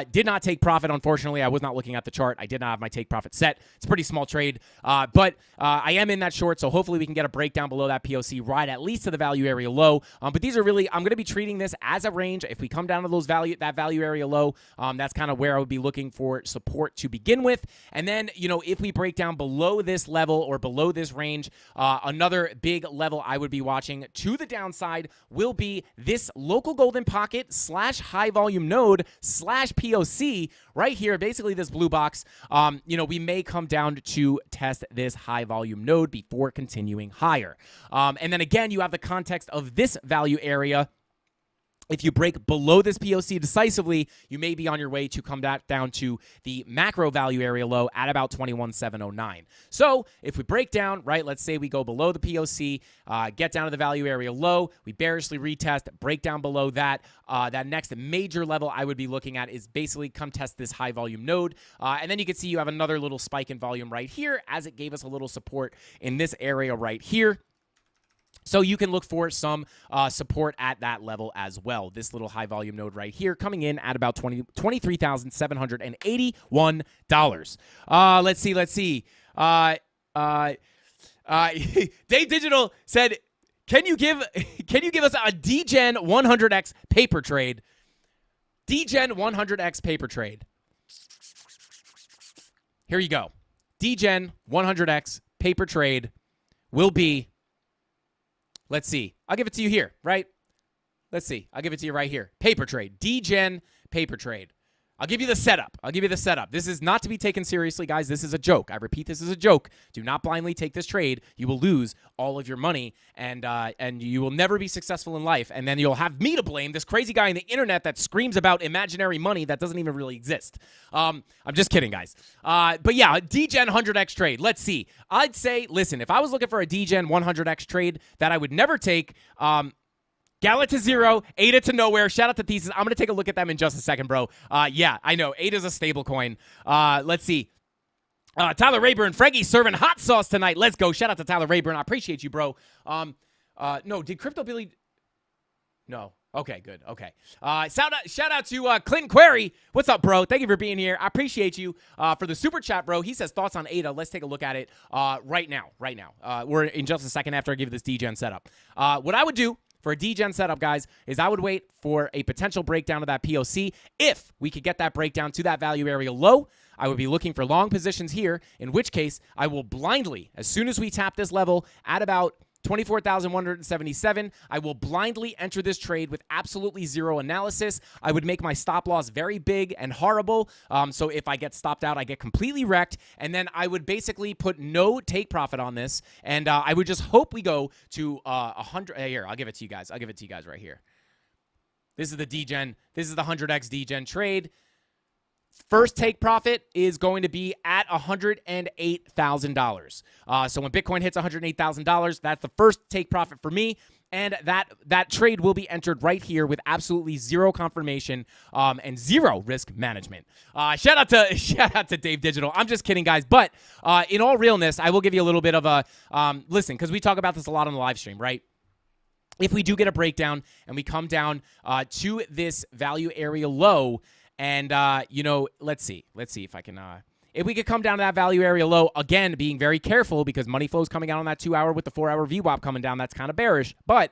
Did not take profit, unfortunately. I was not looking at the chart. I did not have my take profit set. It's a pretty small trade, but I am in that short, so hopefully we can get a breakdown below that POC right at least to the value area low. But these are really, I'm going to be treating this as a range. If we come down to that value area low, that's kind of where I would be looking for support to begin with. And then, if we break down below this level or below this range, another big level I would be watching to the downside will be this local golden pocket / high volume node / POC right here, basically this blue box. We may come down to test this high volume node before continuing higher. And then again, you have the context of this value area. If you break below this POC decisively, you may be on your way to come down to the macro value area low at about 21,709. So if we break down, right, let's say we go below the POC, get down to the value area low, we bearishly retest, break down below that. That next major level I would be looking at is basically come test this high volume node. And then you can see you have another little spike in volume right here as it gave us a little support in this area right here. So you can look for some support at that level as well. This little high volume node right here coming in at about $23,781. Let's see. Dave Digital said Can you give us a DGen 100x paper trade? DGen 100x paper trade. Here you go. DGen 100x paper trade will be, let's see. I'll give it to you here, right? Let's see. I'll give it to you right here. Paper trade. DGen paper trade. I'll give you the setup. This is not to be taken seriously, guys. This is a joke. I repeat, this is a joke. Do not blindly take this trade. You will lose all of your money, and you will never be successful in life. And then you'll have me to blame, this crazy guy on the internet that screams about imaginary money that doesn't even really exist. I'm just kidding, guys. But yeah, DGen 100x trade. Let's see. I'd say, listen, if I was looking for a DGen 100x trade that I would never take, Gala to 0, ADA to nowhere. Shout out to Thesis. I'm going to take a look at them in just a second, bro. Yeah, I know. ADA's a stable coin. Let's see. Tyler Rayburn, Frankie serving hot sauce tonight. Let's go. Shout out to Tyler Rayburn. I appreciate you, bro. No, did Crypto Billy... No. Okay, good. Okay. Shout out to Clinton Query. What's up, bro? Thank you for being here. I appreciate you for the super chat, bro. He says thoughts on ADA. Let's take a look at it right now. We're in just a second after I give you this DGen setup. What I would do for a DGen setup, guys, is I would wait for a potential breakdown of that POC. If we could get that breakdown to that value area low, I would be looking for long positions here, in which case I will blindly, as soon as we tap this level at about 24,177, I will blindly enter this trade with absolutely zero analysis. I would make my stop loss very big and horrible. So if I get stopped out, I get completely wrecked. And then I would basically put no take profit on this. And I would just hope we go to 100. Here, I'll give it to you guys. Right here. This is the DGen. This is the 100x DGen trade. First take profit is going to be at $108,000. So when Bitcoin hits $108,000, that's the first take profit for me. And that trade will be entered right here with absolutely zero confirmation and zero risk management. Shout out to Dave Digital. I'm just kidding, guys. But in all realness, I will give you a little bit of a listen, because we talk about this a lot on the live stream, right? If we do get a breakdown and we come down to this value area low, and, let's see if I can, if we could come down to that value area low, again, being very careful because money flow is coming out on that 2 hour with the 4 hour VWAP coming down. That's kind of bearish. But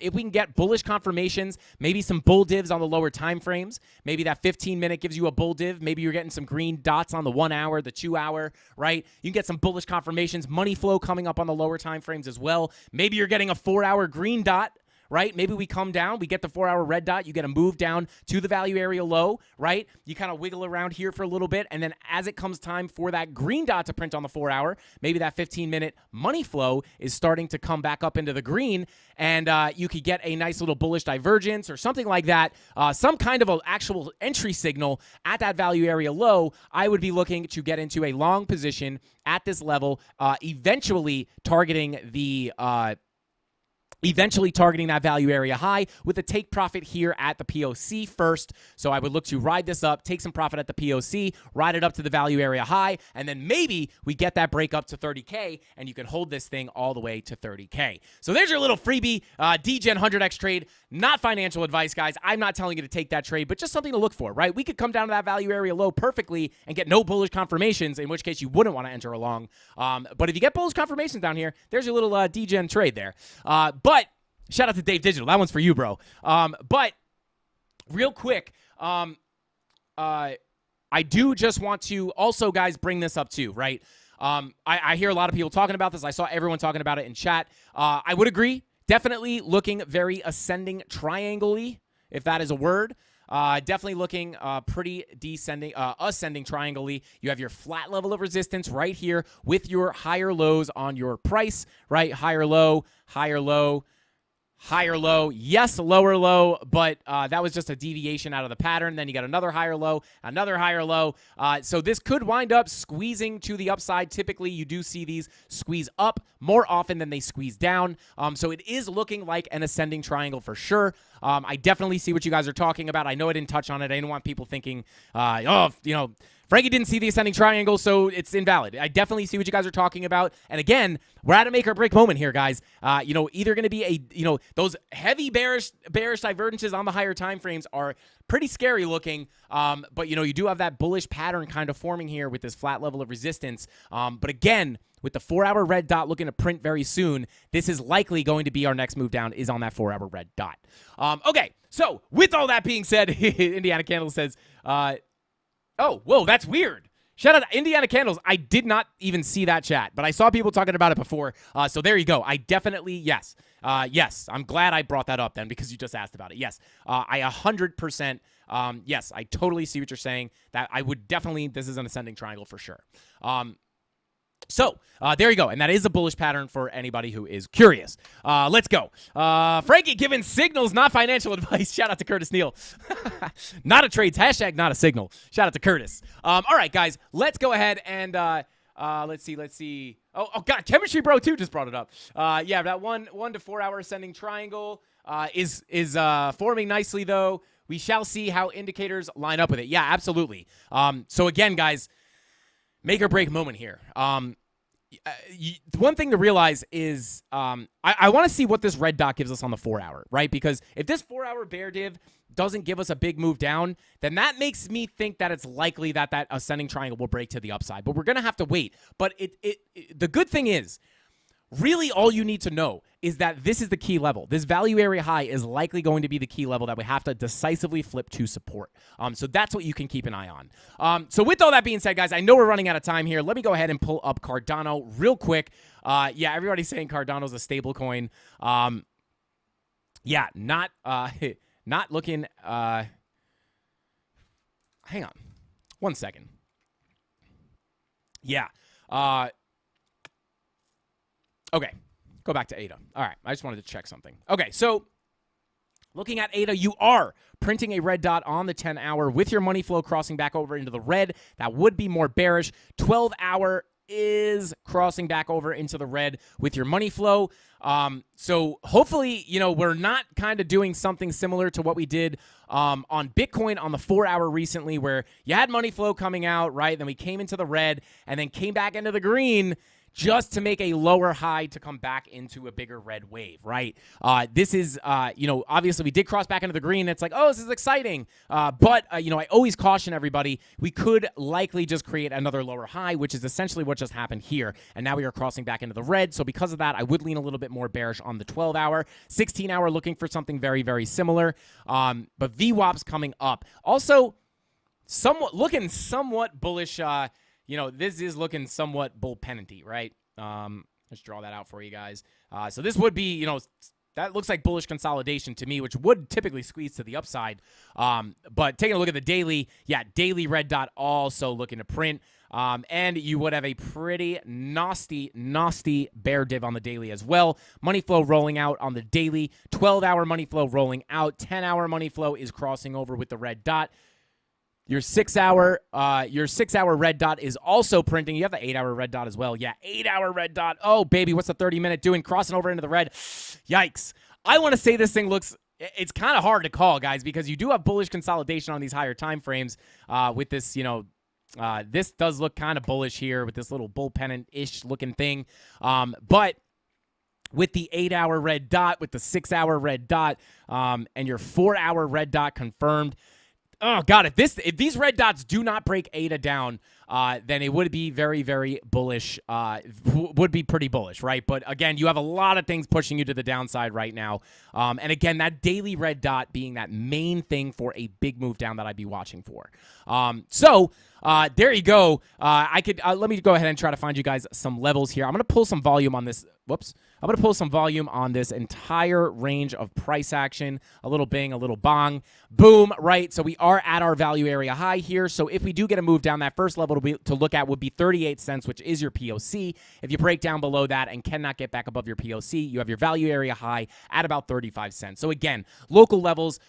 if we can get bullish confirmations, maybe some bull divs on the lower time frames, maybe that 15-minute gives you a bull div. Maybe you're getting some green dots on the 1 hour, the 2 hour, right? You can get some bullish confirmations, money flow coming up on the lower time frames as well. Maybe you're getting a 4 hour green dot, right? Maybe we come down, we get the 4 hour red dot, you get a move down to the value area low, right? You kind of wiggle around here for a little bit, and then as it comes time for that green dot to print on the 4 hour, maybe that 15-minute money flow is starting to come back up into the green, and you could get a nice little bullish divergence or something like that, some kind of an actual entry signal at that value area low. I would be looking to get into a long position at this level, eventually targeting that value area high with a take profit here at the POC first. So I would look to ride this up, take some profit at the POC, ride it up to the value area high, and then maybe we get that break up to 30K, and you can hold this thing all the way to 30K. So there's your little freebie DGen 100x trade. Not financial advice, guys. I'm not telling you to take that trade, but just something to look for, right? We could come down to that value area low perfectly and get no bullish confirmations, in which case you wouldn't want to enter along. But if you get bullish confirmations down here, there's your little DGen trade there. But shout out to Dave Digital. That one's for you, bro. But real quick, I do just want to also, guys, bring this up too, right? I hear a lot of people talking about this. I saw everyone talking about it in chat. I would agree. Definitely looking very ascending triangle-y, if that is a word. Definitely looking pretty ascending triangle-y. You have your flat level of resistance right here with your higher lows on your price, right? Higher low, higher low, higher low, yes, lower low, but that was just a deviation out of the pattern. Then you got another higher low, another higher low. So this could wind up squeezing to the upside. Typically, you do see these squeeze up more often than they squeeze down. So it is looking like an ascending triangle for sure. I definitely see what you guys are talking about. I know I didn't touch on it. I didn't want people thinking, Frankie didn't see the ascending triangle, so it's invalid. I definitely see what you guys are talking about. And again, we're at a make or break moment here, guys. Either going to be those heavy bearish divergences on the higher time frames are pretty scary looking. But you do have that bullish pattern kind of forming here with this flat level of resistance. But again, with the 4-hour red dot looking to print very soon, this is likely going to be our next move down is on that 4-hour red dot. Okay, so with all that being said, Indiana Candle says, oh, whoa, that's weird. Shout out to Indiana Candles. I did not even see that chat, but I saw people talking about it before. So there you go. I definitely, yes. Yes, I'm glad I brought that up then because you just asked about it. Yes, I 100%, yes, I totally see what you're saying. That I would definitely, this is an ascending triangle for sure. So there you go. And that is a bullish pattern for anybody who is curious. Let's go. Frankie giving signals, not financial advice. Shout out to Curtis Neal. Not a trades. Hashtag not a signal. Shout out to Curtis. All right, guys, let's go ahead and let's see. Oh, God, Chemistry Bro, too, just brought it up. Yeah, that 1 to 4 hour ascending triangle is forming nicely, though. We shall see how indicators line up with it. Yeah, absolutely. So, again, guys, make or break moment here. One thing to realize is I want to see what this red dot gives us on the 4 hour, right? Because if this 4 hour bear div doesn't give us a big move down, then that makes me think that it's likely that that ascending triangle will break to the upside. But we're going to have to wait. But the good thing is, really all you need to know is that this is the key level. This value area high is likely going to be the key level that we have to decisively flip to support. So that's what you can keep an eye on. So with all that being said, guys, I know we're running out of time here. Let me go ahead and pull up Cardano real quick. Yeah, everybody's saying Cardano's a stable coin. Yeah, not looking. Hang on 1 second. Yeah. Okay, go back to ADA. All right, I just wanted to check something. Okay, so looking at ADA, you are printing a red dot on the 10-hour with your money flow crossing back over into the red. That would be more bearish. 12-hour is crossing back over into the red with your money flow. So hopefully, we're not kind of doing something similar to what we did on Bitcoin on the 4 hour recently, where you had money flow coming out, right? Then we came into the red and then came back into the green just to make a lower high to come back into a bigger red wave, right? This is, obviously we did cross back into the green. It's like, oh, this is exciting. But I always caution everybody, we could likely just create another lower high, which is essentially what just happened here. And now we are crossing back into the red. So because of that, I would lean a little bit more bearish on the 12-hour. 16-hour looking for something very, very similar. But VWAP's coming up. Also, looking somewhat bullish. This is looking somewhat bull pennanty, right? Let's draw that out for you guys. So this would be, that looks like bullish consolidation to me, which would typically squeeze to the upside. But taking a look at the daily, yeah, daily red dot also looking to print. And you would have a pretty nasty bear div on the daily as well. Money flow rolling out on the daily. 12-hour money flow rolling out. 10-hour money flow is crossing over with the red dot. Your 6-hour red dot is also printing. You have the 8-hour red dot as well. Yeah, 8-hour red dot. Oh, baby, what's the 30-minute doing? Crossing over into the red. Yikes. I want to say this thing looks, it's kind of hard to call, guys, because you do have bullish consolidation on these higher time frames with this, this does look kind of bullish here with this little bull pennant-ish looking thing. But with the 8-hour red dot, with the 6-hour red dot, and your 4-hour red dot confirmed, oh, God, if these red dots do not break ADA down, then it would be very, very bullish, would be pretty bullish, right? But, again, you have a lot of things pushing you to the downside right now. And, again, that daily red dot being that main thing for a big move down that I'd be watching for. So there you go. Let me go ahead and try to find you guys some levels here. I'm going to pull some volume on this. Whoops. I'm going to pull some volume on this entire range of price action. A little bing, a little bong. Boom, right? So we are at our value area high here. So if we do get a move down, that first level to look at would be 38 cents, which is your POC. If you break down below that and cannot get back above your POC, you have your value area high at about 35 cents. So again, local levels,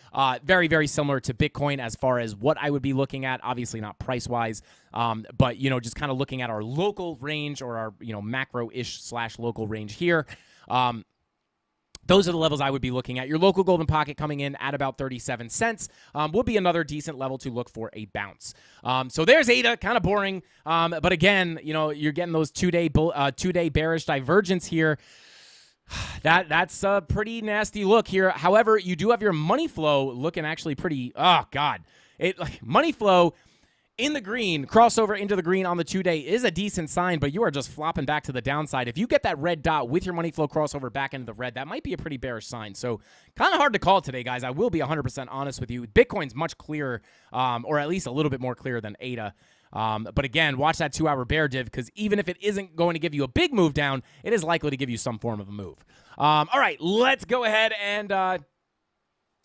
very, very similar to Bitcoin as far as what I would be looking at. Obviously not price-wise, but, just kind of looking at our local range or our, macro-ish / local range here. Those are the levels I would be looking at. Your local golden pocket coming in at about 37 cents would be another decent level to look for a bounce. So there's ADA, kind of boring. But again, you're getting those two-day bearish divergence here. That's a pretty nasty look here. However, you do have your money flow looking actually pretty. Oh God, money flow in the green, crossover into the green on the 2-day is a decent sign, but you are just flopping back to the downside. If you get that red dot with your money flow crossover back into the red, that might be a pretty bearish sign. So kind of hard to call today, guys. I will be 100% honest with you. Bitcoin's much clearer, or at least a little bit more clear than ADA. But again, watch that 2-hour bear div, because even if it isn't going to give you a big move down, it is likely to give you some form of a move. All right, let's go ahead and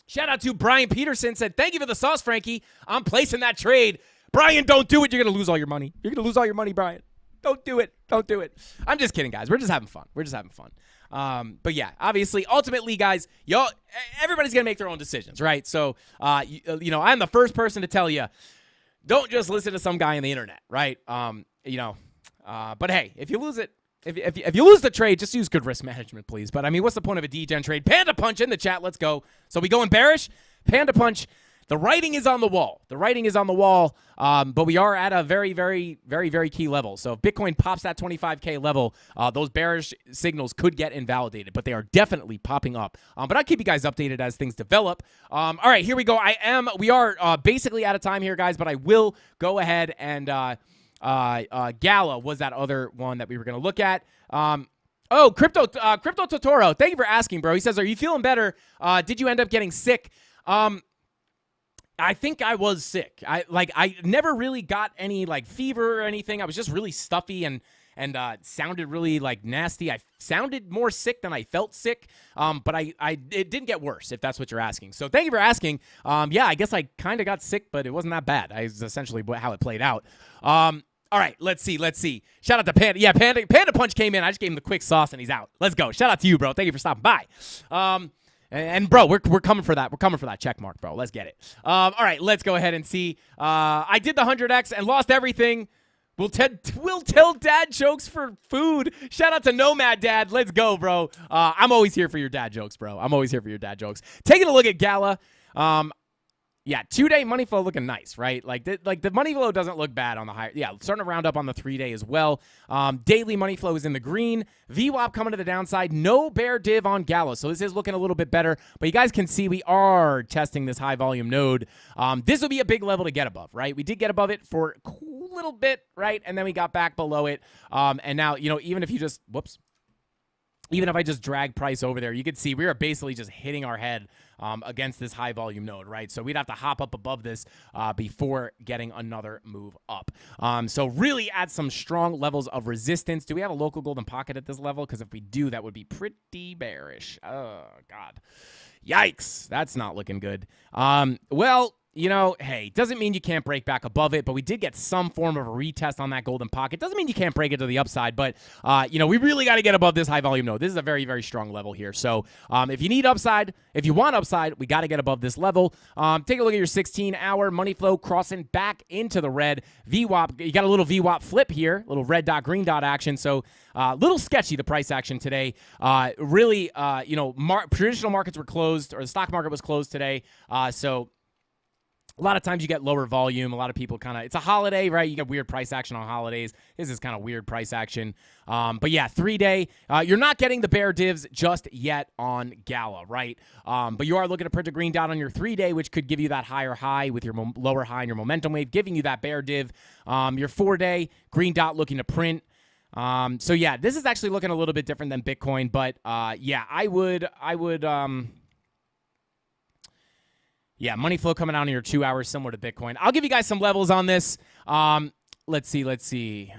shout out to Brian Peterson. Said, thank you for the sauce, Frankie. I'm placing that trade. Brian, don't do it. You're going to lose all your money. You're going to lose all your money, Brian. Don't do it. Don't do it. I'm just kidding, guys. We're just having fun. But yeah, obviously, ultimately, guys, everybody's going to make their own decisions, right? So, I'm the first person to tell you, don't just listen to some guy on the internet, right? But hey, if you lose it, if you lose the trade, just use good risk management, please. But I mean, what's the point of a degen trade? Panda Punch in the chat. Let's go. So we going bearish? Panda Punch. The writing is on the wall. But we are at a very, very, very, very key level. So if Bitcoin pops that 25K level, those bearish signals could get invalidated, but they are definitely popping up. But I'll keep you guys updated as things develop. All right, here we go. We are basically out of time here, guys, but I will go ahead and Gala was that other one that we were going to look at. Crypto Totoro, thank you for asking, bro. He says, are you feeling better? Did you end up getting sick? I think I was sick. I never really got any fever or anything. I was just really stuffy and sounded really nasty. I sounded more sick than I felt sick. But it didn't get worse, if that's what you're asking. So thank you for asking. Yeah, I guess I kind of got sick, but it wasn't that bad. Is essentially how it played out. All right, let's see. Shout out to Panda. Yeah, Panda Punch came in. I just gave him the quick sauce and he's out. Let's go. Shout out to you, bro. Thank you for stopping by. And bro, we're coming for that. We're coming for that check mark, bro. Let's get it. All right, let's go ahead and see. I did the 100x and lost everything. We'll tell dad jokes for food. Shout out to Nomad Dad. Let's go, bro. I'm always here for your dad jokes, bro. Taking a look at Gala. Yeah, 2-day money flow looking nice, right? The money flow doesn't look bad on the high. Yeah, starting to round up on the 3-day as well. Daily money flow is in the green. VWAP coming to the downside. No bear div on Gala, so this is looking a little bit better. But you guys can see we are testing this high volume node. This will be a big level to get above, right? We did get above it for a cool little bit, right? And then we got back below it. And now, even if you just, even if I just drag price over there, you can see we are basically just hitting our head against this high volume node, right? So we'd have to hop up above this before getting another move up. So really add some strong levels of resistance. Do we have a local golden pocket at this level? Because if we do, that would be pretty bearish. Oh, God. Yikes. That's not looking good. Well, hey, doesn't mean you can't break back above it, but we did get some form of a retest on that golden pocket. Doesn't mean you can't break it to the upside, but, we really got to get above this high volume node. This is a very, very strong level here. So if you need upside, if you want upside, we got to get above this level. Take a look at your 16-hour money flow crossing back into the red. VWAP, you got a little VWAP flip here, little red dot, green dot action. So a little sketchy, the price action today. Really, traditional markets were closed, or the stock market was closed today. So a lot of times you get lower volume. A lot of people it's a holiday, right? You get weird price action on holidays. This is kind of weird price action. But yeah, 3-day. You're not getting the bear divs just yet on Gala, right? But you are looking to print a green dot on your 3-day, which could give you that higher high with your lower high and your momentum wave, giving you that bear div. Your 4-day, green dot looking to print. So yeah, this is actually looking a little bit different than Bitcoin, but yeah, I would yeah, money flow coming out in your 2 hours, similar to Bitcoin. I'll give you guys some levels on this. Let's see. Let's see.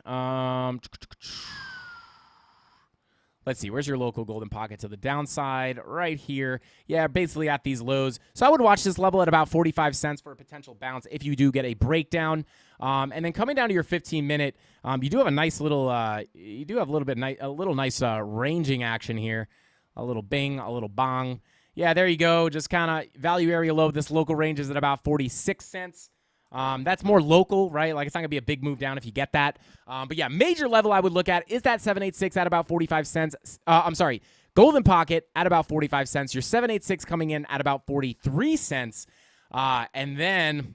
Where's your local golden pocket to the downside? Right here. Yeah, basically at these lows. So I would watch this level at about 45 cents for a potential bounce if you do get a breakdown. And then coming down to your 15-minute, you do have a nice little, a little nice ranging action here. A little bing, a little bong. Yeah, there you go. Just kind of value area low. This local range is at about 46 cents. That's more local, right? It's not going to be a big move down if you get that. But yeah, major level I would look at is that 786 at about 45 cents. I'm sorry. Golden Pocket at about 45 cents. Your 786 coming in at about 43 cents. And then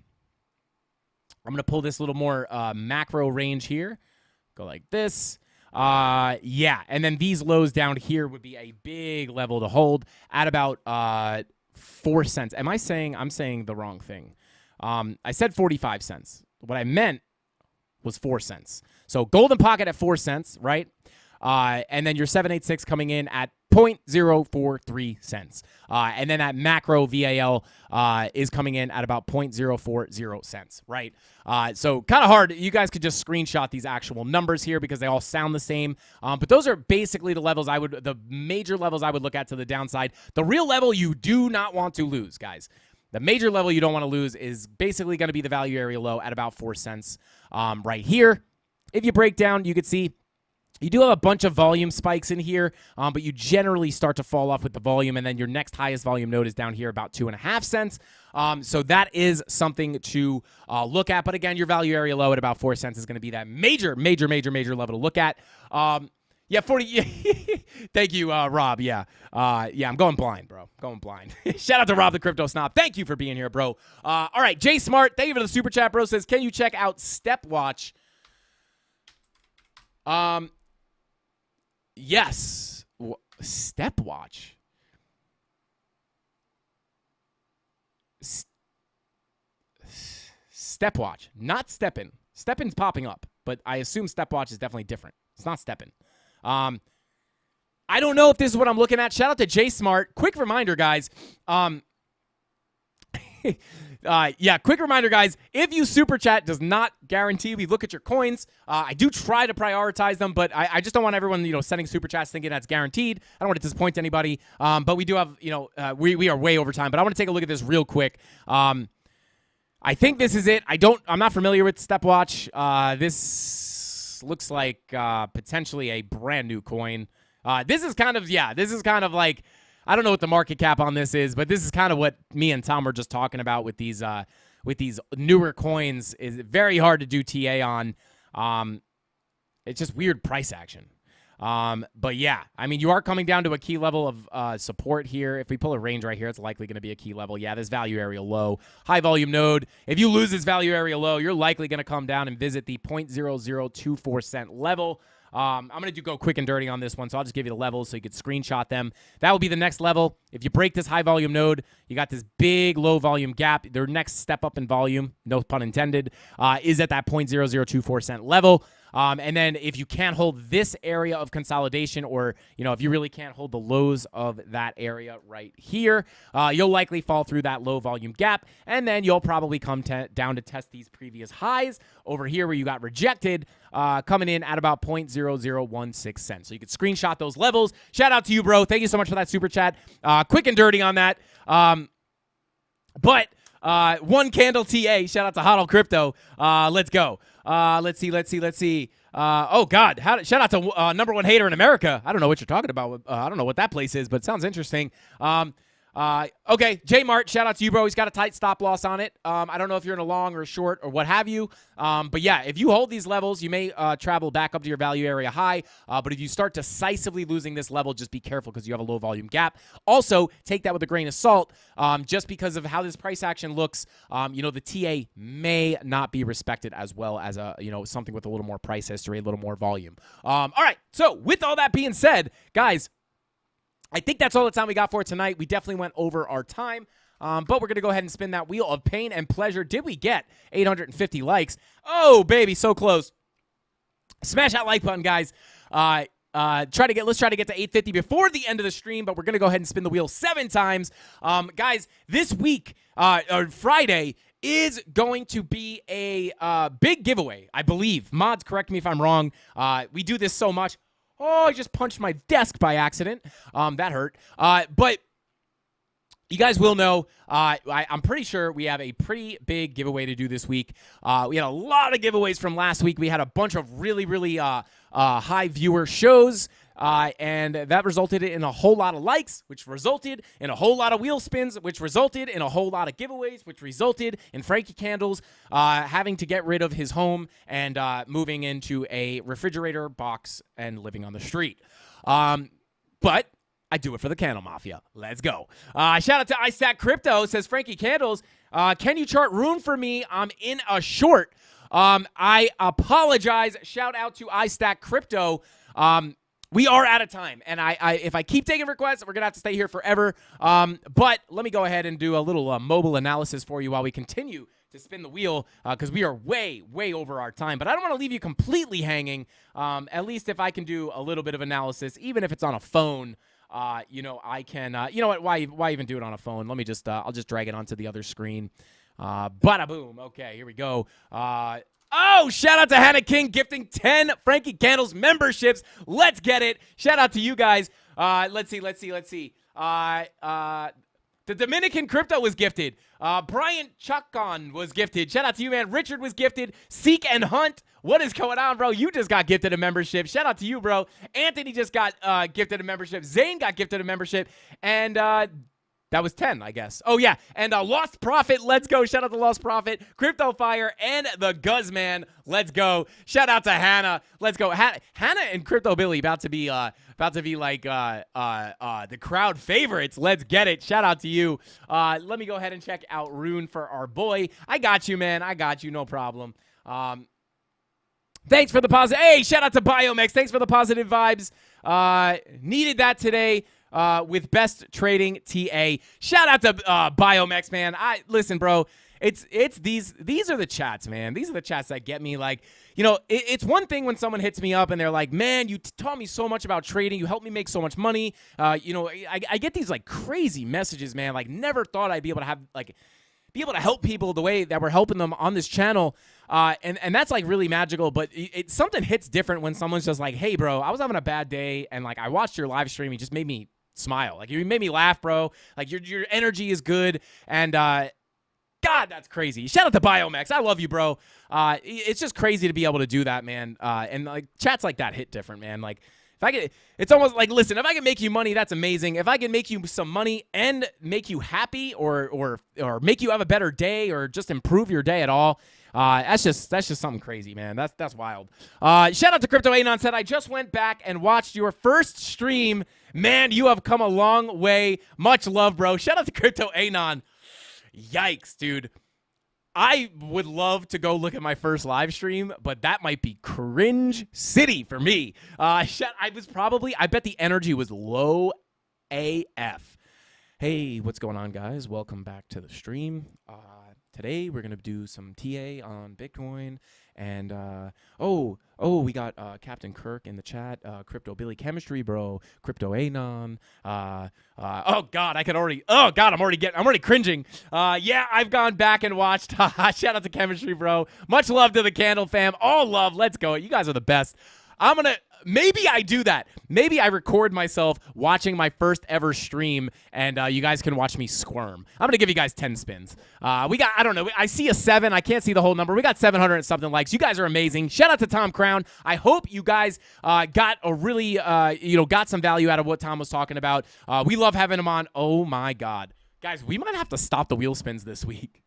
I'm going to pull this little more macro range here. Go like this. Yeah, and then these lows down here would be a big level to hold at about 4 cents. I'm saying the wrong thing. I said 45 cents. What I meant was 4 cents. So Golden Pocket at 4 cents, right? And then your 786 coming in at 0.043 cents. And then that macro VAL is coming in at about 0.040 cents, right? So kind of hard. You guys could just screenshot these actual numbers here because they all sound the same. But those are basically the major levels I would look at to the downside. The real level you do not want to lose, guys. The major level you don't want to lose is basically going to be the value area low at about 4 cents right here. If you break down, you could see you do have a bunch of volume spikes in here, but you generally start to fall off with the volume, and then your next highest volume node is down here about 2.5 cents. So that is something to look at. But again, your value area low at about 4 cents is going to be that major level to look at. Yeah, 40. Thank you, Rob. Yeah, I'm going blind, bro. Going blind. Shout out to Rob the Crypto Snob. Thank you for being here, bro. All right, Jay Smart, thank you for the super chat, bro. Says, can you check out Stepwatch? Yes. Stepwatch. Stepwatch, not Steppin'. Steppin's popping up, but I assume Stepwatch is definitely different. It's not Steppin'. I don't know if this is what I'm looking at. Shout out to Jay Smart. Quick reminder, guys. Quick reminder, guys. If you super chat, does not guarantee we look at your coins. I do try to prioritize them, but I just don't want everyone, sending super chats thinking that's guaranteed. I don't want to disappoint anybody. But we do have, we are way over time. But I want to take a look at this real quick. I think this is it. I'm not familiar with Stepwatch. This looks like potentially a brand new coin. This is kind of like, I don't know what the market cap on this is, but this is kind of what me and Tom were just talking about with these newer coins. Is very hard to do TA on. It's just weird price action. But yeah, I mean, you are coming down to a key level of support here. If we pull a range right here, it's likely going to be a key level. Yeah, this value area low, high volume node. If you lose this value area low, you're likely going to come down and visit the 0.0024 cent level. I'm going to go quick and dirty on this one, so I'll just give you the levels so you could screenshot them. That will be the next level. If you break this high volume node, you got this big low volume gap. Their next step up in volume, no pun intended, is at that 0.0024 cent level. And then if you can't hold this area of consolidation, or, if you really can't hold the lows of that area right here, you'll likely fall through that low volume gap. And then you'll probably come down to test these previous highs over here where you got rejected, coming in at about 0.0016 cents. So you could screenshot those levels. Shout out to you, bro. Thank you so much for that super chat. Quick and dirty on that. But one candle TA. Shout out to Hodl Crypto. Let's go. Let's see. Oh, God. Shout out to number one hater in America. I don't know what you're talking about. I don't know what that place is, but it sounds interesting. Okay, J Mart, shout out to you, bro. He's got a tight stop loss on it. I don't know if you're in a long or a short or what have you. But yeah, if you hold these levels, you may travel back up to your value area high. But if you start decisively losing this level, just be careful because you have a low volume gap. Also, take that with a grain of salt. Just because of how this price action looks, the TA may not be respected as well as something with a little more price history, a little more volume. All right. So with all that being said, guys, I think that's all the time we got for tonight. We definitely went over our time, but we're going to go ahead and spin that wheel of pain and pleasure. Did we get 850 likes? Oh, baby, so close. Smash that like button, guys. Let's try to get to 850 before the end of the stream, but we're going to go ahead and spin the wheel 7 times. Guys, this week, or Friday, is going to be a big giveaway, I believe. Mods, correct me if I'm wrong. We do this so much. Oh, I just punched my desk by accident. That hurt. But you guys will know, I'm pretty sure we have a pretty big giveaway to do this week. We had a lot of giveaways from last week. We had a bunch of really, really high viewer shows. And that resulted in a whole lot of likes, which resulted in a whole lot of wheel spins, which resulted in a whole lot of giveaways, which resulted in Frankie Candles having to get rid of his home and moving into a refrigerator box and living on the street. But I do it for the Candle Mafia. Let's go. Shout out to iStack Crypto. Says Frankie Candles, can you chart Rune for me? I'm in a short. I apologize. Shout out to iStack Crypto. We are out of time, and if I keep taking requests, we're gonna have to stay here forever. But let me go ahead and do a little mobile analysis for you while we continue to spin the wheel, because we are way over our time. But I don't want to leave you completely hanging. At least if I can do a little bit of analysis, even if it's on a phone. I can. You know what? Why even do it on a phone? Let me just. I'll just drag it onto the other screen. Bada boom. Okay, here we go. Oh, shout out to Hannah King gifting 10 Frankie Candles memberships. Let's get it. Shout out to you guys. Let's see. The Dominican Crypto was gifted. Brian Chacon was gifted. Shout out to you, man. Richard was gifted. Seek and Hunt. What is going on, bro? You just got gifted a membership. Shout out to you, bro. Anthony just got gifted a membership. Zane got gifted a membership. And that was 10, I guess. Oh, yeah. And Lost Prophet, let's go. Shout out to Lost Prophet, Crypto Fire, and the Guzman. Let's go. Shout out to Hannah. Let's go. Hannah and Crypto Billy about to be like the crowd favorites. Let's get it. Shout out to you. Let me go ahead and check out Rune for our boy. I got you, man. I got you. No problem. Thanks for the positive. Hey, shout out to Biomex. Thanks for the positive vibes. Needed that today. With best trading TA. Shout out to Biomex, man. Listen, bro. It's these are the chats, man. These are the chats that get me. Like, it's one thing when someone hits me up and they're like, man, you taught me so much about trading. You helped me make so much money. I get these like crazy messages, man. Like, never thought I'd be able to help people the way that we're helping them on this channel. And that's like really magical, but something hits different when someone's just like, hey, bro, I was having a bad day and like I watched your live stream. You just made me smile. Like, you made me laugh, bro. Like, your energy is good. And God, that's crazy. Shout out to Biomex. I love you, bro. It's just crazy to be able to do that, man. And like chats like that hit different, man. Like, it's almost like, listen, if I can make you money, that's amazing. If I can make you some money and make you happy or make you have a better day or just improve your day at all, that's just something crazy, man. That's wild. Shout out to Crypto Anon. Said, I just went back and watched your first stream. Man, you have come a long way. Much love, bro. Shout out to Crypto Anon. Yikes, dude. I would love to go look at my first live stream, but that might be cringe city for me. I bet the energy was low AF. Hey, what's going on, guys? Welcome back to the stream. Today we're gonna do some TA on Bitcoin, and we got Captain Kirk in the chat, Crypto Billy Chemistry, bro, Crypto Anon. I'm already cringing. Yeah, I've gone back and watched. Shout out to Chemistry, bro. Much love to the Candle fam. All love. Let's go. You guys are the best. Maybe I do that. Maybe I record myself watching my first ever stream, and you guys can watch me squirm. I'm going to give you guys 10 spins. I don't know. I see a 7. I can't see the whole number. We got 700 and something likes. You guys are amazing. Shout out to Tom Crown. I hope you guys got a really, got some value out of what Tom was talking about. We love having him on. Oh, my God. Guys, we might have to stop the wheel spins this week.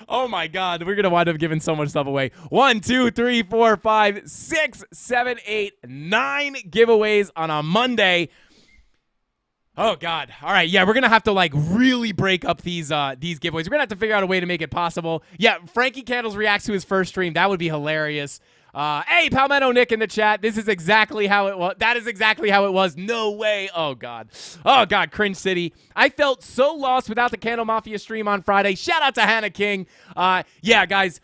Oh, my God. We're going to wind up giving so much stuff away. 1, 2, 3, 4, 5, 6, 7, 8, 9 giveaways on a Monday. Oh, God. All right. Yeah, we're going to have to, like, really break up these giveaways. We're going to have to figure out a way to make it possible. Yeah, Frankie Candles reacts to his first stream. That would be hilarious. Hey, Palmetto Nick in the chat. This is exactly how it was. That is exactly how it was. No way. Oh, God. Oh, God. Cringe City. I felt so lost without the Candle Mafia stream on Friday. Shout out to Hannah King. Yeah, guys.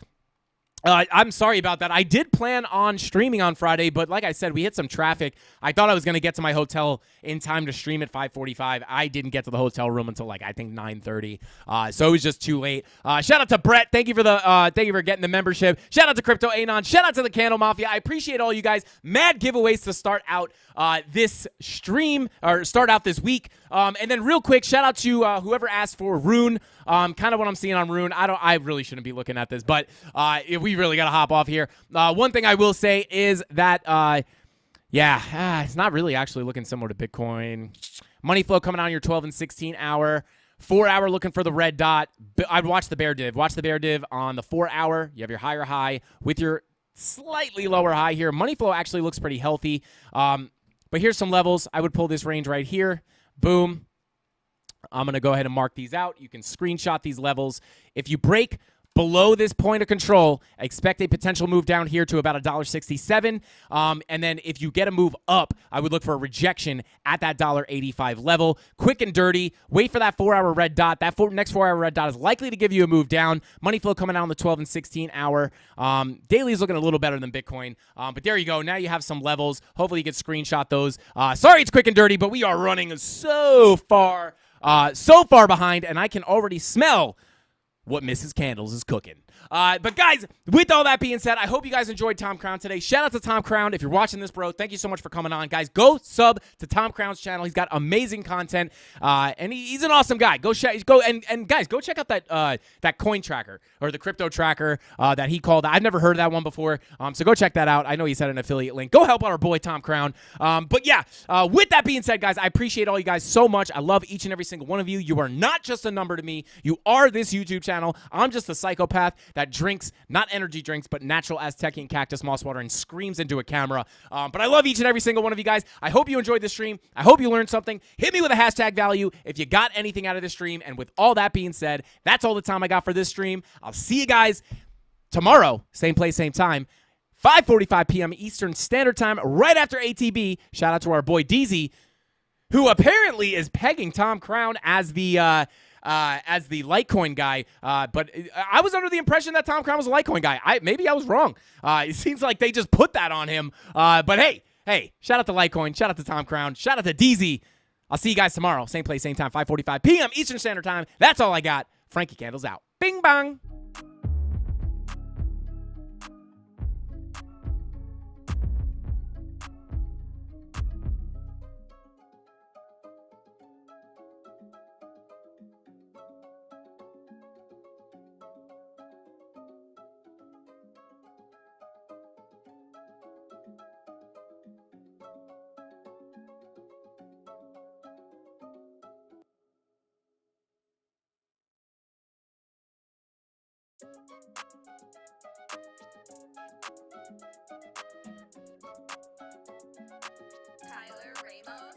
I'm sorry about that. I did plan on streaming on Friday, but like I said, we hit some traffic. I thought I was going to get to my hotel in time to stream at 5:45. I didn't get to the hotel room until I think 9:30. So it was just too late. Shout out to Brett. Thank you for getting the membership. Shout out to Crypto Anon. Shout out to the Candle Mafia. I appreciate all you guys. Mad giveaways to start out this stream or start out this week. And then real quick, shout out to whoever asked for Rune. Kind of what I'm seeing on Rune. I really shouldn't be looking at this, but we really got to hop off here. One thing I will say is that, it's not really actually looking similar to Bitcoin. Money flow coming on your 12 and 16 hour. 4 hour looking for the red dot. I'd watch the bear div. Watch the bear div on the 4 hour. You have your higher high with your slightly lower high here. Money flow actually looks pretty healthy. But here's some levels. I would pull this range right here. Boom. I'm going to go ahead and mark these out. You can screenshot these levels. If you break below this point of control, expect a potential move down here to about $1.67. And then if you get a move up, I would look for a rejection at that $1.85 level. Quick and dirty. Wait for that 4-hour red dot. That next 4-hour red dot is likely to give you a move down. Money flow coming out on the 12 and 16 hour. Daily is looking a little better than Bitcoin. But there you go. Now you have some levels. Hopefully you can screenshot those. Sorry it's quick and dirty, but we are running so far behind, and I can already smell what Mrs. Candles is cooking. But guys, with all that being said, I hope you guys enjoyed Tom Crown today. Shout out to Tom Crown. If you're watching this, bro, thank you so much for coming on. Guys, go sub to Tom Crown's channel. He's got amazing content, and he's an awesome guy. Go and guys, go check out that coin tracker or the crypto tracker that he called. I've never heard of that one before, so go check that out. I know he said an affiliate link. Go help out our boy Tom Crown. But yeah, with that being said, guys, I appreciate all you guys so much. I love each and every single one of you. You are not just a number to me. You are this YouTube channel. I'm just a psychopath that drinks, not energy drinks, but natural Aztecian cactus moss water and screams into a camera. But I love each and every single one of you guys. I hope you enjoyed the stream. I hope you learned something. Hit me with a hashtag value if you got anything out of the stream. And with all that being said, that's all the time I got for this stream. I'll see you guys tomorrow, same place, same time, 5:45 p.m. Eastern Standard Time, right after ATB. Shout out to our boy Deezy, who apparently is pegging Tom Crown as the Litecoin guy, but I was under the impression that Tom Crown was a Litecoin guy. Maybe I was wrong. It seems like they just put that on him. But hey, shout out to Litecoin, shout out to Tom Crown, shout out to Deezy. I'll see you guys tomorrow, same place, same time, 5:45 p.m. Eastern Standard Time. That's all I got. Frankie Candles out. Bing bong. Tyler Ramos.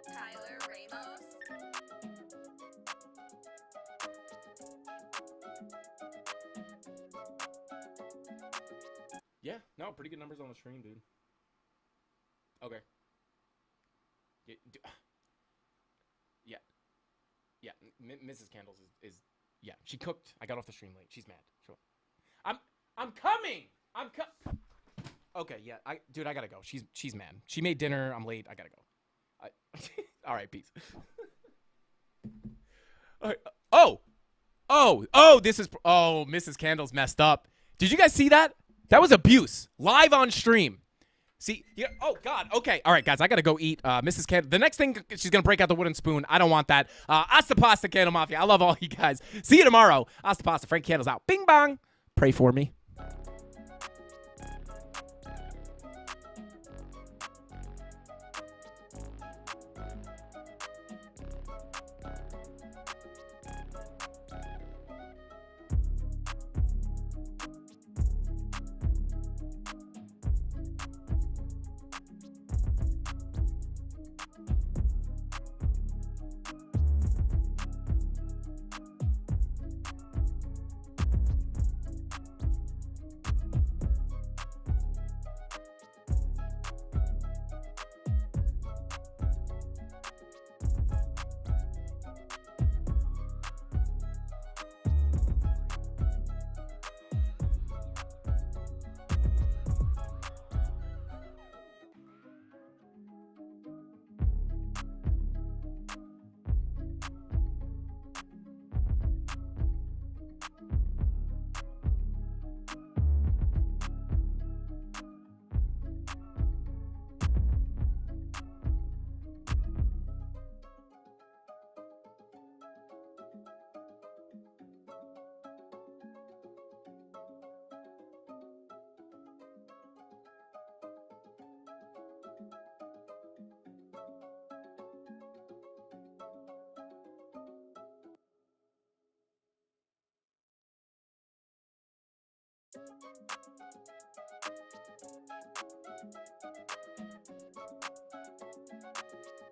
Tyler Ramos. No, pretty good numbers on the stream, dude. Okay. Yeah. Yeah. Mrs. Candles is yeah. She cooked. I got off the stream late. She's mad. Sure. I'm coming. Okay. Yeah. Dude, I gotta go. She's mad. She made dinner. I'm late. I gotta go. All right. Peace. All right. Oh, this is. Oh, Mrs. Candles messed up. Did you guys see that? That was abuse. Live on stream. See, yeah. Oh God. Okay. All right, guys. I gotta go eat. Mrs. Candle. The next thing she's gonna break out the wooden spoon. I don't want that. Hasta pasta, CandleMafia. I love all you guys. See you tomorrow. Hasta pasta. Frank Candles out. Bing bong. Pray for me.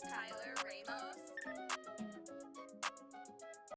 Tyler Ramos.